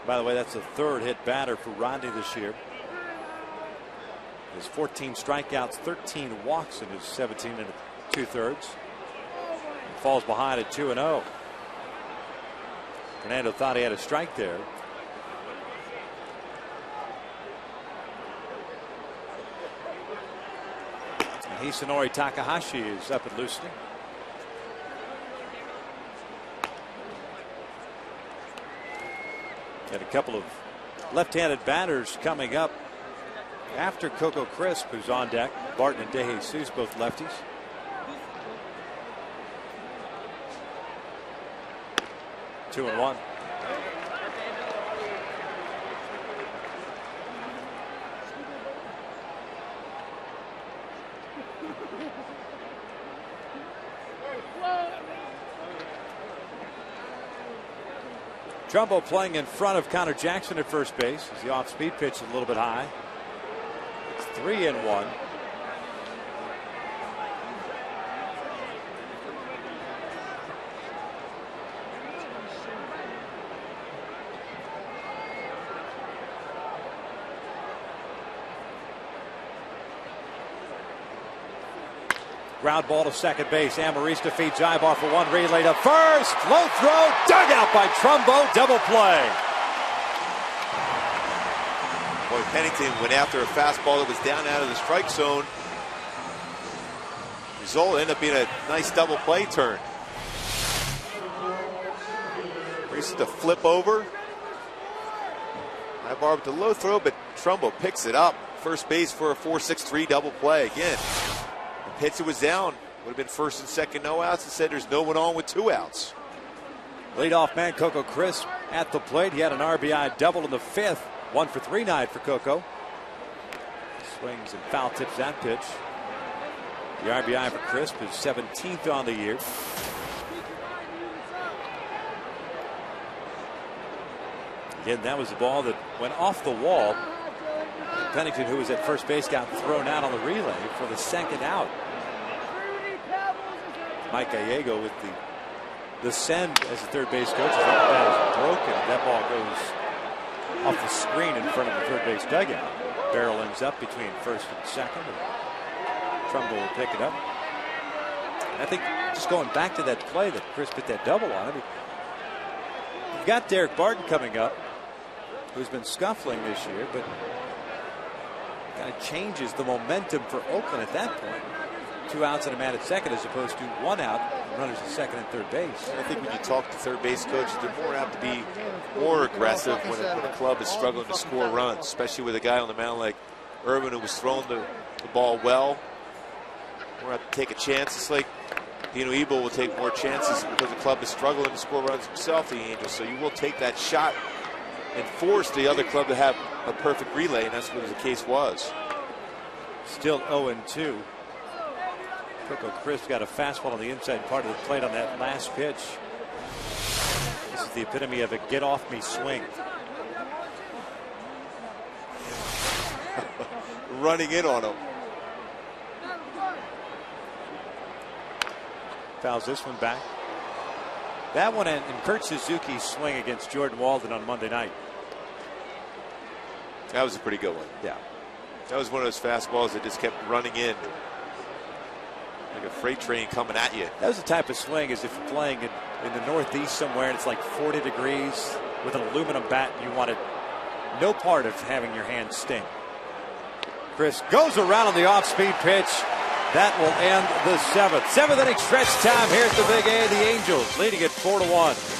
Speaker 3: By the way, that's the 3rd hit batter for Rodney this year. His 14 strikeouts, 13 walks in his 17 2/3. Falls behind at 2-0. Fernando thought he had a strike there. Hisanori Takahashi is up and loosening. And a couple of left-handed batters coming up after Coco Crisp, who's on deck. Barton and DeJesus, both lefties. Two and one. Trumbo playing in front of Connor Jackson at first base as the off-speed pitch is a little bit high. It's 3-1. Ground ball to second base. Amarista feeds Ibar for 1, relay to first. Low throw, dug out by Trumbo. Double play.
Speaker 4: Boy, Pennington went after a fastball that was down out of the strike zone. Result ended up being a nice double play turn. Races to flip over. Ibar with the low throw, but Trumbo picks it up. First base for a 4-6-3 double play again. Pitcher was down. Would have been first and second, no outs. Instead, there's no one on with 2 outs.
Speaker 3: Leadoff man Coco Crisp at the plate. He had an RBI double in the 5th. 1 for 3 night for Coco. Swings and foul tips that pitch. The RBI for Crisp is 17th on the year. Again, that was the ball that went off the wall. Pennington, who was at first base, got thrown out on the relay for the second out. Mike Gallego with the send as the third base coach. That bat is broken. That ball goes off the screen in front of the third base dugout. Barrel ends up between first and second. And Trumbo will pick it up. And I think just going back to that play that Chris put that double on, I mean, you've got Derek Barton coming up, who's been scuffling this year, but kind of changes the momentum for Oakland at that point. 2 outs and a man at second as opposed to 1 out, runners at second and third base.
Speaker 4: I think when you talk to third base coaches, they're more apt to be more aggressive when a club is struggling to score runs, especially with a guy on the mound like Irvin, who was throwing the ball well. More apt to take a chance. It's like Dino Ebel will take more chances because the club is struggling to score runs himself, the Angels. So you will take that shot and force the other club to have a perfect relay, and that's what the case was.
Speaker 3: Still 0-2. Coco Crisp got a fastball on the inside part of the plate on that last pitch. This is the epitome of a get off me swing.
Speaker 4: Running in on him.
Speaker 3: Fouls this one back. That one and Kurt Suzuki's swing against Jordan Walden on Monday night.
Speaker 4: That was a pretty good one.
Speaker 3: Yeah.
Speaker 4: That was one of those fastballs that just kept running in. Like a freight train coming at you.
Speaker 3: That was the type of swing as if you're playing in the Northeast somewhere and it's like 40 degrees with an aluminum bat and you wanted no part of having your hand sting. Chris goes around on the off-speed pitch. That will end the seventh. Seventh inning stretch time here at the Big A. The Angels leading it 4-1.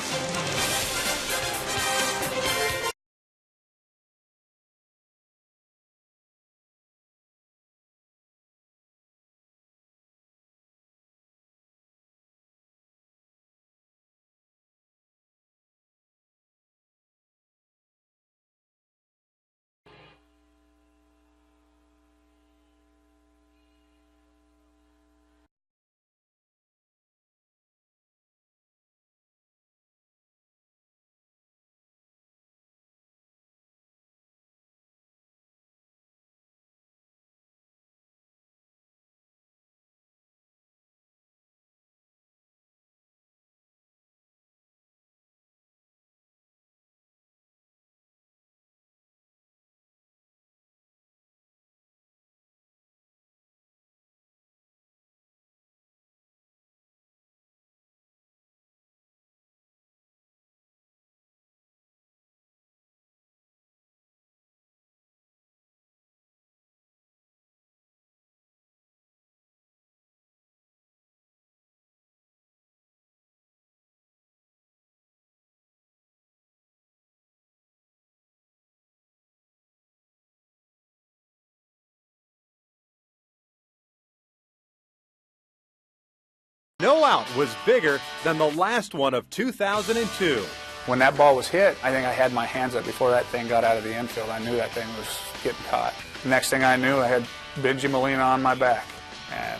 Speaker 7: No out was bigger than the last one of 2002.
Speaker 8: When that ball was hit, I think I had my hands up before that thing got out of the infield. I knew that thing was getting caught. The next thing I knew, I had Benji Molina on my back and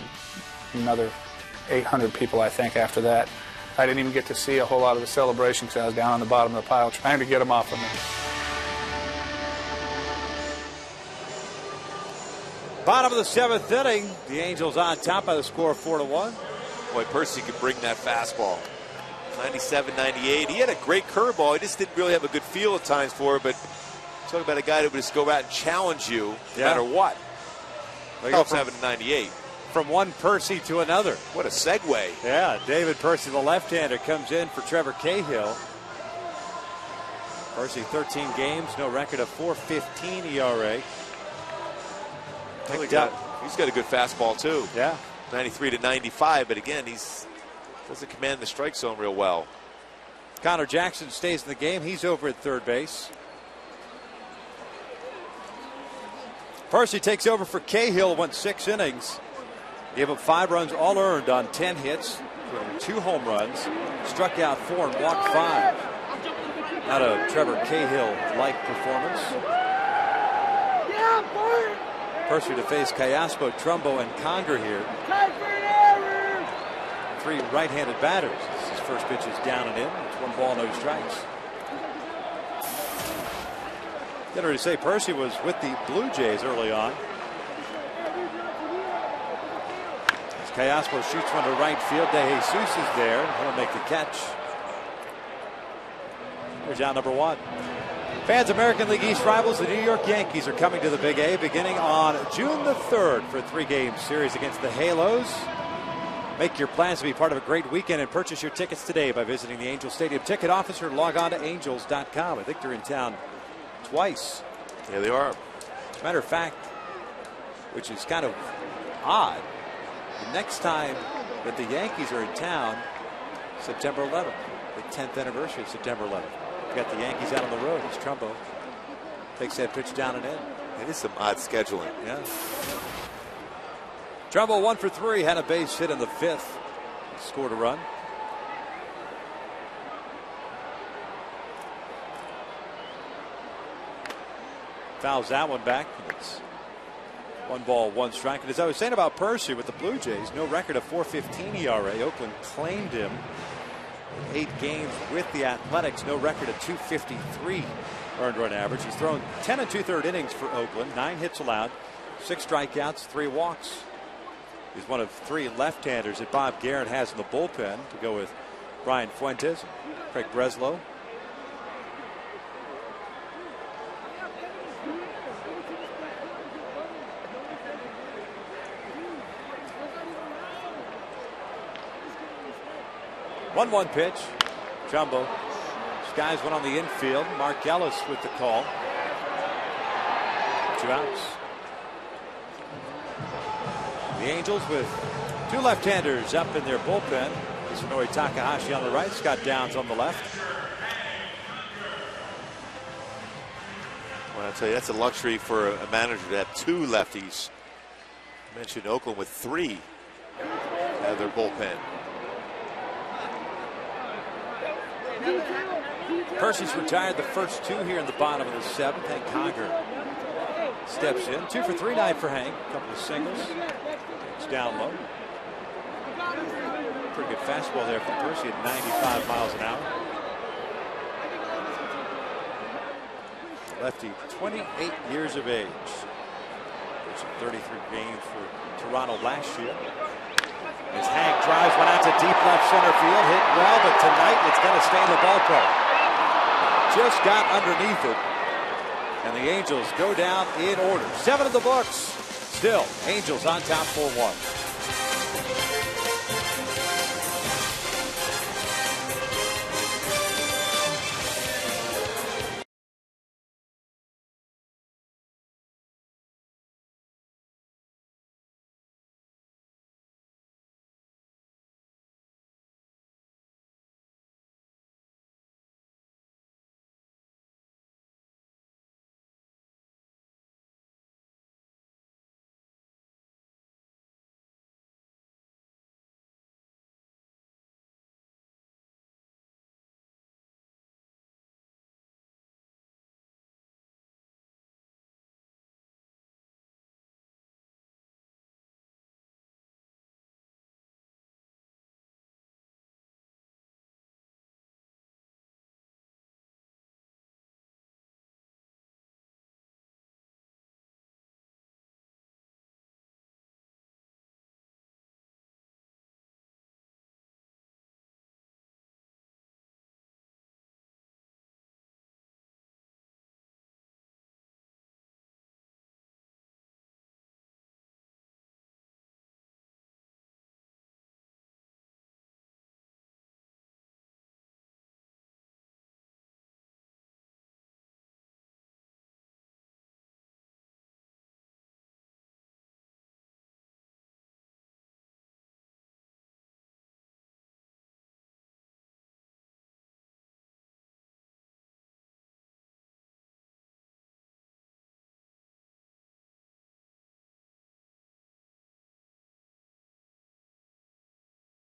Speaker 8: another 800 people, I think, after that. I didn't even get to see a whole lot of the celebration because I was down on the bottom of the pile trying to get them off of me.
Speaker 3: Bottom of the seventh inning, the Angels on top by the score of 4-1.
Speaker 4: Boy, Percy could bring that fastball. 97, 98. He had a great curveball. He just didn't really have a good feel at times for it. But talk about a guy that would just go out and challenge you no matter what. Well, he goes 7 to 98.
Speaker 3: From one Percy to another.
Speaker 4: What a segue.
Speaker 3: Yeah, David Percy, the left-hander, comes in for Trevor Cahill. Percy, 13 games, no record of .415 ERA.
Speaker 4: He's got a good fastball, too.
Speaker 3: Yeah.
Speaker 4: 93 to 95, but again, doesn't command the strike zone real well.
Speaker 3: Connor Jackson stays in the game. He's over at third base. Percy takes over for Cahill, went 6 innings. Gave up 5 runs, all earned on 10 hits, 2 home runs, struck out 4 and walked 5. Not a Trevor Cahill-like performance. Percy to face Callaspo, Trumbo, and Conger here. 3 right-handed batters. His first pitch is down and in. It's 1 ball, no strikes. Did already say Percy was with the Blue Jays early on. As Callaspo shoots one to right field, De Jesus is there. He'll make the catch. Here's out number 1. Fans, American League East rivals, the New York Yankees are coming to the Big A beginning on June the 3rd for a 3-game series against the Halos. Make your plans to be part of a great weekend and purchase your tickets today by visiting the Angels Stadium ticket office or log on to angels.com. I think they're in town twice.
Speaker 4: Yeah, they are.
Speaker 3: As a matter of fact, which is kind of odd, the next time that the Yankees are in town, September 11th, the 10th anniversary of September 11th. Got the Yankees out on the road. It's Trumbo. Takes that pitch down and in.
Speaker 4: It is some odd scheduling.
Speaker 3: Yeah. Trumbo 1 for 3. Had a base hit in the 5th. Scored a run. Fouls that one back. It's 1 ball, 1 strike. And as I was saying about Percy with the Blue Jays, no record of .415 ERA. Oakland claimed him. 8 games with the Athletics, no record of .253 earned run average. He's thrown 10 2/3 innings for Oakland, 9 hits allowed, 6 strikeouts, 3 walks. He's one of 3 left-handers that Bob Guerin has in the bullpen to go with Brian Fuentes and Craig Breslow. 1-1 pitch. Jumbo. Skies went on the infield. Mark Ellis with the call. 2 outs. The Angels with 2 left-handers up in their bullpen. Isunori Takahashi on the right. Scott Downs on the left.
Speaker 4: Well, I'll tell you, that's a luxury for a manager to have 2 lefties. I mentioned Oakland with 3 out of their bullpen.
Speaker 3: Percy's retired the first 2 here in the bottom of the 7th. Hank Conger steps in. 2 for 3 night for Hank. A couple of singles. It's down low. Pretty good fastball there from Percy at 95 miles an hour. Lefty, 28 years of age. There's 33 games for Toronto last year. As Hank drives one out to deep left center field. Hit well, but tonight it's going to stay in the ballpark. Just got underneath it. And the Angels go down in order. 7 in the books. Still, Angels on top 4-1.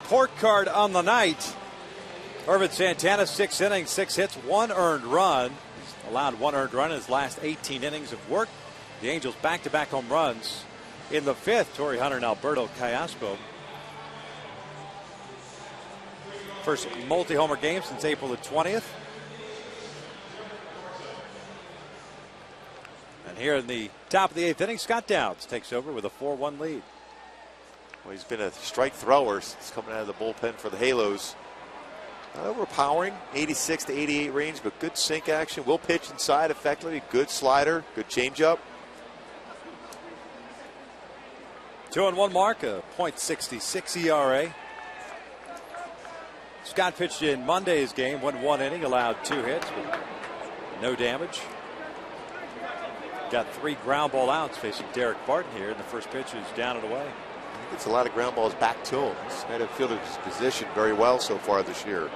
Speaker 3: Report card on the night. Ervin Santana, 6 innings, 6 hits, 1 earned run. He's allowed 1 earned run in his last 18 innings of work. The Angels back-to-back home runs in the 5th. Torrey Hunter and Alberto Callaspo. First multi-homer game since April the 20th. And here in the top of the 8th inning, Scott Downs takes over with a 4-1 lead.
Speaker 4: Well, he's been a strike thrower. He's coming out of the bullpen for the Halos. Not overpowering, 86 to 88 range, but good sink action. Will pitch inside effectively. Good slider, good changeup.
Speaker 3: 2-1 mark, a .66 ERA. Scott pitched in Monday's game, went 1 inning, allowed 2 hits, but no damage. Got 3 ground ball outs facing Derek Barton here, and the first pitch is down and away.
Speaker 4: Gets a lot of ground balls back to him. He's had to field his position very well so far this year.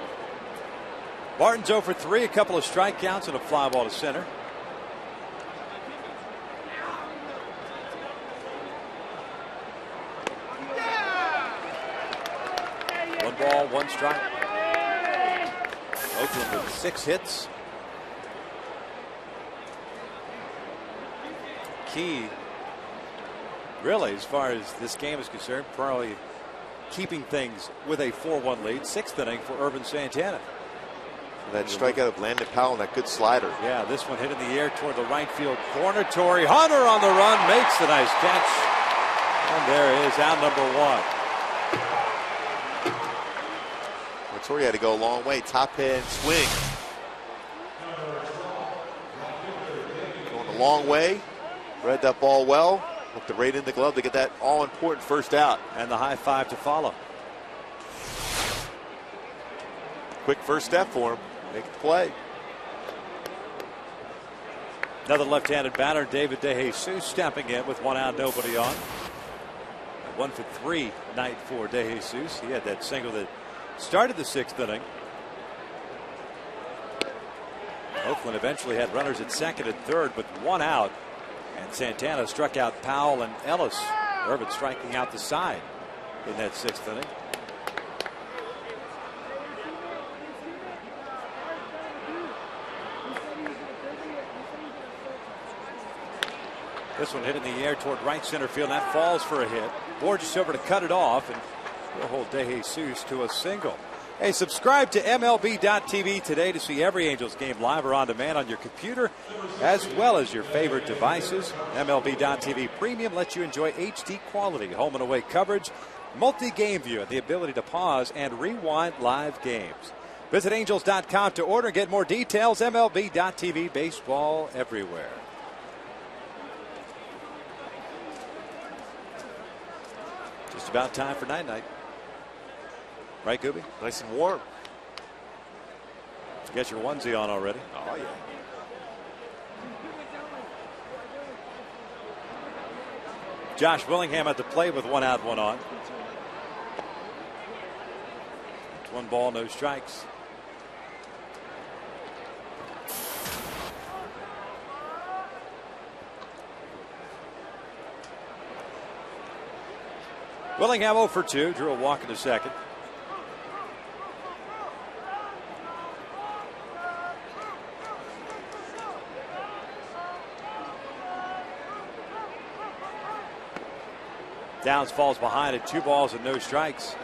Speaker 3: Barton's 0 for 3, a couple of strikeouts and a fly ball to center. Yeah! 1 ball, 1 strike. Oakland with 6 hits. Key, really, as far as this game is concerned, probably keeping things with a 4-1 lead. 6th inning for Ervin Santana.
Speaker 4: That strikeout of Landon Powell and that good slider.
Speaker 3: Yeah, this one hit in the air toward the right field corner. Torrey Hunter on the run, makes the nice catch. And there is out number 1.
Speaker 4: Well, Torrey had to go a long way. Top hand swing. Going a long way. Read that ball well. Looked it right in the glove to get that all-important first out.
Speaker 3: And the high five to follow.
Speaker 4: Quick first step for him. Make the play.
Speaker 3: Another left-handed batter, David DeJesus, stepping in with 1 out, nobody on. 1 for 3 night for DeJesus. He had that single that started the 6th inning. Oakland eventually had runners at second and third with 1 out. And Santana struck out Powell and Ellis. Irvin striking out the side in that 6th inning. This one hit in the air toward right center field. That falls for a hit. Borges over to cut it off, and we'll hold DeJesus to a single. Hey, subscribe to MLB.tv today to see every Angels game live or on demand on your computer, as well as your favorite devices. MLB.tv Premium lets you enjoy HD quality home and away coverage, multi-game view, and the ability to pause and rewind live games. Visit Angels.com to order and get more details. MLB.tv, baseball everywhere. Just about time for night-night. Right, Gooby?
Speaker 4: Nice and warm.
Speaker 3: Get your onesie on already.
Speaker 4: Oh, yeah.
Speaker 3: Josh Willingham at the plate with 1 out, 1 on. It's 1 ball, no strikes. Willingham 0 for 2, drew a walk in the second. Downs falls behind at 2 balls and no strikes.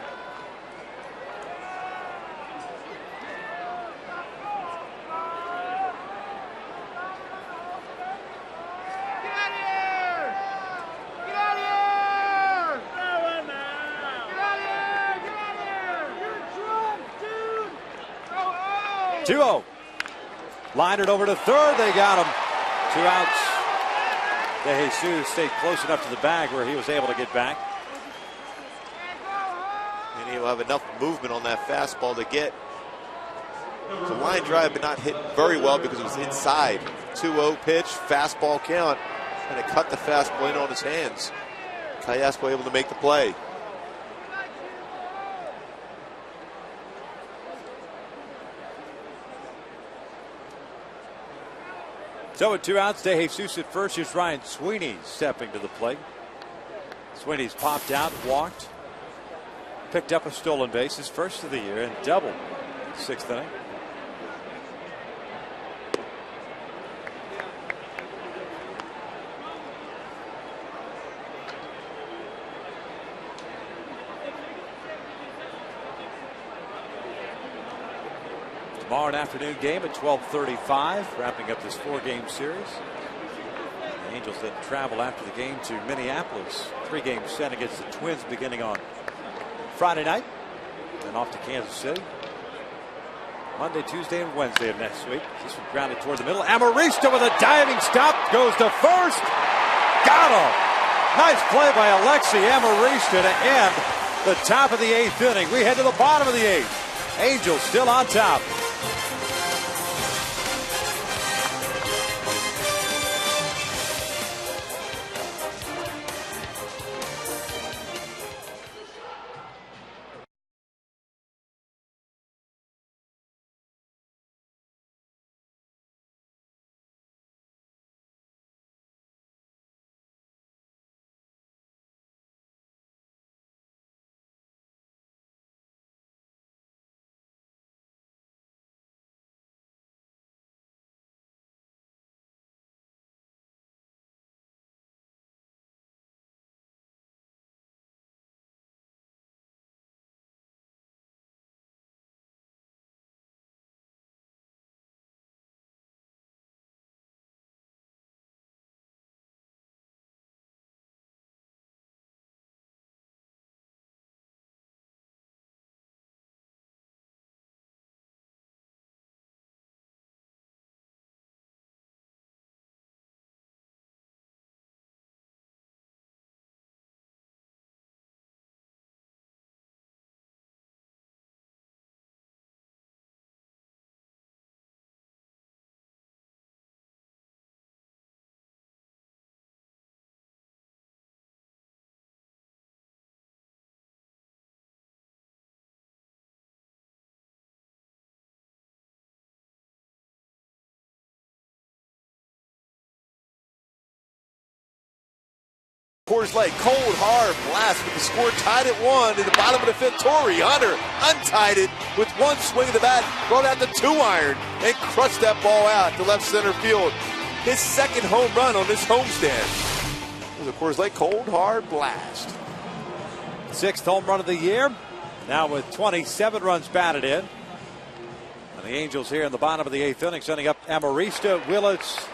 Speaker 5: Get out of here!
Speaker 3: 2-0. Lined it over to third. They got him. 2 outs. DeJesus stayed close enough to the bag where he was able to get back.
Speaker 4: And he'll have enough movement on that fastball to get the line drive, but not hit very well because it was inside. 2-0 pitch, fastball count, and it cut the fastball in on his hands. Callasco able to make the play.
Speaker 3: So with 2 outs, DeJesus at first. Here's Ryan Sweeney stepping to the plate. Sweeney's popped out, walked, picked up a stolen base, his first of the year, and doubled 6th inning. Tomorrow an afternoon game at 12:35, wrapping up this 4-game series. The Angels then travel after the game to Minneapolis. 3-game set against the Twins beginning on Friday night. Then off to Kansas City Monday, Tuesday, and Wednesday of next week. This one grounded toward the middle. Amarista with a diving stop, goes to first. Got him. Nice play by Alexi Amarista to end the top of the 8th inning. We head to the bottom of the 8th. Angels still on top.
Speaker 4: Coors Light, cold, hard blast with the score tied at 1 in the bottom of the 5th. Torrey Hunter untied it with one swing of the bat, brought out the 2-iron, and crushed that ball out to left center field. His second home run on this homestand. It was a Coors Light cold, hard blast.
Speaker 3: 6th home run of the year. Now with 27 runs batted in. And the Angels here in the bottom of the 8th inning, sending up Amarista, Willits,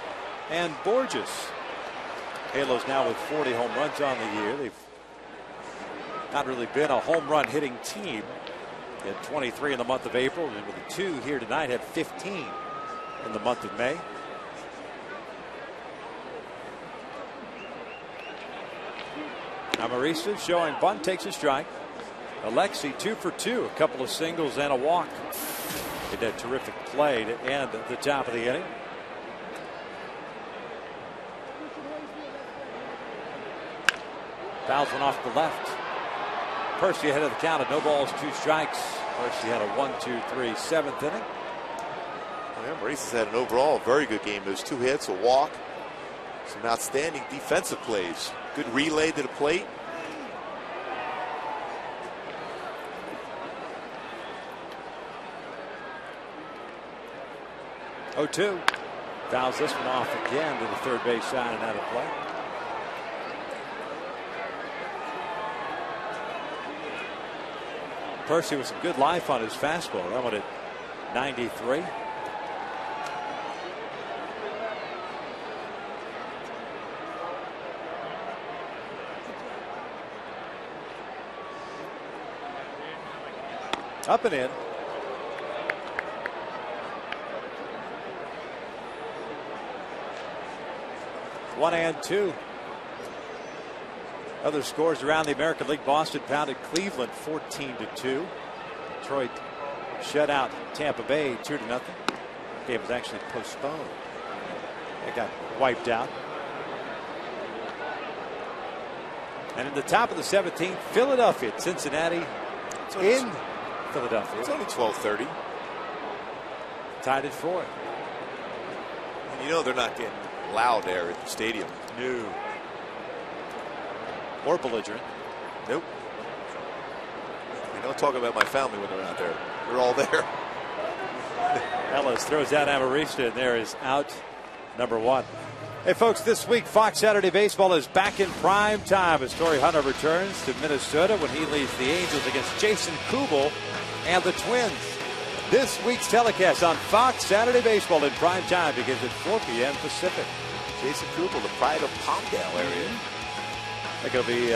Speaker 3: and Borges. Halos now with 40 home runs on the year. They've not really been a home run hitting team. They had 23 in the month of April, and with the 2 here tonight, had 15 in the month of May. Amarista showing bunt, takes a strike. Alexi 2 for 2, a couple of singles and a walk. Did that terrific play to end at the top of the inning. Fouls one off the left. Percy ahead of the count at no balls, 2 strikes. Percy had a 1-2-3 7th inning.
Speaker 4: Well, Maurice's had an overall very good game. Those 2 hits, a walk, some outstanding defensive plays. Good relay to the plate.
Speaker 3: Oh, 2. Fouls this one off again to the third base side and out of play. Percy with some good life on his fastball. That one at 93. Up and in. One and 2. Other scores around the American League. Boston pounded Cleveland 14-2. Detroit shut out Tampa Bay 2-0. Game was actually postponed. It got wiped out. And in the top of the 17th, Philadelphia at Cincinnati in Philadelphia.
Speaker 4: It's only 12:30.
Speaker 3: Tied at 4.
Speaker 4: And you know they're not getting loud there at the stadium.
Speaker 3: No. Or belligerent.
Speaker 4: Nope. You don't talk about my family when they're out there. They're all there.
Speaker 3: Ellis throws out Amarista, and there is out number 1. Hey, folks, this week Fox Saturday Baseball is back in prime time as Torrey Hunter returns to Minnesota when he leads the Angels against Jason Kubel and the Twins. This week's telecast on Fox Saturday Baseball in prime time begins at 4 p.m. Pacific.
Speaker 4: Jason Kubel, the pride of Palmdale area.
Speaker 3: I think it'll be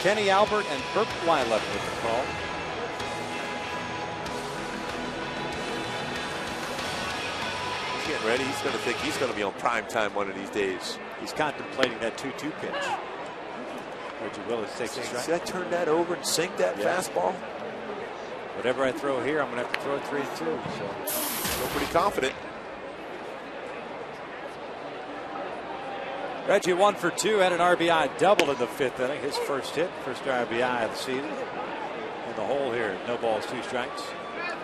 Speaker 3: Kenny Albert and Burt Wylett with the call.
Speaker 4: He's getting ready. He's going to think he's going to be on prime time one of these days.
Speaker 3: He's contemplating that 2-2 pitch. Reggie Willis takes a strike.
Speaker 4: Should I turn that over and sink that fastball?
Speaker 3: Whatever I throw here, I'm going to have to throw it 3-2. So
Speaker 4: feel pretty confident.
Speaker 3: Reggie 1 for 2, had an RBI double in the 5th inning. His first hit, first RBI of the season. In the hole here, no balls, 2 strikes.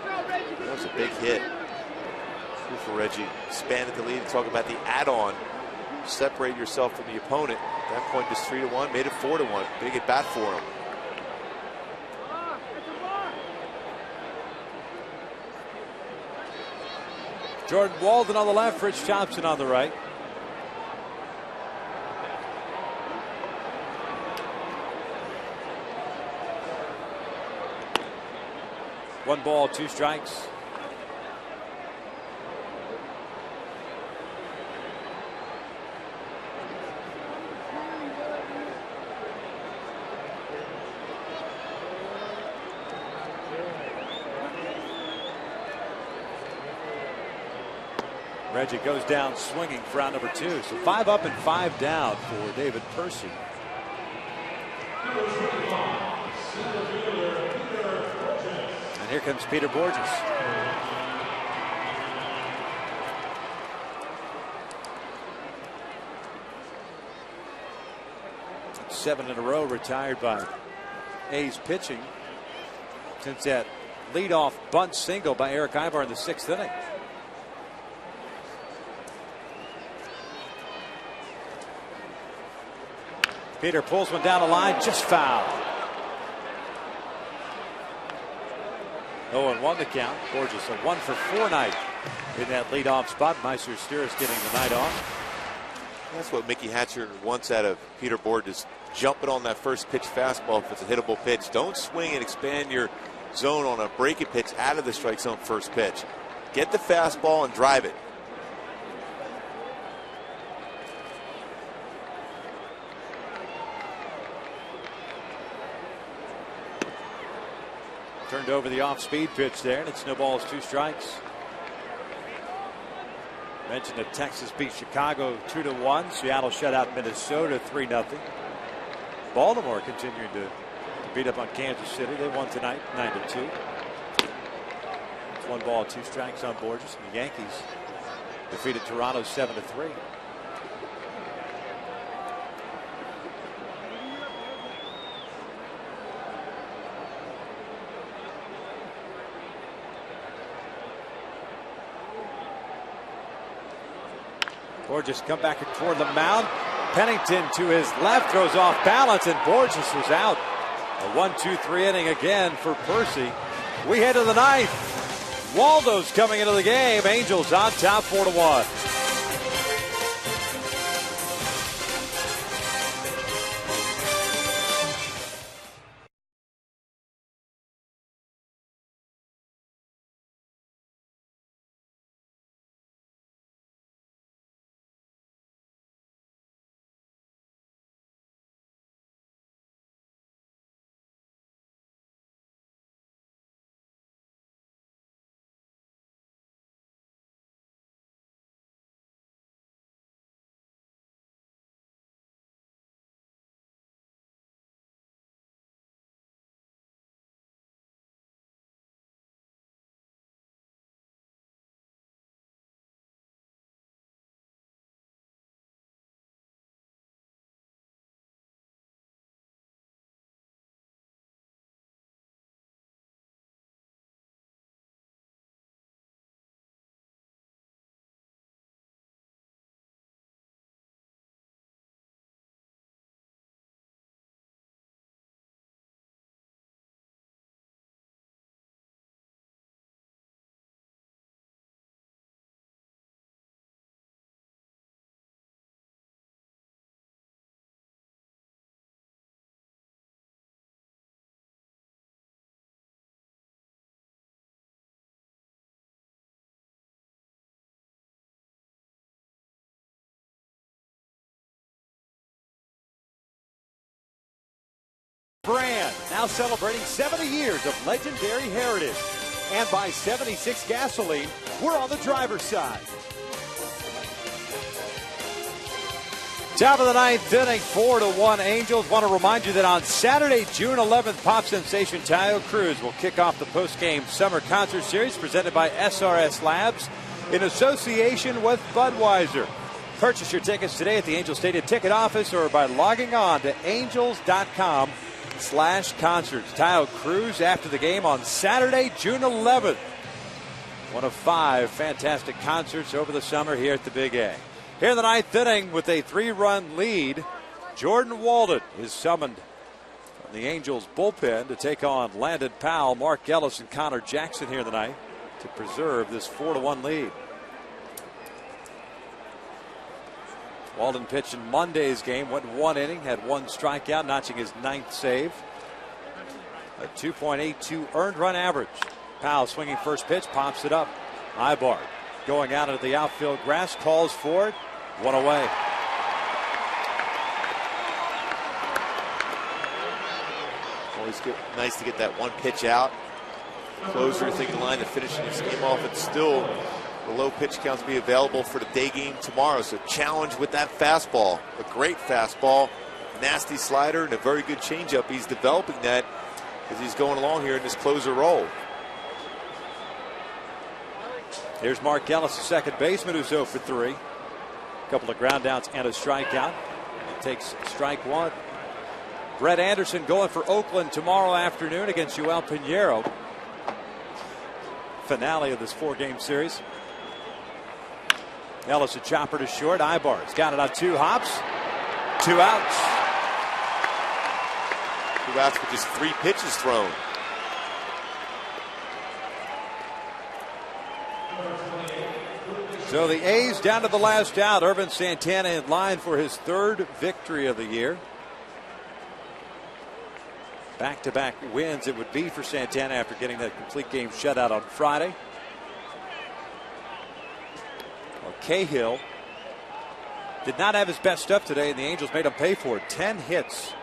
Speaker 4: That was a big hit. Good for Reggie. Expanded the lead and talk about the add-on. Separate yourself from the opponent. At that point, just 3-1, made it 4-1. Big at bat for him.
Speaker 3: Jordan Walden on the left, Rich Thompson on the right. One ball, 2 strikes. Reggie goes down swinging for out number 2. So 5 up and 5 down for David Percy. And here comes Peter Borges. Seven in a row retired by A's pitching since that leadoff bunt single by Eric Ivar in the 6th inning. Peter pulls one down the line, just foul. 0-1 the count. Borges a 1-for-4 night in that leadoff spot. Meister Steers getting the night off.
Speaker 4: That's what Mickey Hatcher wants out of Peter Borges. Jumping on that first pitch fastball if it's a hittable pitch. Don't swing and expand your zone on a breaking pitch out of the strike zone first pitch. Get the fastball and drive it.
Speaker 3: Turned over the off-speed pitch there, and it snowballs 2 strikes. Mentioned that Texas beat Chicago 2-1. Seattle shut out Minnesota 3-0. Baltimore continuing to beat up on Kansas City. They won tonight 9-2. It's 1 ball, 2 strikes on Borges. And the Yankees defeated Toronto 7-3. Borges come back toward the mound. Pennington to his left, throws off balance, and Borges was out. A 1-2-3 inning again for Percy. We head to the 9th. Waldo's coming into the game. Angels on top 4-1. Brand now celebrating 70 years of legendary heritage. And by 76 gasoline, we're on the driver's side. Top of the 9th inning, 4-1 Angels. Want to remind you that on Saturday, June 11th, pop sensation Taio Cruz will kick off the post-game summer concert series presented by SRS Labs in association with Budweiser. Purchase your tickets today at the Angels Stadium ticket office or by logging on to angels.com/concerts. Taio Cruz after the game on Saturday, June 11th. One of 5 fantastic concerts over the summer here at the Big A. Here in the 9th inning with a 3-run lead, Jordan Walden is summoned from the Angels bullpen to take on Landon Powell, Mark Ellis, and Connor Jackson here in the 9th to preserve this 4-1 lead. Walden pitched in Monday's game, went 1 inning, had 1 strikeout, notching his 9th save. A 2.82 earned run average. Powell swinging first pitch, pops it up. Ibar going out into the outfield grass, calls for it. 1 away.
Speaker 4: Always nice to get that 1 pitch out. Closer thinking line to finishing this game off, and still the low pitch counts be available for the day game tomorrow. So challenge with that fastball. A great fastball, nasty slider, and a very good changeup. He's developing that as he's going along here in this closer role.
Speaker 3: Here's Mark Ellis, the second baseman, who's 0 for 3. A couple of ground outs and a strikeout. He takes strike 1. Brett Anderson going for Oakland tomorrow afternoon against Joel Pinheiro. Finale of this 4-game series. Ellis a chopper to short. Ibar's got it on 2 hops. 2 outs.
Speaker 4: Two outs with just 3 pitches thrown.
Speaker 3: So the A's down to the last out. Ervin Santana in line for his 3rd victory of the year. Back-to-back wins it would be for Santana after getting that complete game shutout on Friday. Well, Cahill did not have his best stuff today, and the Angels made him pay for it. 10 hits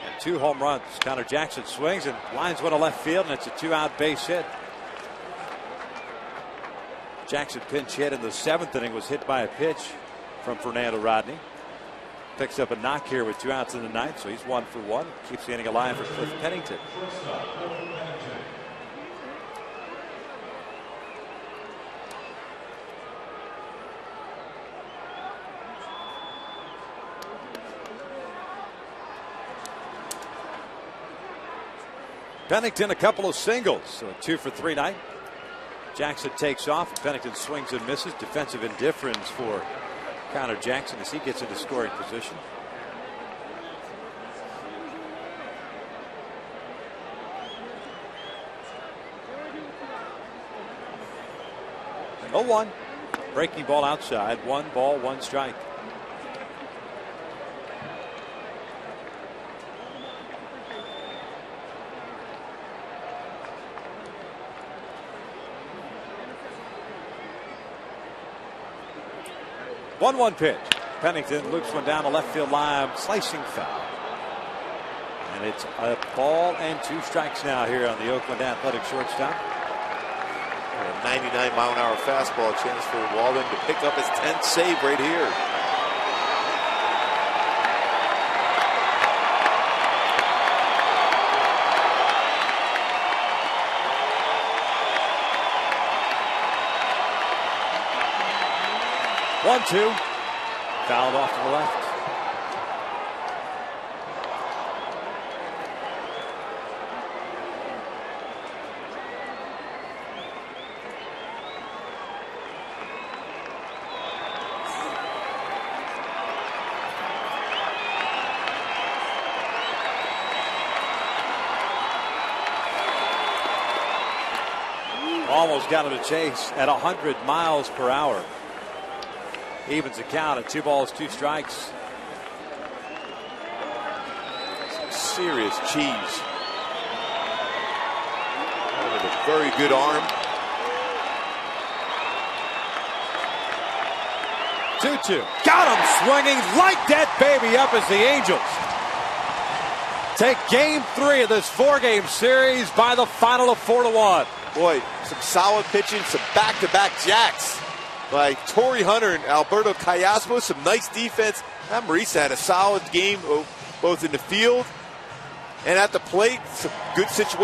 Speaker 3: and 2 home runs. Connor Jackson swings and lines one to left field, and it's a 2-out base hit. Jackson pinch hit in the 7th inning, was hit by a pitch from Fernando Rodney. Picks up a knock here with 2 outs in the 9th, so he's 1 for 1. Keeps the inning alive for Cliff Pennington. Pennington a couple of singles, so a 2 for 3 night. Jackson takes off. Pennington swings and misses. Defensive indifference for Connor Jackson as he gets into scoring position. Oh, 1. Breaking ball outside. 1 ball, 1 strike. One pitch. Pennington loops one down the left field line, slicing foul. And it's a ball and 2 strikes now here on the Oakland Athletics shortstop.
Speaker 4: A 99-mile-an-hour fastball, chance for Walden to pick up his 10th save right here.
Speaker 3: One, 2. Fouled off to the left. Almost got him to chase at 100 miles per hour. Evens the count at 2 balls, 2 strikes.
Speaker 4: Some serious cheese. With a very good arm.
Speaker 3: 2-2. Got him swinging. Light that baby up as the Angels take game 3 of this 4-game series by the final of 4-1.
Speaker 4: Boy, some solid pitching, some back-to-back jacks by Torrey Hunter and Alberto Callaspo. Some nice defense. Matt Marisa had a solid game both in the field and at the plate. Some good situations.